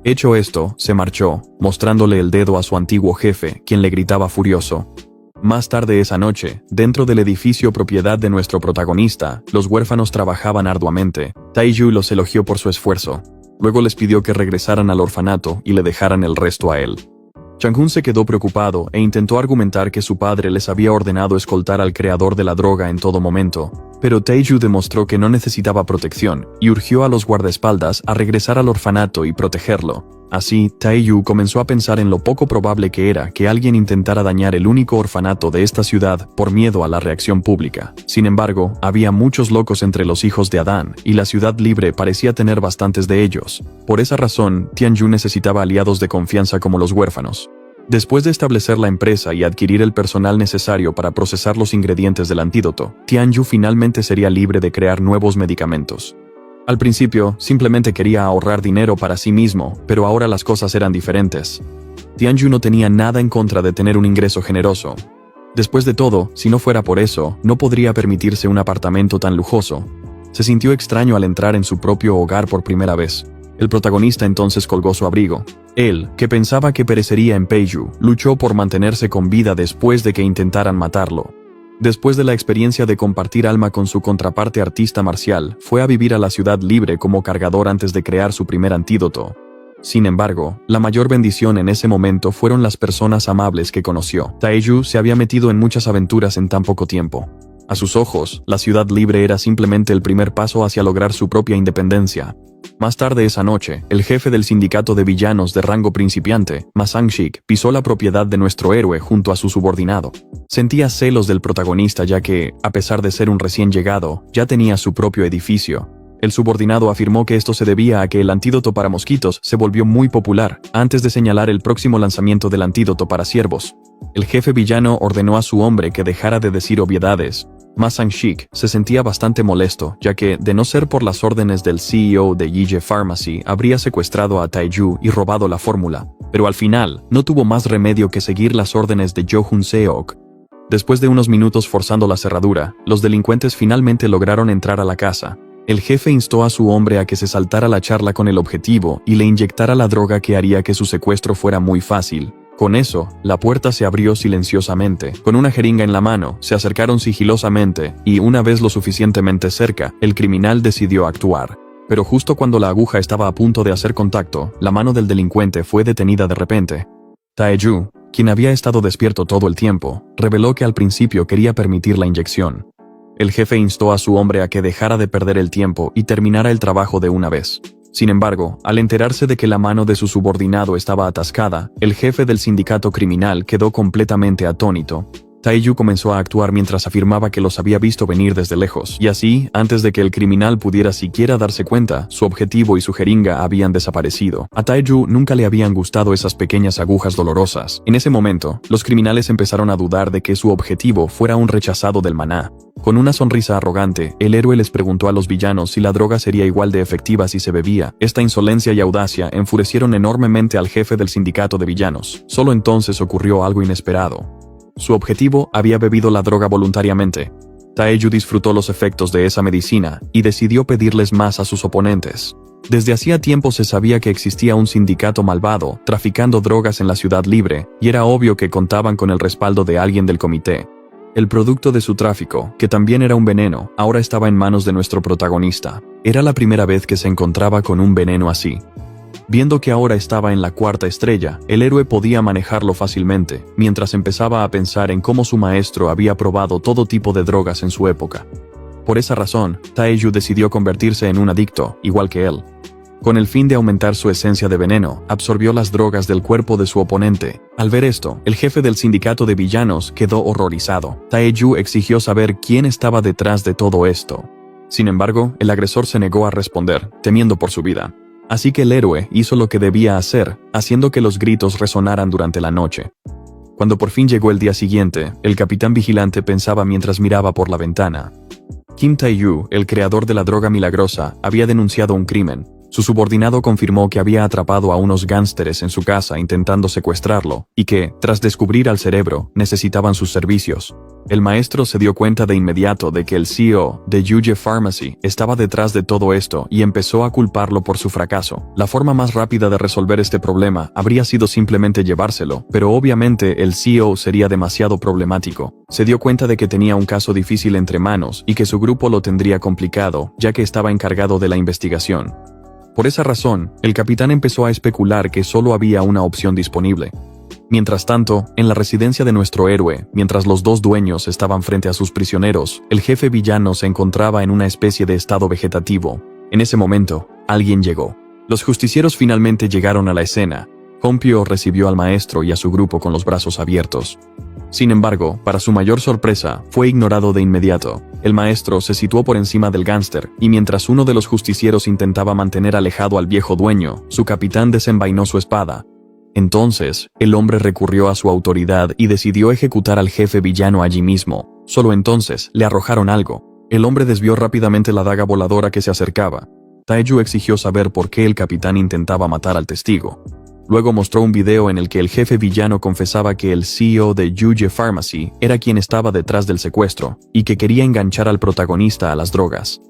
Hecho esto, se marchó, mostrándole el dedo a su antiguo jefe, quien le gritaba furioso. Más tarde esa noche, dentro del edificio propiedad de nuestro protagonista, los huérfanos trabajaban arduamente. Tae-ju los elogió por su esfuerzo. Luego les pidió que regresaran al orfanato y le dejaran el resto a él. Chang-hun se quedó preocupado e intentó argumentar que su padre les había ordenado escoltar al creador de la droga en todo momento. Pero Tae-ju demostró que no necesitaba protección y urgió a los guardaespaldas a regresar al orfanato y protegerlo. Así, Tae-ju comenzó a pensar en lo poco probable que era que alguien intentara dañar el único orfanato de esta ciudad por miedo a la reacción pública. Sin embargo, había muchos locos entre los hijos de Adán, y la ciudad libre parecía tener bastantes de ellos. Por esa razón, Tianyu necesitaba aliados de confianza como los huérfanos. Después de establecer la empresa y adquirir el personal necesario para procesar los ingredientes del antídoto, Tianyu finalmente sería libre de crear nuevos medicamentos. Al principio, simplemente quería ahorrar dinero para sí mismo, pero ahora las cosas eran diferentes. Tianyu no tenía nada en contra de tener un ingreso generoso. Después de todo, si no fuera por eso, no podría permitirse un apartamento tan lujoso. Se sintió extraño al entrar en su propio hogar por primera vez. El protagonista entonces colgó su abrigo. Él, que pensaba que perecería en Peiju, luchó por mantenerse con vida después de que intentaran matarlo. Después de la experiencia de compartir alma con su contraparte artista marcial, fue a vivir a la ciudad libre como cargador antes de crear su primer antídoto. Sin embargo, la mayor bendición en ese momento fueron las personas amables que conoció. Taeju se había metido en muchas aventuras en tan poco tiempo. A sus ojos, la ciudad libre era simplemente el primer paso hacia lograr su propia independencia. Más tarde esa noche, el jefe del sindicato de villanos de rango principiante, Ma Sang-shik, pisó la propiedad de nuestro héroe junto a su subordinado. Sentía celos del protagonista ya que, a pesar de ser un recién llegado, ya tenía su propio edificio. El subordinado afirmó que esto se debía a que el antídoto para mosquitos se volvió muy popular, antes de señalar el próximo lanzamiento del antídoto para ciervos. El jefe villano ordenó a su hombre que dejara de decir obviedades. Ma Sang-shik se sentía bastante molesto, ya que, de no ser por las órdenes del CEO de Yije Pharmacy, habría secuestrado a Taeju y robado la fórmula. Pero al final, no tuvo más remedio que seguir las órdenes de Jo Hun-seok. Después de unos minutos forzando la cerradura, los delincuentes finalmente lograron entrar a la casa. El jefe instó a su hombre a que se saltara la charla con el objetivo y le inyectara la droga que haría que su secuestro fuera muy fácil. Con eso, la puerta se abrió silenciosamente. Con una jeringa en la mano, se acercaron sigilosamente y, una vez lo suficientemente cerca, el criminal decidió actuar. Pero justo cuando la aguja estaba a punto de hacer contacto, la mano del delincuente fue detenida de repente. Taeju, quien había estado despierto todo el tiempo, reveló que al principio quería permitir la inyección. El jefe instó a su hombre a que dejara de perder el tiempo y terminara el trabajo de una vez. Sin embargo, al enterarse de que la mano de su subordinado estaba atascada, el jefe del sindicato criminal quedó completamente atónito. Taeju comenzó a actuar mientras afirmaba que los había visto venir desde lejos, y así, antes de que el criminal pudiera siquiera darse cuenta, su objetivo y su jeringa habían desaparecido. A Taeju nunca le habían gustado esas pequeñas agujas dolorosas. En ese momento, los criminales empezaron a dudar de que su objetivo fuera un rechazado del maná. Con una sonrisa arrogante, el héroe les preguntó a los villanos si la droga sería igual de efectiva si se bebía. Esta insolencia y audacia enfurecieron enormemente al jefe del sindicato de villanos. Solo entonces ocurrió algo inesperado. Su objetivo había bebido la droga voluntariamente. Taeju disfrutó los efectos de esa medicina y decidió pedirles más a sus oponentes. Desde hacía tiempo se sabía que existía un sindicato malvado traficando drogas en la ciudad libre, y era obvio que contaban con el respaldo de alguien del comité. El producto de su tráfico, que también era un veneno, ahora estaba en manos de nuestro protagonista. Era la primera vez que se encontraba con un veneno así. Viendo que ahora estaba en la cuarta estrella, el héroe podía manejarlo fácilmente, mientras empezaba a pensar en cómo su maestro había probado todo tipo de drogas en su época. Por esa razón, Taeju decidió convertirse en un adicto, igual que él. Con el fin de aumentar su esencia de veneno, absorbió las drogas del cuerpo de su oponente. Al ver esto, el jefe del sindicato de villanos quedó horrorizado. Taeju exigió saber quién estaba detrás de todo esto. Sin embargo, el agresor se negó a responder, temiendo por su vida. Así que el héroe hizo lo que debía hacer, haciendo que los gritos resonaran durante la noche. Cuando por fin llegó el día siguiente, el capitán vigilante pensaba mientras miraba por la ventana. Kim Tae-yu, el creador de la droga milagrosa, había denunciado un crimen. Su subordinado confirmó que había atrapado a unos gánsteres en su casa intentando secuestrarlo, y que, tras descubrir al cerebro, necesitaban sus servicios. El maestro se dio cuenta de inmediato de que el CEO de Yuje Pharmacy estaba detrás de todo esto y empezó a culparlo por su fracaso. La forma más rápida de resolver este problema habría sido simplemente llevárselo, pero obviamente el CEO sería demasiado problemático. Se dio cuenta de que tenía un caso difícil entre manos y que su grupo lo tendría complicado, ya que estaba encargado de la investigación. Por esa razón, el capitán empezó a especular que solo había una opción disponible. Mientras tanto, en la residencia de nuestro héroe, mientras los dos dueños estaban frente a sus prisioneros, el jefe villano se encontraba en una especie de estado vegetativo. En ese momento, alguien llegó. Los justicieros finalmente llegaron a la escena. Honpyo recibió al maestro y a su grupo con los brazos abiertos. Sin embargo, para su mayor sorpresa, fue ignorado de inmediato. El maestro se situó por encima del gánster, y mientras uno de los justicieros intentaba mantener alejado al viejo dueño, su capitán desenvainó su espada. Entonces, el hombre recurrió a su autoridad y decidió ejecutar al jefe villano allí mismo. Solo entonces, le arrojaron algo. El hombre desvió rápidamente la daga voladora que se acercaba. Taeju exigió saber por qué el capitán intentaba matar al testigo. Luego mostró un video en el que el jefe villano confesaba que el CEO de Yuye Pharmacy era quien estaba detrás del secuestro y que quería enganchar al protagonista a las drogas.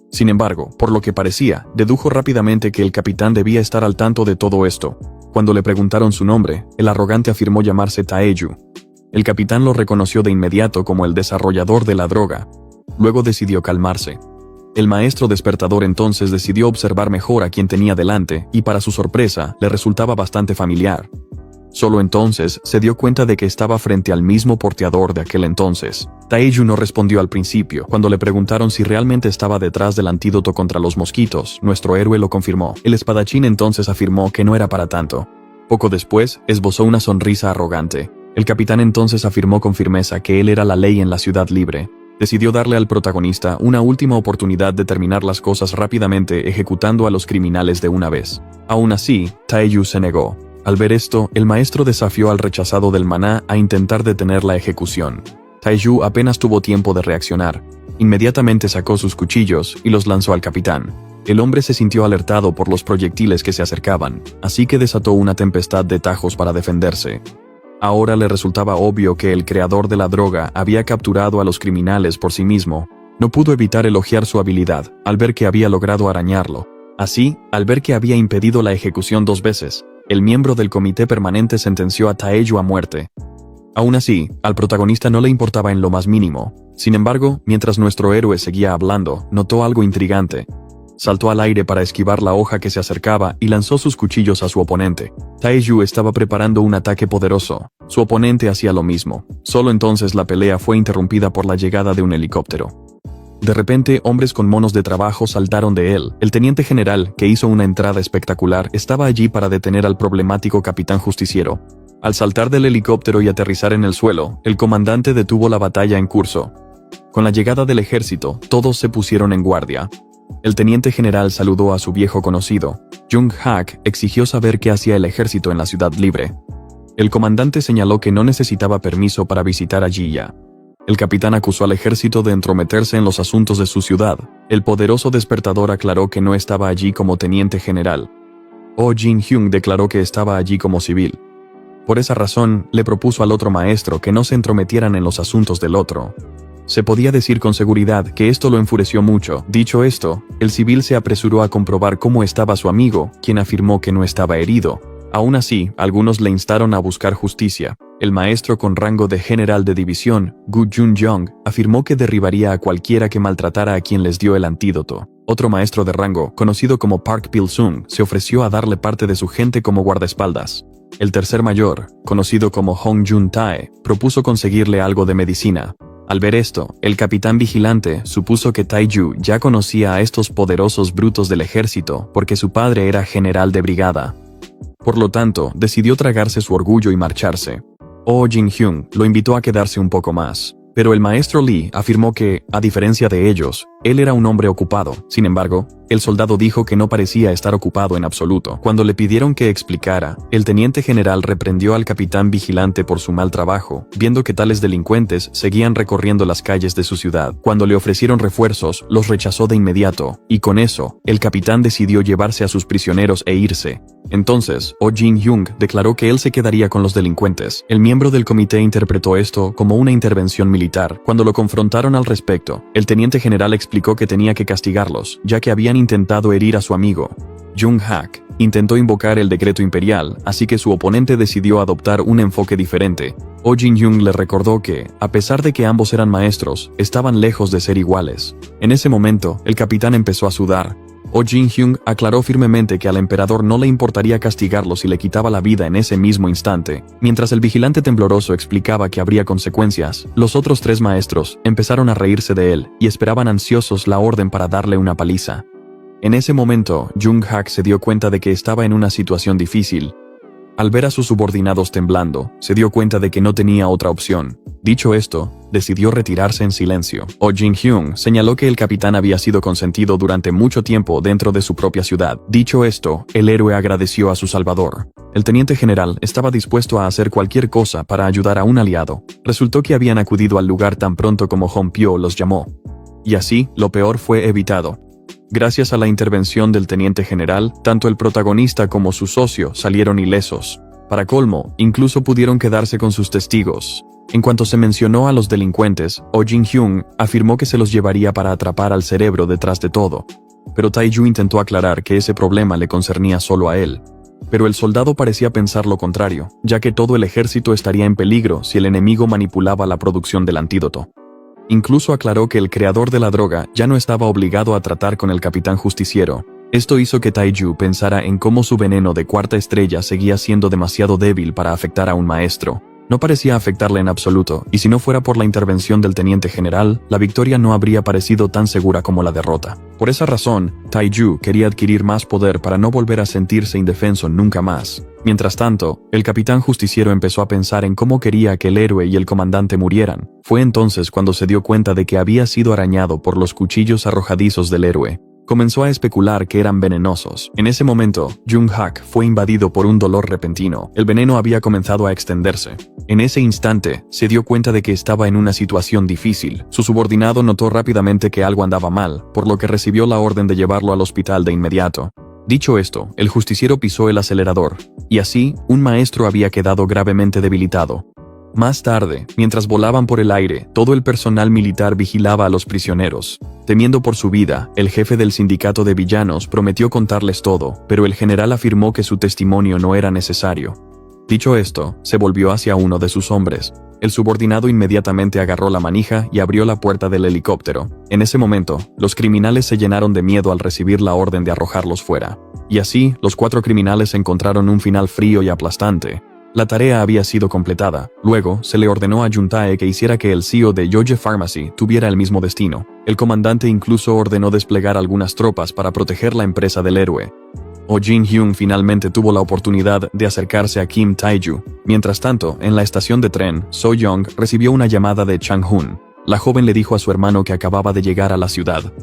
Sin embargo, por lo que parecía, dedujo rápidamente que el capitán debía estar al tanto de todo esto. Cuando le preguntaron su nombre, el arrogante afirmó llamarse Taeju. El capitán lo reconoció de inmediato como el desarrollador de la droga. Luego decidió calmarse. El maestro despertador entonces decidió observar mejor a quien tenía delante y para su sorpresa, le resultaba bastante familiar. Solo entonces se dio cuenta de que estaba frente al mismo porteador de aquel entonces. Taeju no respondió al principio. Cuando le preguntaron si realmente estaba detrás del antídoto contra los mosquitos, nuestro héroe lo confirmó. El espadachín entonces afirmó que no era para tanto. Poco después, esbozó una sonrisa arrogante. El capitán entonces afirmó con firmeza que él era la ley en la ciudad libre. Decidió darle al protagonista una última oportunidad de terminar las cosas rápidamente ejecutando a los criminales de una vez. Aún así, Taeju se negó. Al ver esto, el maestro desafió al rechazado del maná a intentar detener la ejecución. Taeju apenas tuvo tiempo de reaccionar. Inmediatamente sacó sus cuchillos y los lanzó al capitán. El hombre se sintió alertado por los proyectiles que se acercaban, así que desató una tempestad de tajos para defenderse. Ahora le resultaba obvio que el creador de la droga había capturado a los criminales por sí mismo. No pudo evitar elogiar su habilidad, al ver que había logrado arañarlo. Así, al ver que había impedido la ejecución 2 veces, el miembro del comité permanente sentenció a Taeju a muerte. Aún así, al protagonista no le importaba en lo más mínimo. Sin embargo, mientras nuestro héroe seguía hablando, notó algo intrigante. Saltó al aire para esquivar la hoja que se acercaba y lanzó sus cuchillos a su oponente. Taeju estaba preparando un ataque poderoso. Su oponente hacía lo mismo. Solo entonces la pelea fue interrumpida por la llegada de un helicóptero. De repente, hombres con monos de trabajo saltaron de él. El teniente general, que hizo una entrada espectacular, estaba allí para detener al problemático capitán justiciero. Al saltar del helicóptero y aterrizar en el suelo, el comandante detuvo la batalla en curso. Con la llegada del ejército, todos se pusieron en guardia. El teniente general saludó a su viejo conocido. Jung-hak exigió saber qué hacía el ejército en la ciudad libre. El comandante señaló que no necesitaba permiso para visitar a Jiya. El capitán acusó al ejército de entrometerse en los asuntos de su ciudad. El poderoso despertador aclaró que no estaba allí como teniente general. Oh Jin-hyung declaró que estaba allí como civil. Por esa razón, le propuso al otro maestro que no se entrometieran en los asuntos del otro. Se podía decir con seguridad que esto lo enfureció mucho. Dicho esto, el civil se apresuró a comprobar cómo estaba su amigo, quien afirmó que no estaba herido. Aún así, algunos le instaron a buscar justicia. El maestro con rango de general de división, Gu Jun-jong, afirmó que derribaría a cualquiera que maltratara a quien les dio el antídoto. Otro maestro de rango, conocido como Park Pil-sung, se ofreció a darle parte de su gente como guardaespaldas. El tercer mayor, conocido como Hong Jun-tae, propuso conseguirle algo de medicina. Al ver esto, el capitán vigilante supuso que Taeju ya conocía a estos poderosos brutos del ejército porque su padre era general de brigada. Por lo tanto, decidió tragarse su orgullo y marcharse. Oh Jin-hyung lo invitó a quedarse un poco más. Pero el maestro Lee afirmó que, a diferencia de ellos, él era un hombre ocupado. Sin embargo, el soldado dijo que no parecía estar ocupado en absoluto. Cuando le pidieron que explicara, el teniente general reprendió al capitán vigilante por su mal trabajo, viendo que tales delincuentes seguían recorriendo las calles de su ciudad. Cuando le ofrecieron refuerzos, los rechazó de inmediato, y con eso, el capitán decidió llevarse a sus prisioneros e irse. Entonces, Oh Jin-hyung declaró que él se quedaría con los delincuentes. El miembro del comité interpretó esto como una intervención militar. Cuando lo confrontaron al respecto, el teniente general explicó que tenía que castigarlos, ya que habían intentado herir a su amigo. Jung-hak intentó invocar el decreto imperial, así que su oponente decidió adoptar un enfoque diferente. Oh Jin-hyung le recordó que, a pesar de que ambos eran maestros, estaban lejos de ser iguales. En ese momento, el capitán empezó a sudar. Oh Jin-hyung aclaró firmemente que al emperador no le importaría castigarlo si le quitaba la vida en ese mismo instante. Mientras el vigilante tembloroso explicaba que habría consecuencias, los otros 3 maestros empezaron a reírse de él y esperaban ansiosos la orden para darle una paliza. En ese momento, Jung-hak se dio cuenta de que estaba en una situación difícil. Al ver a sus subordinados temblando, se dio cuenta de que no tenía otra opción. Dicho esto, decidió retirarse en silencio. Oh Jin-hyung señaló que el capitán había sido consentido durante mucho tiempo dentro de su propia ciudad. Dicho esto, el héroe agradeció a su salvador. El teniente general estaba dispuesto a hacer cualquier cosa para ayudar a un aliado. Resultó que habían acudido al lugar tan pronto como Hong Pyo los llamó. Y así, lo peor fue evitado. Gracias a la intervención del teniente general, tanto el protagonista como su socio salieron ilesos. Para colmo, incluso pudieron quedarse con sus testigos. En cuanto se mencionó a los delincuentes, Oh Jin-hyun afirmó que se los llevaría para atrapar al cerebro detrás de todo. Pero Tae-ju intentó aclarar que ese problema le concernía solo a él. Pero el soldado parecía pensar lo contrario, ya que todo el ejército estaría en peligro si el enemigo manipulaba la producción del antídoto. Incluso aclaró que el creador de la droga ya no estaba obligado a tratar con el capitán justiciero. Esto hizo que Tae-ju pensara en cómo su veneno de cuarta estrella seguía siendo demasiado débil para afectar a un maestro. No parecía afectarle en absoluto, y si no fuera por la intervención del teniente general, la victoria no habría parecido tan segura como la derrota. Por esa razón, Tae-ju quería adquirir más poder para no volver a sentirse indefenso nunca más. Mientras tanto, el capitán justiciero empezó a pensar en cómo quería que el héroe y el comandante murieran. Fue entonces cuando se dio cuenta de que había sido arañado por los cuchillos arrojadizos del héroe. Comenzó a especular que eran venenosos. En ese momento, Jung-hak fue invadido por un dolor repentino. El veneno había comenzado a extenderse. En ese instante, se dio cuenta de que estaba en una situación difícil. Su subordinado notó rápidamente que algo andaba mal, por lo que recibió la orden de llevarlo al hospital de inmediato. Dicho esto, el justiciero pisó el acelerador, y así, un maestro había quedado gravemente debilitado. Más tarde, mientras volaban por el aire, todo el personal militar vigilaba a los prisioneros. Temiendo por su vida, el jefe del sindicato de villanos prometió contarles todo, pero el general afirmó que su testimonio no era necesario. Dicho esto, se volvió hacia uno de sus hombres. El subordinado inmediatamente agarró la manija y abrió la puerta del helicóptero. En ese momento, los criminales se llenaron de miedo al recibir la orden de arrojarlos fuera. Y así, los 4 criminales encontraron un final frío y aplastante. La tarea había sido completada. Luego, se le ordenó a Juntae que hiciera que el CEO de Yoje Pharmacy tuviera el mismo destino. El comandante incluso ordenó desplegar algunas tropas para proteger la empresa del héroe. Oh Jin-hyun finalmente tuvo la oportunidad de acercarse a Kim Tae-ju. Mientras tanto, en la estación de tren, So-young recibió una llamada de Chang-hun. La joven le dijo a su hermano que acababa de llegar a la ciudad.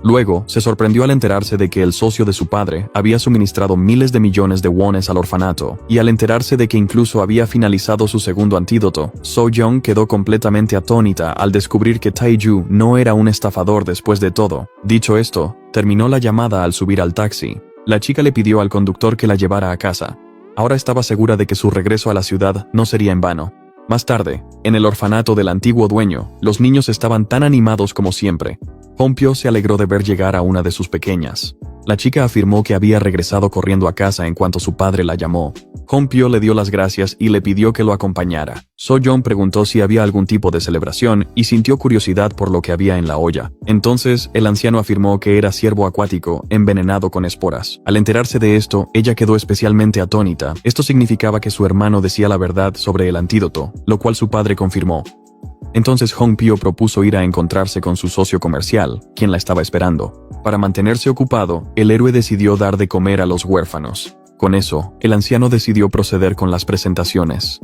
Luego, se sorprendió al enterarse de que el socio de su padre había suministrado miles de millones de wones al orfanato, y al enterarse de que incluso había finalizado su segundo antídoto, So-young quedó completamente atónita al descubrir que Tae-ju no era un estafador después de todo. Dicho esto, terminó la llamada al subir al taxi. La chica le pidió al conductor que la llevara a casa. Ahora estaba segura de que su regreso a la ciudad no sería en vano. Más tarde, en el orfanato del antiguo dueño, los niños estaban tan animados como siempre. Hompyo se alegró de ver llegar a una de sus pequeñas. La chica afirmó que había regresado corriendo a casa en cuanto su padre la llamó. Hompyo le dio las gracias y le pidió que lo acompañara. So-young preguntó si había algún tipo de celebración y sintió curiosidad por lo que había en la olla. Entonces, el anciano afirmó que era ciervo acuático envenenado con esporas. Al enterarse de esto, ella quedó especialmente atónita. Esto significaba que su hermano decía la verdad sobre el antídoto, lo cual su padre confirmó. Entonces Hompyo propuso ir a encontrarse con su socio comercial, quien la estaba esperando. Para mantenerse ocupado, el héroe decidió dar de comer a los huérfanos. Con eso, el anciano decidió proceder con las presentaciones.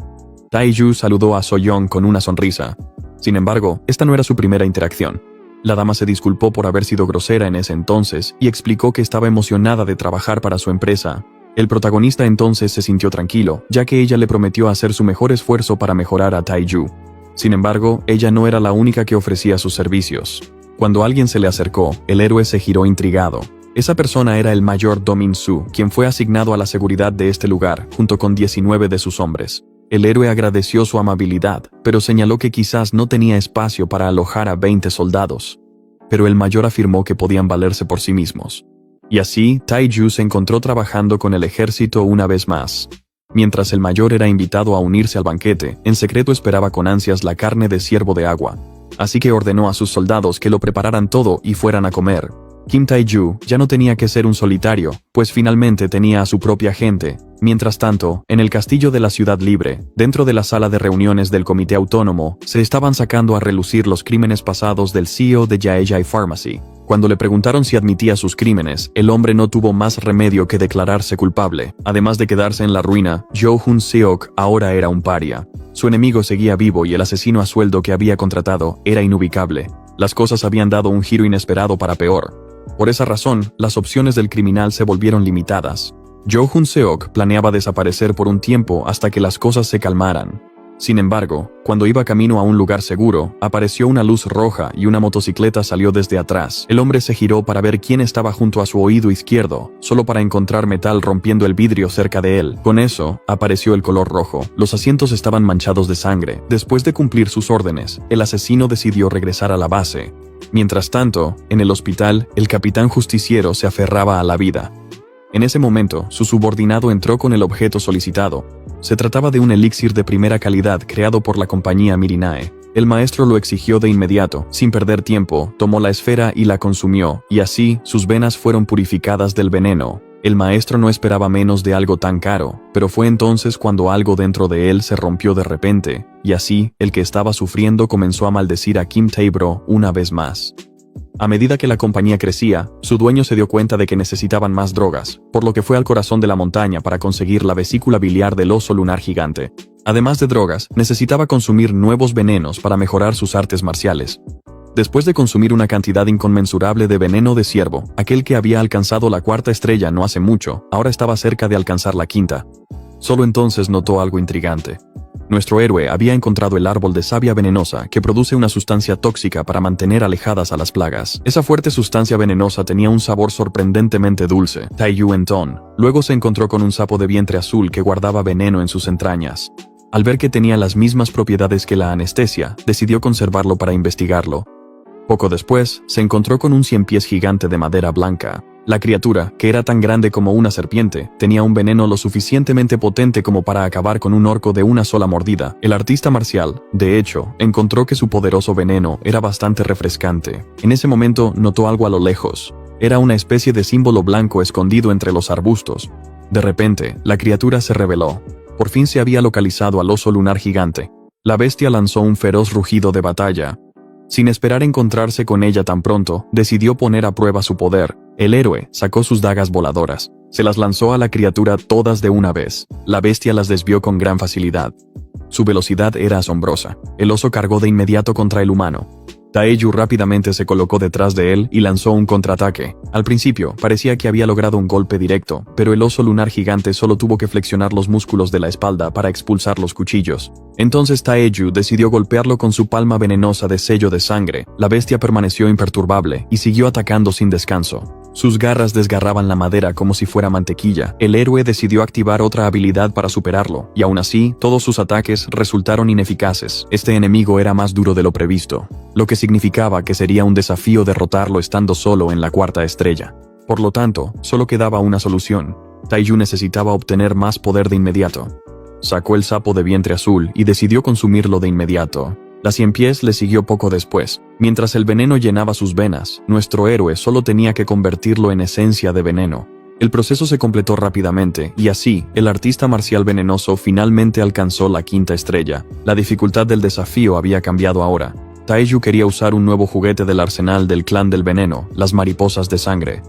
Tae-ju saludó a So-young con una sonrisa. Sin embargo, esta no era su primera interacción. La dama se disculpó por haber sido grosera en ese entonces y explicó que estaba emocionada de trabajar para su empresa. El protagonista entonces se sintió tranquilo, ya que ella le prometió hacer su mejor esfuerzo para mejorar a Tae-ju. Sin embargo, ella no era la única que ofrecía sus servicios. Cuando alguien se le acercó, el héroe se giró intrigado. Esa persona era el mayor Do Min-soo, quien fue asignado a la seguridad de este lugar, junto con 19 de sus hombres. El héroe agradeció su amabilidad, pero señaló que quizás no tenía espacio para alojar a 20 soldados. Pero el mayor afirmó que podían valerse por sí mismos. Y así, Tae-ju se encontró trabajando con el ejército una vez más. Mientras el mayor era invitado a unirse al banquete, en secreto esperaba con ansias la carne de ciervo de agua. Así que ordenó a sus soldados que lo prepararan todo y fueran a comer. Kim Tae-ju ya no tenía que ser un solitario, pues finalmente tenía a su propia gente. Mientras tanto, en el castillo de la Ciudad Libre, dentro de la sala de reuniones del Comité Autónomo, se estaban sacando a relucir los crímenes pasados del CEO de Yoje Pharmacy. Cuando le preguntaron si admitía sus crímenes, el hombre no tuvo más remedio que declararse culpable. Además de quedarse en la ruina, Jo Hun-seok ahora era un paria. Su enemigo seguía vivo y el asesino a sueldo que había contratado era inubicable. Las cosas habían dado un giro inesperado para peor. Por esa razón, las opciones del criminal se volvieron limitadas. Jo Hun-seok planeaba desaparecer por un tiempo hasta que las cosas se calmaran. Sin embargo, cuando iba camino a un lugar seguro, apareció una luz roja y una motocicleta salió desde atrás. El hombre se giró para ver quién estaba junto a su oído izquierdo, solo para encontrar metal rompiendo el vidrio cerca de él. Con eso, apareció el color rojo. Los asientos estaban manchados de sangre. Después de cumplir sus órdenes, el asesino decidió regresar a la base. Mientras tanto, en el hospital, el capitán justiciero se aferraba a la vida. En ese momento, su subordinado entró con el objeto solicitado. Se trataba de un elixir de primera calidad creado por la compañía Mirinae. El maestro lo exigió de inmediato. Sin perder tiempo, tomó la esfera y la consumió, y así, sus venas fueron purificadas del veneno. El maestro no esperaba menos de algo tan caro, pero fue entonces cuando algo dentro de él se rompió de repente, y así, el que estaba sufriendo comenzó a maldecir a Kim Tae-bro una vez más. A medida que la compañía crecía, su dueño se dio cuenta de que necesitaban más drogas, por lo que fue al corazón de la montaña para conseguir la vesícula biliar del oso lunar gigante. Además de drogas, necesitaba consumir nuevos venenos para mejorar sus artes marciales. Después de consumir una cantidad inconmensurable de veneno de ciervo, aquel que había alcanzado la 4ª estrella no hace mucho, ahora estaba cerca de alcanzar la 5ª. Solo entonces notó algo intrigante. Nuestro héroe había encontrado el árbol de savia venenosa que produce una sustancia tóxica para mantener alejadas a las plagas. Esa fuerte sustancia venenosa tenía un sabor sorprendentemente dulce. Tae-yu Enton luego se encontró con un sapo de vientre azul que guardaba veneno en sus entrañas. Al ver que tenía las mismas propiedades que la anestesia, decidió conservarlo para investigarlo. Poco después, se encontró con un 100 pies gigante de madera blanca. La criatura, que era tan grande como una serpiente, tenía un veneno lo suficientemente potente como para acabar con un orco de una sola mordida. El artista marcial, de hecho, encontró que su poderoso veneno era bastante refrescante. En ese momento notó algo a lo lejos. Era una especie de símbolo blanco escondido entre los arbustos. De repente, la criatura se reveló. Por fin se había localizado al oso lunar gigante. La bestia lanzó un feroz rugido de batalla. Sin esperar encontrarse con ella tan pronto, decidió poner a prueba su poder. El héroe sacó sus dagas voladoras. Se las lanzó a la criatura todas de una vez. La bestia las desvió con gran facilidad. Su velocidad era asombrosa. El oso cargó de inmediato contra el humano. Tae-yu rápidamente se colocó detrás de él y lanzó un contraataque. Al principio, parecía que había logrado un golpe directo, pero el oso lunar gigante solo tuvo que flexionar los músculos de la espalda para expulsar los cuchillos. Entonces Tae-yu decidió golpearlo con su palma venenosa de sello de sangre. La bestia permaneció imperturbable y siguió atacando sin descanso. Sus garras desgarraban la madera como si fuera mantequilla. El héroe decidió activar otra habilidad para superarlo, y aún así, todos sus ataques resultaron ineficaces. Este enemigo era más duro de lo previsto, lo que significaba que sería un desafío derrotarlo estando solo en la 4ª estrella. Por lo tanto, solo quedaba una solución. Tae-yu necesitaba obtener más poder de inmediato. Sacó el sapo de vientre azul y decidió consumirlo de inmediato. La 100 pies le siguió poco después. Mientras el veneno llenaba sus venas, nuestro héroe solo tenía que convertirlo en esencia de veneno. El proceso se completó rápidamente, y así, el artista marcial venenoso finalmente alcanzó la 5ª estrella. La dificultad del desafío había cambiado ahora. Tae-yu quería usar un nuevo juguete del arsenal del clan del veneno, las mariposas de sangre.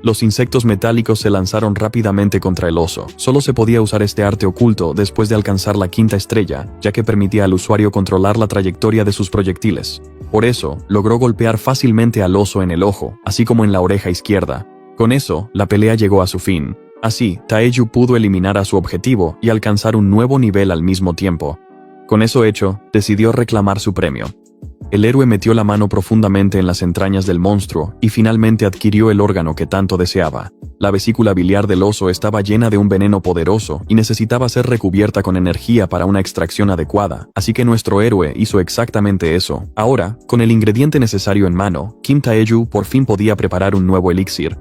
Los insectos metálicos se lanzaron rápidamente contra el oso. Solo se podía usar este arte oculto después de alcanzar la 5ª estrella, ya que permitía al usuario controlar la trayectoria de sus proyectiles. Por eso, logró golpear fácilmente al oso en el ojo, así como en la oreja izquierda. Con eso, la pelea llegó a su fin. Así, Tae-yu pudo eliminar a su objetivo y alcanzar un nuevo nivel al mismo tiempo. Con eso hecho, decidió reclamar su premio. El héroe metió la mano profundamente en las entrañas del monstruo y finalmente adquirió el órgano que tanto deseaba. La vesícula biliar del oso estaba llena de un veneno poderoso y necesitaba ser recubierta con energía para una extracción adecuada, así que nuestro héroe hizo exactamente eso. Ahora, con el ingrediente necesario en mano, Kim Tae-yu por fin podía preparar un nuevo elixir.